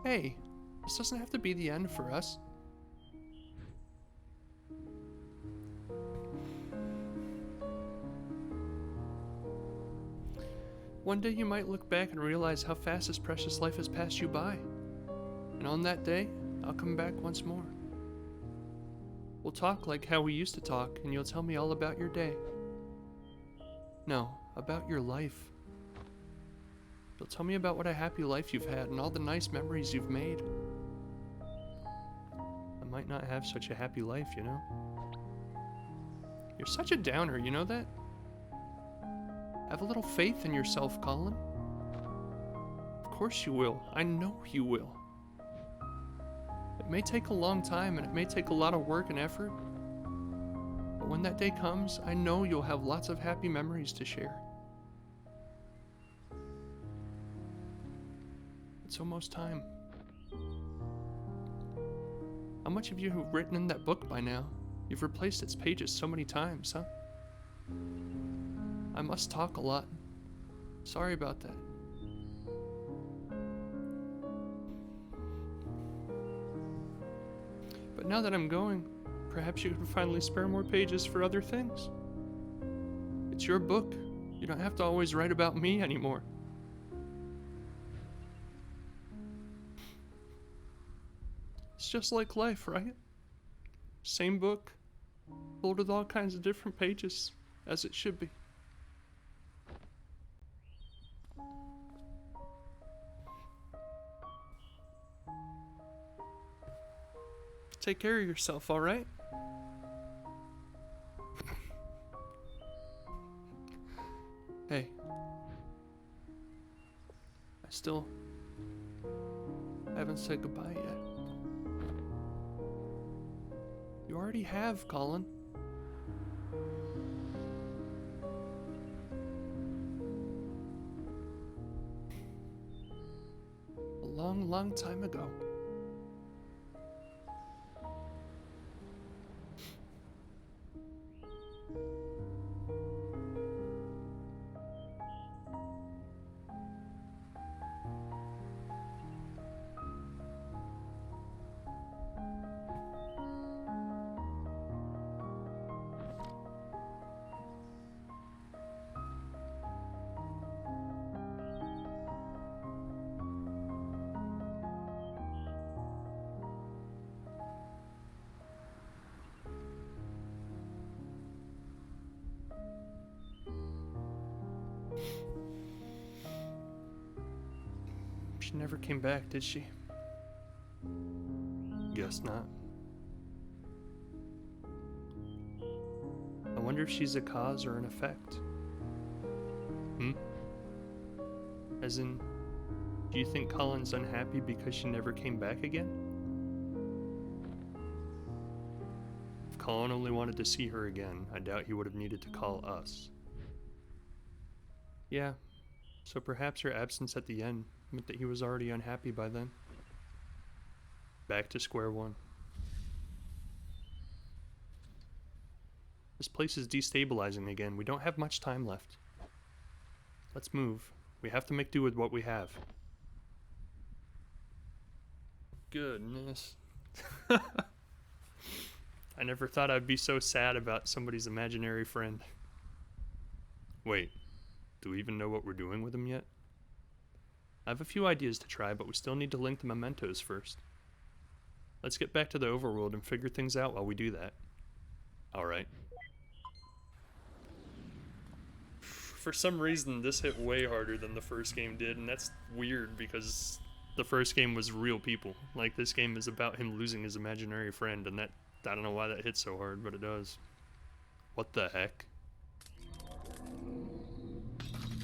Hey, this doesn't have to be the end for us. One day you might look back and realize how fast this precious life has passed you by. And on that day, I'll come back once more. We'll talk like how we used to talk, and you'll tell me all about your day. No, about your life. You'll tell me about what a happy life you've had and all the nice memories you've made. I might not have such a happy life, you know? You're such a downer, you know that? Have a little faith in yourself, Colin. Of course you will. I know you will. It may take a long time and it may take a lot of work and effort, but when that day comes, I know you'll have lots of happy memories to share. It's almost time. How much have you written in that book by now? You've replaced its pages so many times, huh? I must talk a lot. Sorry about that. But now that I'm going, perhaps you can finally spare more pages for other things. It's your book. You don't have to always write about me anymore. It's just like life, right? Same book, filled with all kinds of different pages, as it should be. Take care of yourself, alright? Hey. I still haven't said goodbye yet. You already have, Colin. A long, long time ago. She never came back, did she? Guess not. I wonder if she's a cause or an effect. As in, do you think Colin's unhappy because she never came back again? If Colin only wanted to see her again, I doubt he would have needed to call us. Yeah, so perhaps her absence at the end meant that he was already unhappy by then. Back to square one. This place is destabilizing again. We don't have much time left. Let's move. We have to make do with what we have. Goodness. I never thought I'd be so sad about somebody's imaginary friend. Wait, do we even know what we're doing with him yet? I have a few ideas to try, but we still need to link the mementos first. Let's get back to the overworld and figure things out while we do that. Alright. For some reason, this hit way harder than the first game did, and that's weird because the first game was real people. Like, this game is about him losing his imaginary friend, and that, I don't know why that hits so hard, but it does. What the heck?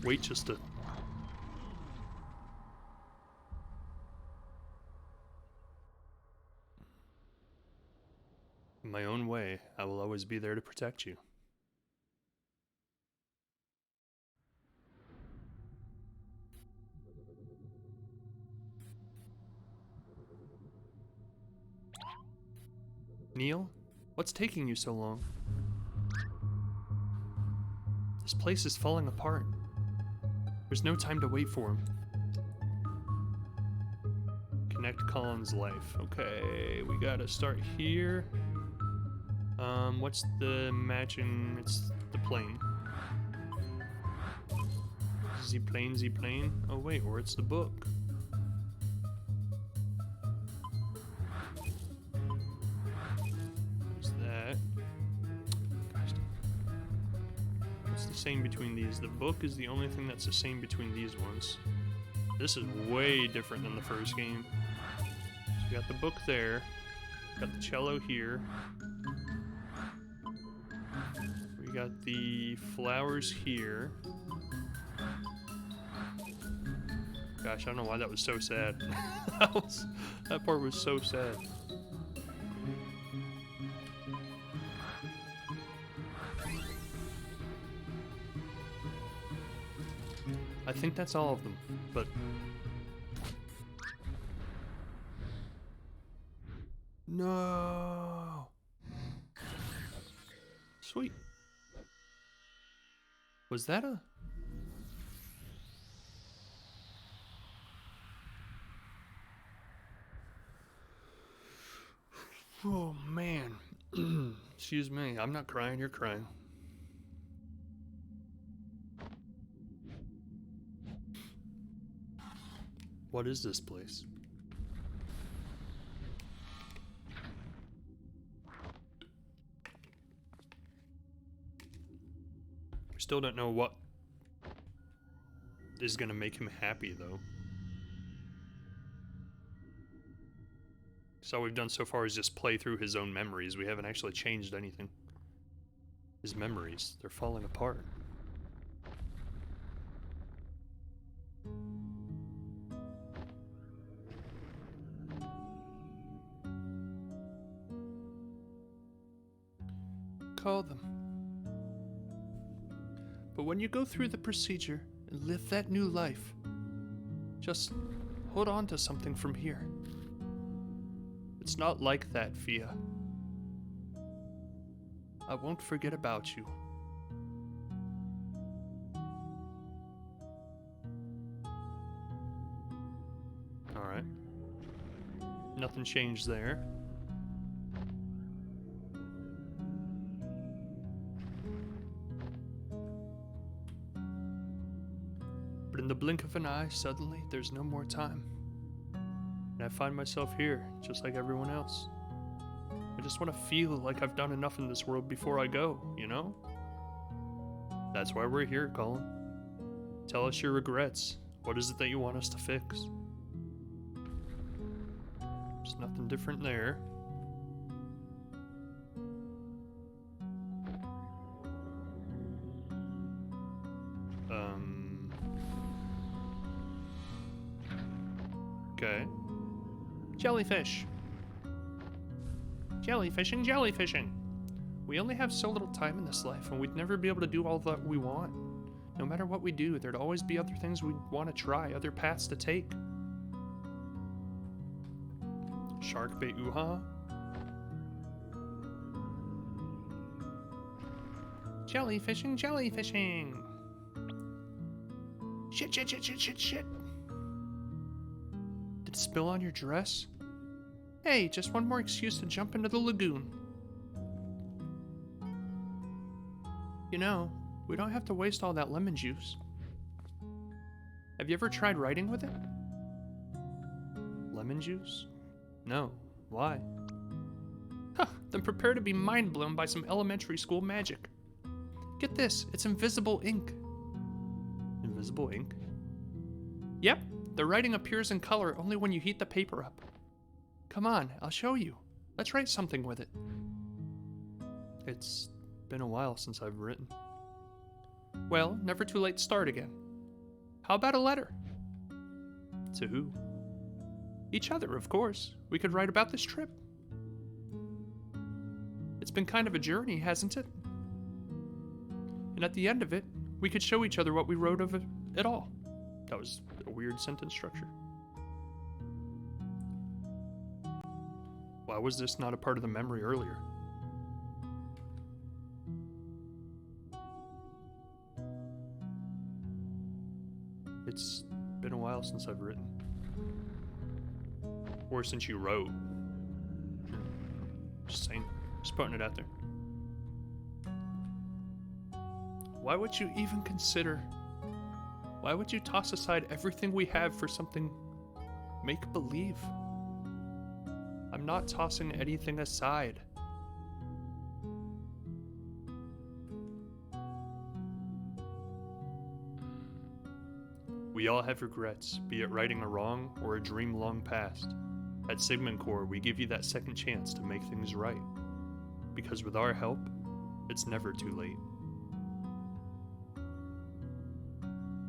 Wait just a... In my own way, I will always be there to protect you. Neil? What's taking you so long? This place is falling apart. There's no time to wait for him. Connect Colin's life. Okay, we gotta start here. What's the matching? It's the plane. Z-plane, Z-plane. Oh wait, or it's the book. What's that? Gosh. What's the same between these? The book is the only thing that's the same between these ones. This is way different than the first game. So we got the book there. Got the cello here. We got the flowers here. Gosh, I don't know why that was so sad. That part was so sad. I think that's all of them, but... No! Sweet. Was that a... Oh, man. Excuse me. I'm not crying, you're crying. What is this place? We still don't know what is gonna make him happy, though. So all we've done so far is just play through his own memories. We haven't actually changed anything. His memories, they're falling apart. Call them. But when you go through the procedure and live that new life, just hold on to something from here. It's not like that, Fia. I won't forget about you. Alright. Nothing changed there. But in the blink of an eye, suddenly, there's no more time. And I find myself here, just like everyone else. I just want to feel like I've done enough in this world before I go, you know? That's why we're here, Colin. Tell us your regrets. What is it that you want us to fix? There's nothing different there. Okay. Jellyfish. Jellyfishing, jellyfishing. We only have so little time in this life, and we'd never be able to do all that we want. No matter what we do, there'd always be other things we'd want to try, other paths to take. Shark bait, ooh-ha. Jellyfishing, jellyfishing! Shit, shit, shit, shit, shit, shit! Did it spill on your dress? Hey, just one more excuse to jump into the lagoon. You know, we don't have to waste all that lemon juice. Have you ever tried writing with it? Lemon juice? No. Why? Huh, then prepare to be mind blown by some elementary school magic. Get this, it's invisible ink. Invisible ink? Yep, the writing appears in color only when you heat the paper up. Come on, I'll show you. Let's write something with it. It's been a while since I've written. Well, never too late to start again. How about a letter? To who? Each other, of course. We could write about this trip. It's been kind of a journey, hasn't it? And at the end of it, we could show each other what we wrote of it all. That was a weird sentence structure. Why was this not a part of the memory earlier? It's been a while since I've written. Or since you wrote. Just saying. Just putting it out there. Why would you even consider? Why would you toss aside everything we have for something make-believe? I'm not tossing anything aside. We all have regrets, be it righting a wrong or a dream long past. At Sigmund Corps, we give you that second chance to make things right. Because with our help, it's never too late.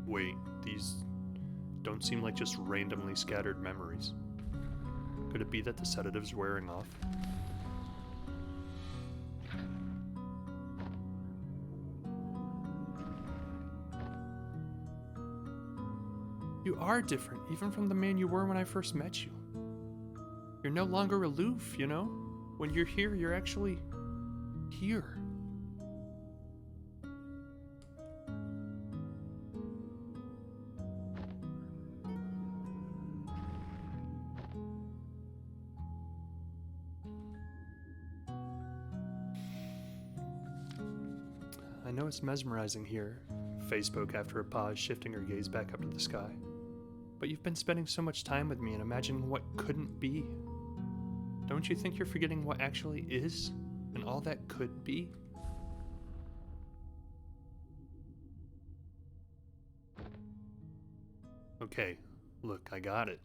Wait, these don't seem like just randomly scattered memories. Could it be that the sedative's wearing off? You are different, even from the man you were when I first met you. You're no longer aloof, you know? When you're here, you're actually here. I know it's mesmerizing here, Faye spoke after a pause, shifting her gaze back up to the sky. But you've been spending so much time with me and imagining what couldn't be. Don't you think you're forgetting what actually is, and all that could be? Okay, look, I got it.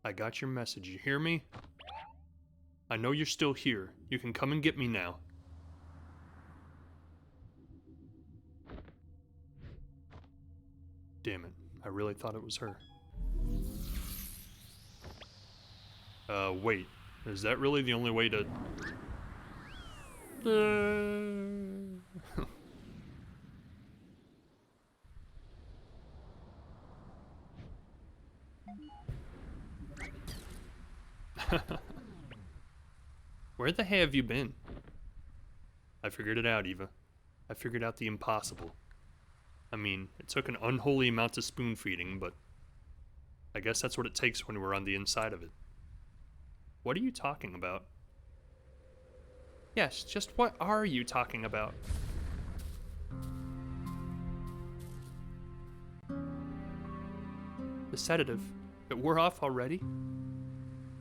I got your message, you hear me? I know you're still here. You can come and get me now. Damn it, I really thought it was her. Wait. Is that really the only way to... Where the hell have you been? I figured it out, Eva. I figured out the impossible. I mean, it took an unholy amount of spoon feeding, but I guess that's what it takes when we're on the inside of it. What are you talking about? Yes, just what are you talking about? The sedative. It wore off already?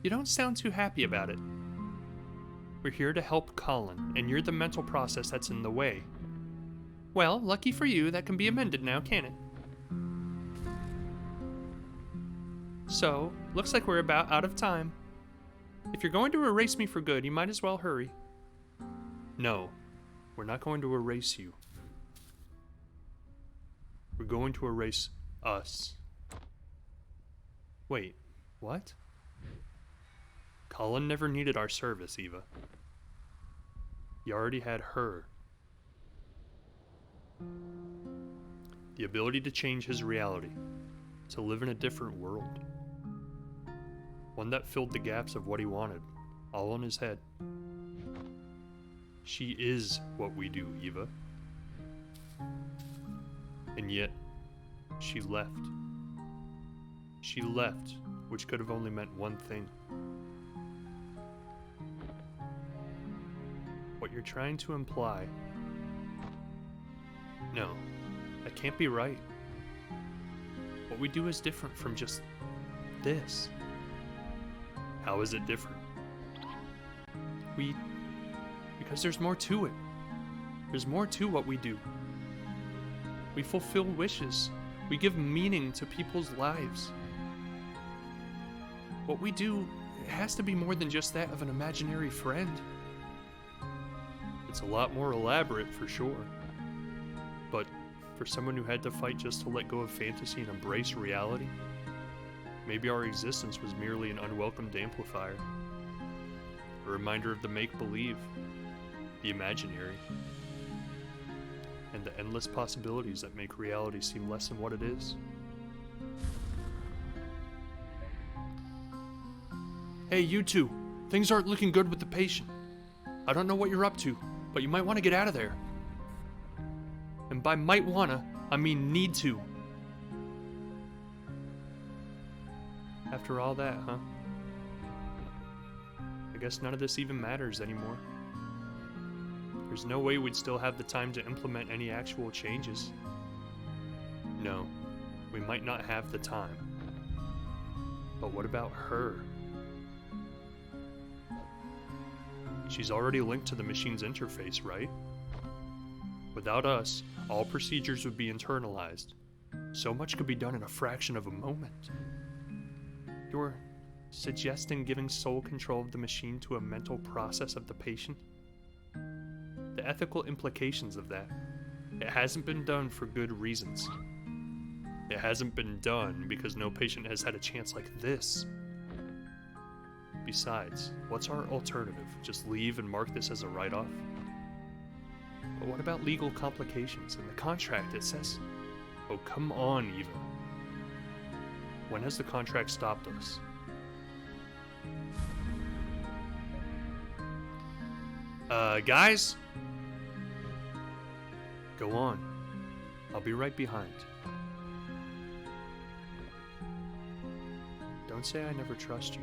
You don't sound too happy about it. We're here to help Colin, and you're the mental process that's in the way. Well, lucky for you, that can be amended now, can it? So, looks like we're about out of time. If you're going to erase me for good, you might as well hurry. No, we're not going to erase you. We're going to erase us. Wait, what? Colin never needed our service, Eva. He already had her. The ability to change his reality, to live in a different world. One that filled the gaps of what he wanted, all in his head. She is what we do, Eva. And yet, she left. She left, which could have only meant one thing. What you're trying to imply... No, that can't be right. What we do is different from just this. How is it different? Because there's more to it. There's more to what we do. We fulfill wishes. We give meaning to people's lives. What we do has to be more than just that of an imaginary friend. It's a lot more elaborate for sure. But for someone who had to fight just to let go of fantasy and embrace reality, maybe our existence was merely an unwelcomed amplifier. A reminder of the make-believe, the imaginary, and the endless possibilities that make reality seem less than what it is. Hey, you two. Things aren't looking good with the patient. I don't know what you're up to, but you might want to get out of there. And by might wanna, I mean need to. After all that, huh? I guess none of this even matters anymore. There's no way we'd still have the time to implement any actual changes. No, we might not have the time. But what about her? She's already linked to the machine's interface, right? Without us, all procedures would be internalized. So much could be done in a fraction of a moment. You're suggesting giving sole control of the machine to a mental process of the patient? The ethical implications of that. It hasn't been done for good reasons. It hasn't been done because no patient has had a chance like this. Besides, what's our alternative? Just leave and mark this as a write-off? But what about legal complications? In the contract it says... Oh, come on, Eva. When has the contract stopped us? Guys? Go on. I'll be right behind. Don't say I never trust you.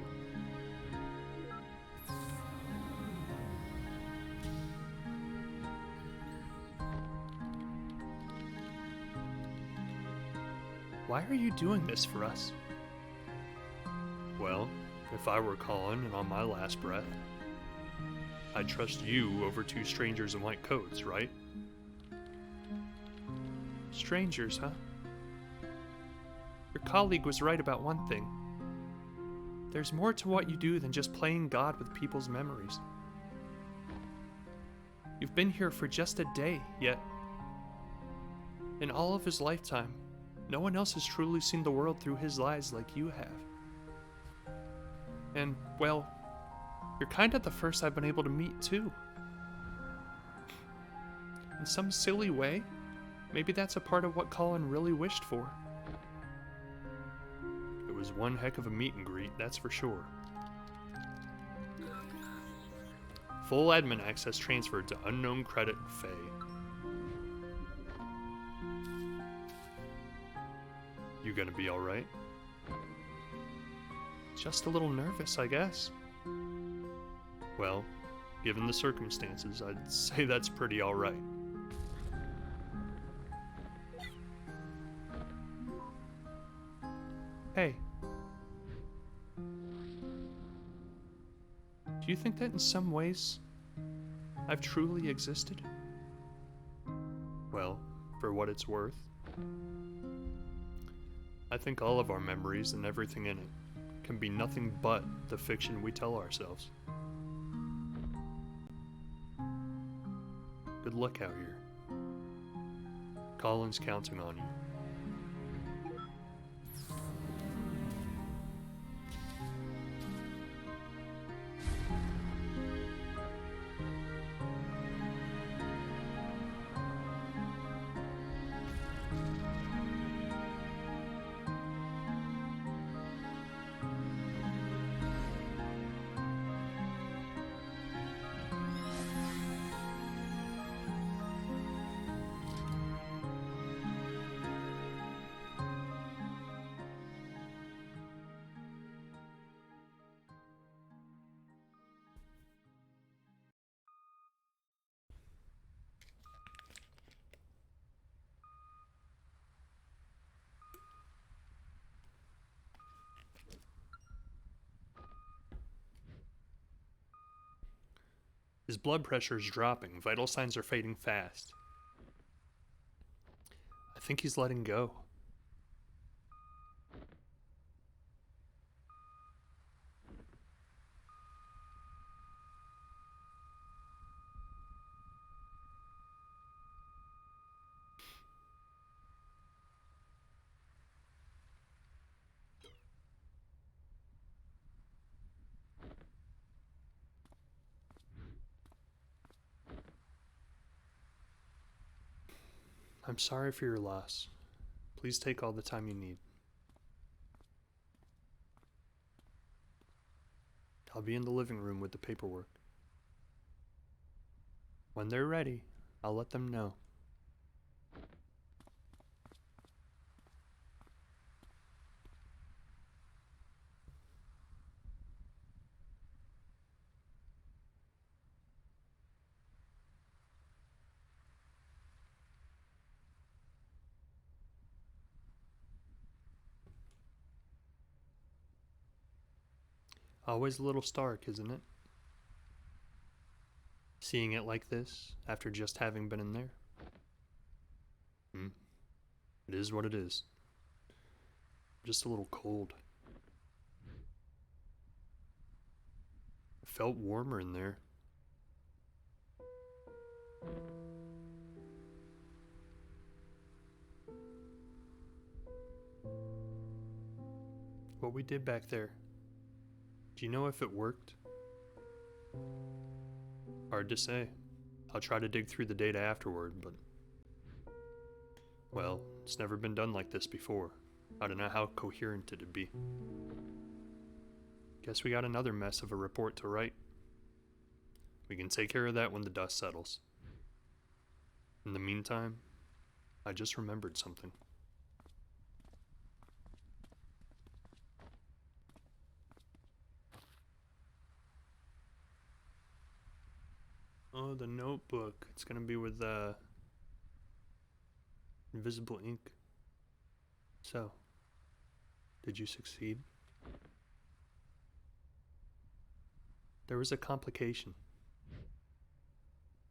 Why are you doing this for us? Well, if I were Colin and on my last breath, I'd trust you over two strangers in white coats, right? Strangers, huh? Your colleague was right about one thing. There's more to what you do than just playing God with people's memories. You've been here for just a day, yet in all of his lifetime, no one else has truly seen the world through his eyes like you have. And, well, you're kind of the first I've been able to meet, too. In some silly way, maybe that's a part of what Colin really wished for. It was one heck of a meet and greet, that's for sure. Full admin access transferred to unknown credit Faye. You gonna be alright? Just a little nervous, I guess. Well, given the circumstances, I'd say that's pretty alright. Hey. Do you think that in some ways, I've truly existed? Well, for what it's worth. I think all of our memories and everything in it can be nothing but the fiction we tell ourselves. Good luck out here. Colin's counting on you. His blood pressure is dropping. Vital signs are fading fast. I think he's letting go. I'm sorry for your loss. Please take all the time you need. I'll be in the living room with the paperwork. When they're ready, I'll let them know. Always a little stark, isn't it? Seeing it like this, after just having been in there. It is what it is. Just a little cold. It felt warmer in there. What we did back there, do you know if it worked? Hard to say. I'll try to dig through the data afterward, but... well, it's never been done like this before. I don't know how coherent it'd be. Guess we got another mess of a report to write. We can take care of that when the dust settles. In the meantime, I just remembered something. Oh, the notebook. It's gonna be with invisible ink. So, did you succeed? There was a complication.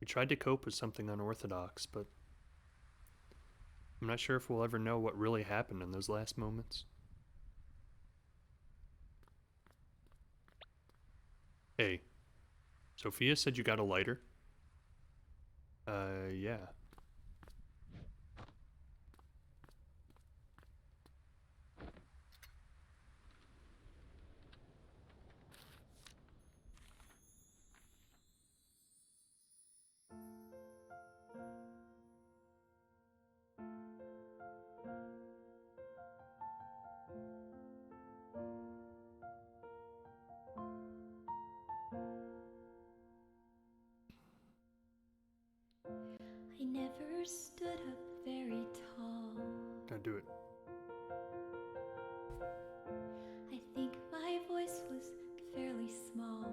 We tried to cope with something unorthodox, but I'm not sure if we'll ever know what really happened in those last moments. Hey, Sophia said you got a lighter? Yeah. I never stood up very tall. Gotta do it. I think my voice was fairly small.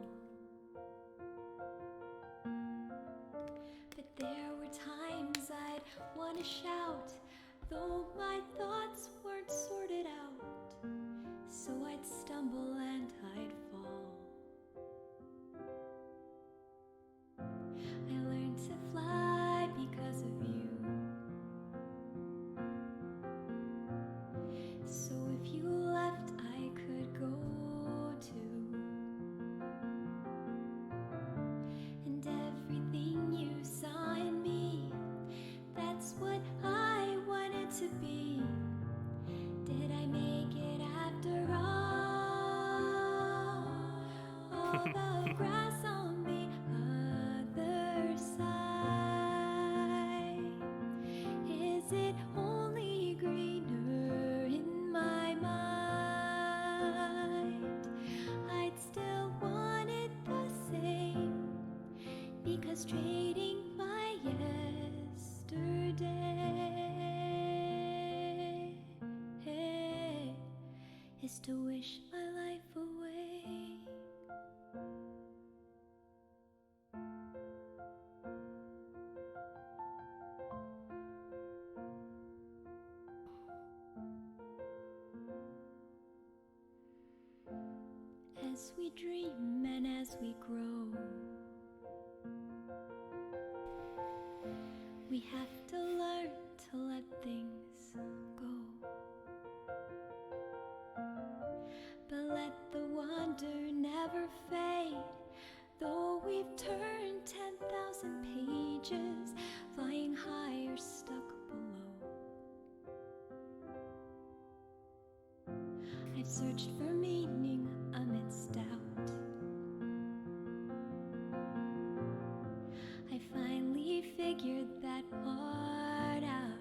But there were times I'd want to shout, though my thoughts weren't sorted out. So I'd stumble and I'd fall. I learned to fly because of you. So if you left, I could go too. And everything you saw in me, that's what I wanted to be. Did I make it after all? All the grass on the other side, is it only greener in my mind? I'd still want it the same, because trading my yesterday is to wish my life away. As we dream and as we grow, We have to learn to let things go. But let the wonder never fade. Though we've turned 10,000 pages, flying high or stuck below. I've searched for meaning amidst doubt. I finally figured that part out.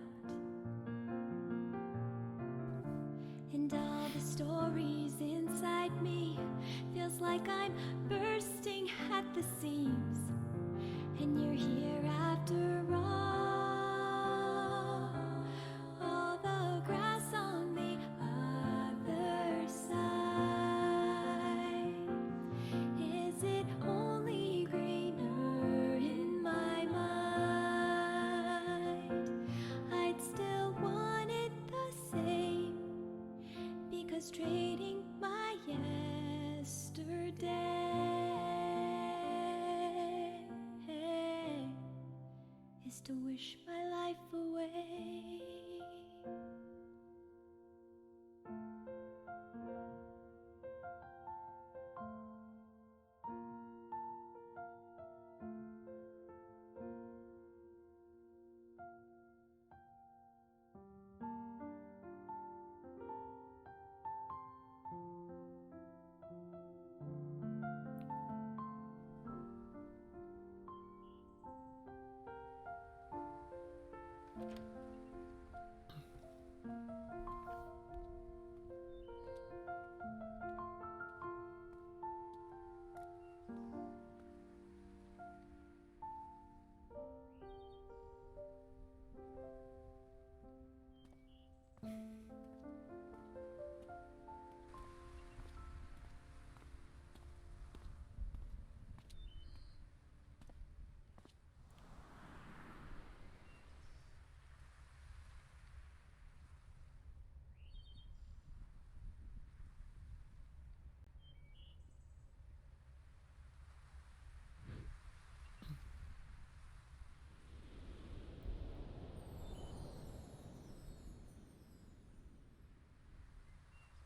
And all the stories inside me feels like I'm bursting at the seams. And you're here after all. All the grass on the other side. Is it only greener in my mind? I'd still want it the same, because trading my yesterday is to wish my life away.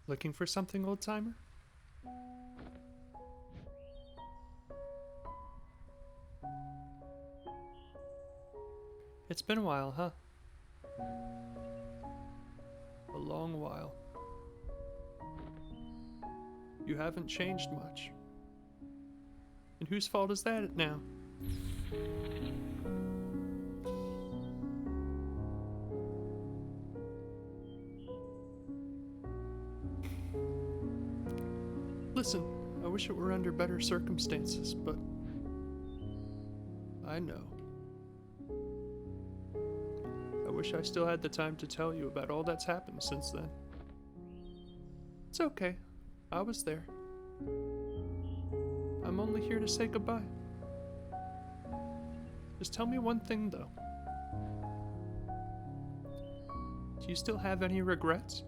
Looking for something, old timer? It's been a while, huh? A long while. You haven't changed much. And whose fault is that now? Listen, I wish it were under better circumstances, but I know. I wish I still had the time to tell you about all that's happened since then. It's okay. I was there. I'm only here to say goodbye. Just tell me one thing, though. Do you still have any regrets?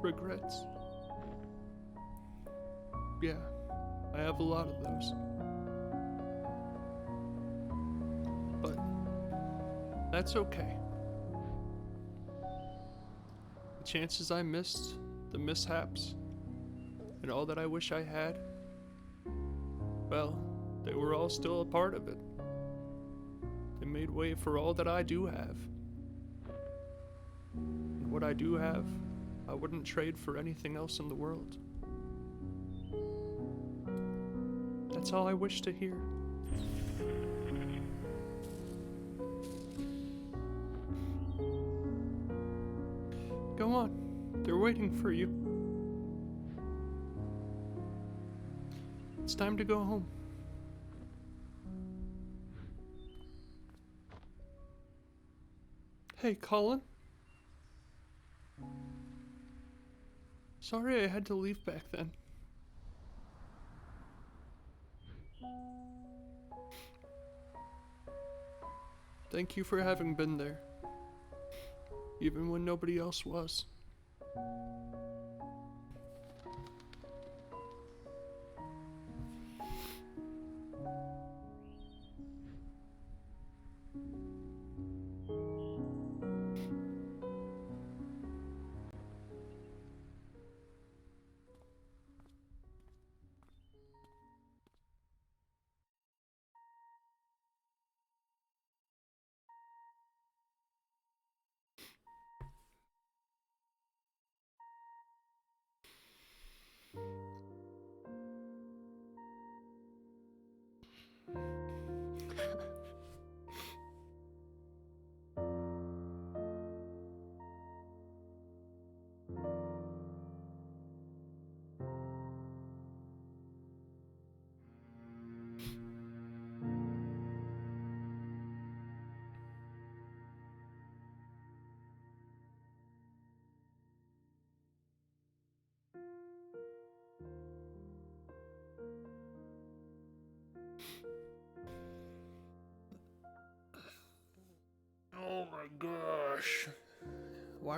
Regrets? Yeah, I have a lot of those. But that's okay. The chances I missed, the mishaps, and all that I wish I had, well, they were all still a part of it. They made way for all that I do have. And what I do have, I wouldn't trade for anything else in the world. That's all I wish to hear. Go on, they're waiting for you. It's time to go home. Hey, Colin? Sorry I had to leave back then. Thank you for having been there, even when nobody else was.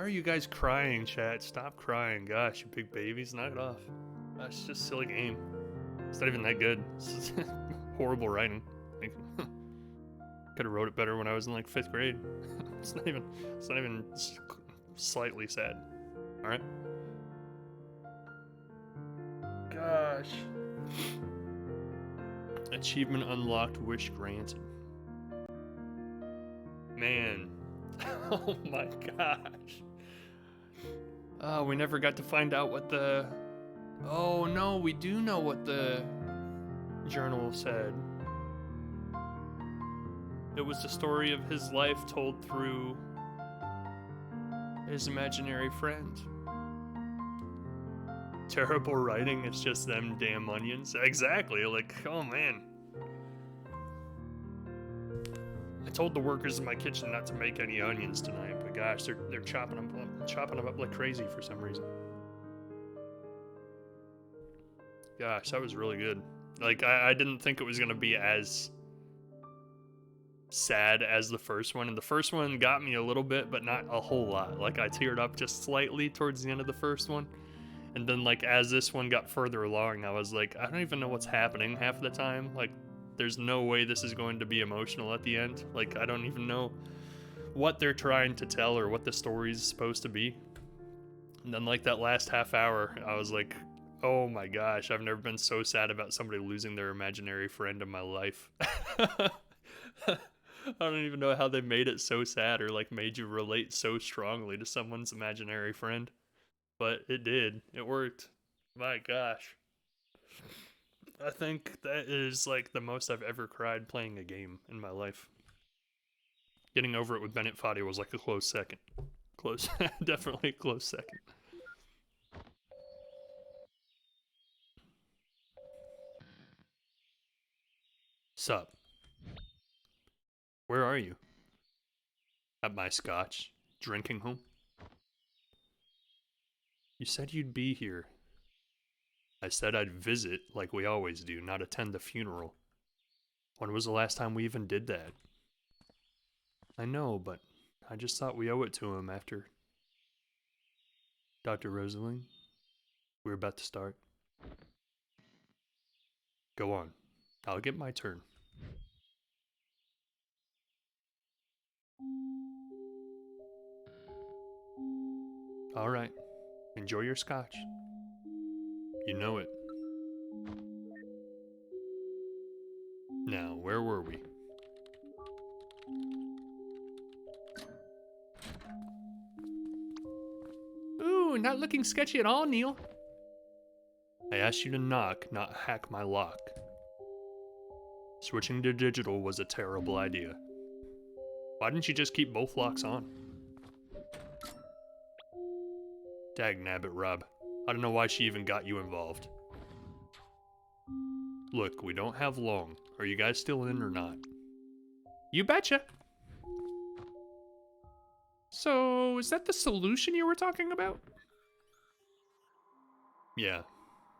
are you guys crying, chat? Stop crying. Gosh, you big babies, knock it off. That's just a silly game. It's not even that good. It's just horrible writing. Like, could have wrote it better when I was in like 5th grade. It's not even slightly sad. All right. Gosh. Achievement unlocked, wish granted. Man. Oh my gosh. Oh, we never got to find out what the... Oh no, we do know what the journal said. It was the story of his life told through his imaginary friend. Terrible writing, it's just them damn onions. Exactly, like, oh man. I told the workers in my kitchen not to make any onions tonight, but gosh, they're chopping them up like crazy for some reason. Gosh, that was really good. Like, I didn't think it was gonna be as sad as the first one, and the first one got me a little bit, but not a whole lot. Like, I teared up just slightly towards the end of the first one, and then like as this one got further along, I was like, I don't even know what's happening half of the time. Like, there's no way this is going to be emotional at the end. Like, I don't even know what they're trying to tell or what the story's supposed to be. And then like that last half hour, I was like, oh my gosh, I've never been so sad about somebody losing their imaginary friend in my life. I don't even know how they made it so sad or like made you relate so strongly to someone's imaginary friend. But it did. It worked. My gosh. I think that is like the most I've ever cried playing a game in my life. Getting over it with Bennett Foddy was like a close second. Close. Definitely a close second. Sup? Where are you? At my scotch drinking home? You said you'd be here. I said I'd visit like we always do, not attend the funeral. When was the last time we even did that? I know, but I just thought we owe it to him after... Dr. Rosaline, we're about to start. Go on. I'll get my turn. All right. Enjoy your scotch. You know it. Now, where were we? Ooh, not looking sketchy at all, Neil. I asked you to knock, not hack my lock. Switching to digital was a terrible idea. Why didn't you just keep both locks on? Dagnabbit, Rob. I don't know why she even got you involved. Look, we don't have long. Are you guys still in or not? You betcha! So, is that the solution you were talking about? Yeah,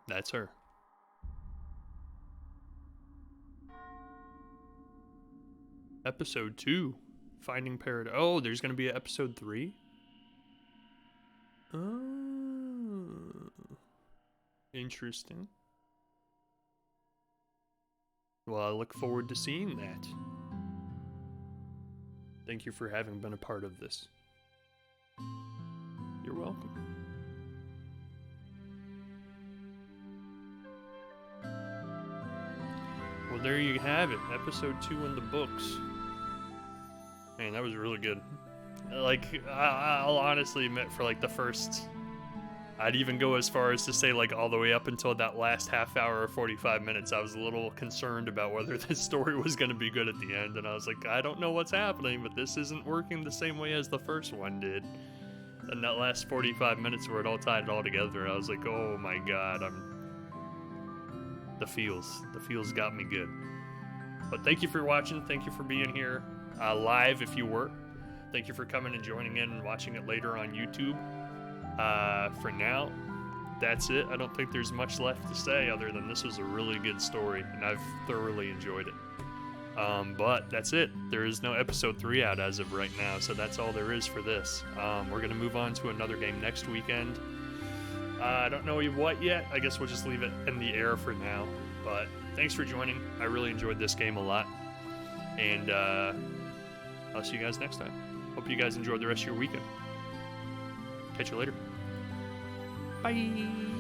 that's her. Episode 2, Finding Paradise. Oh, there's gonna be an episode 3? Oh, interesting. Well, I look forward to seeing that. Thank you for having been a part of this. You're welcome. Well, there you have it. Episode 2 in the books. Man, that was really good. Like, I'll honestly admit, for like the first... I'd even go as far as to say, like, all the way up until that last half hour or 45 minutes, I was a little concerned about whether this story was going to be good at the end. And I was like, I don't know what's happening, but this isn't working the same way as the first one did. And that last 45 minutes where it all tied it all together, I was like, oh my god, the feels got me good. But thank you for watching. Thank you for being here live if you were. Thank you for coming and joining in and watching it later on YouTube. For now, that's it. I don't think there's much left to say other than this was a really good story, and I've thoroughly enjoyed it. But that's it. There is no episode 3 out as of right now, so that's all there is for this. We're going to move on to another game next weekend. I don't know what yet. I guess we'll just leave it in the air for now. But thanks for joining. I really enjoyed this game a lot. And I'll see you guys next time. Hope you guys enjoyed the rest of your weekend. Catch you later. Bye.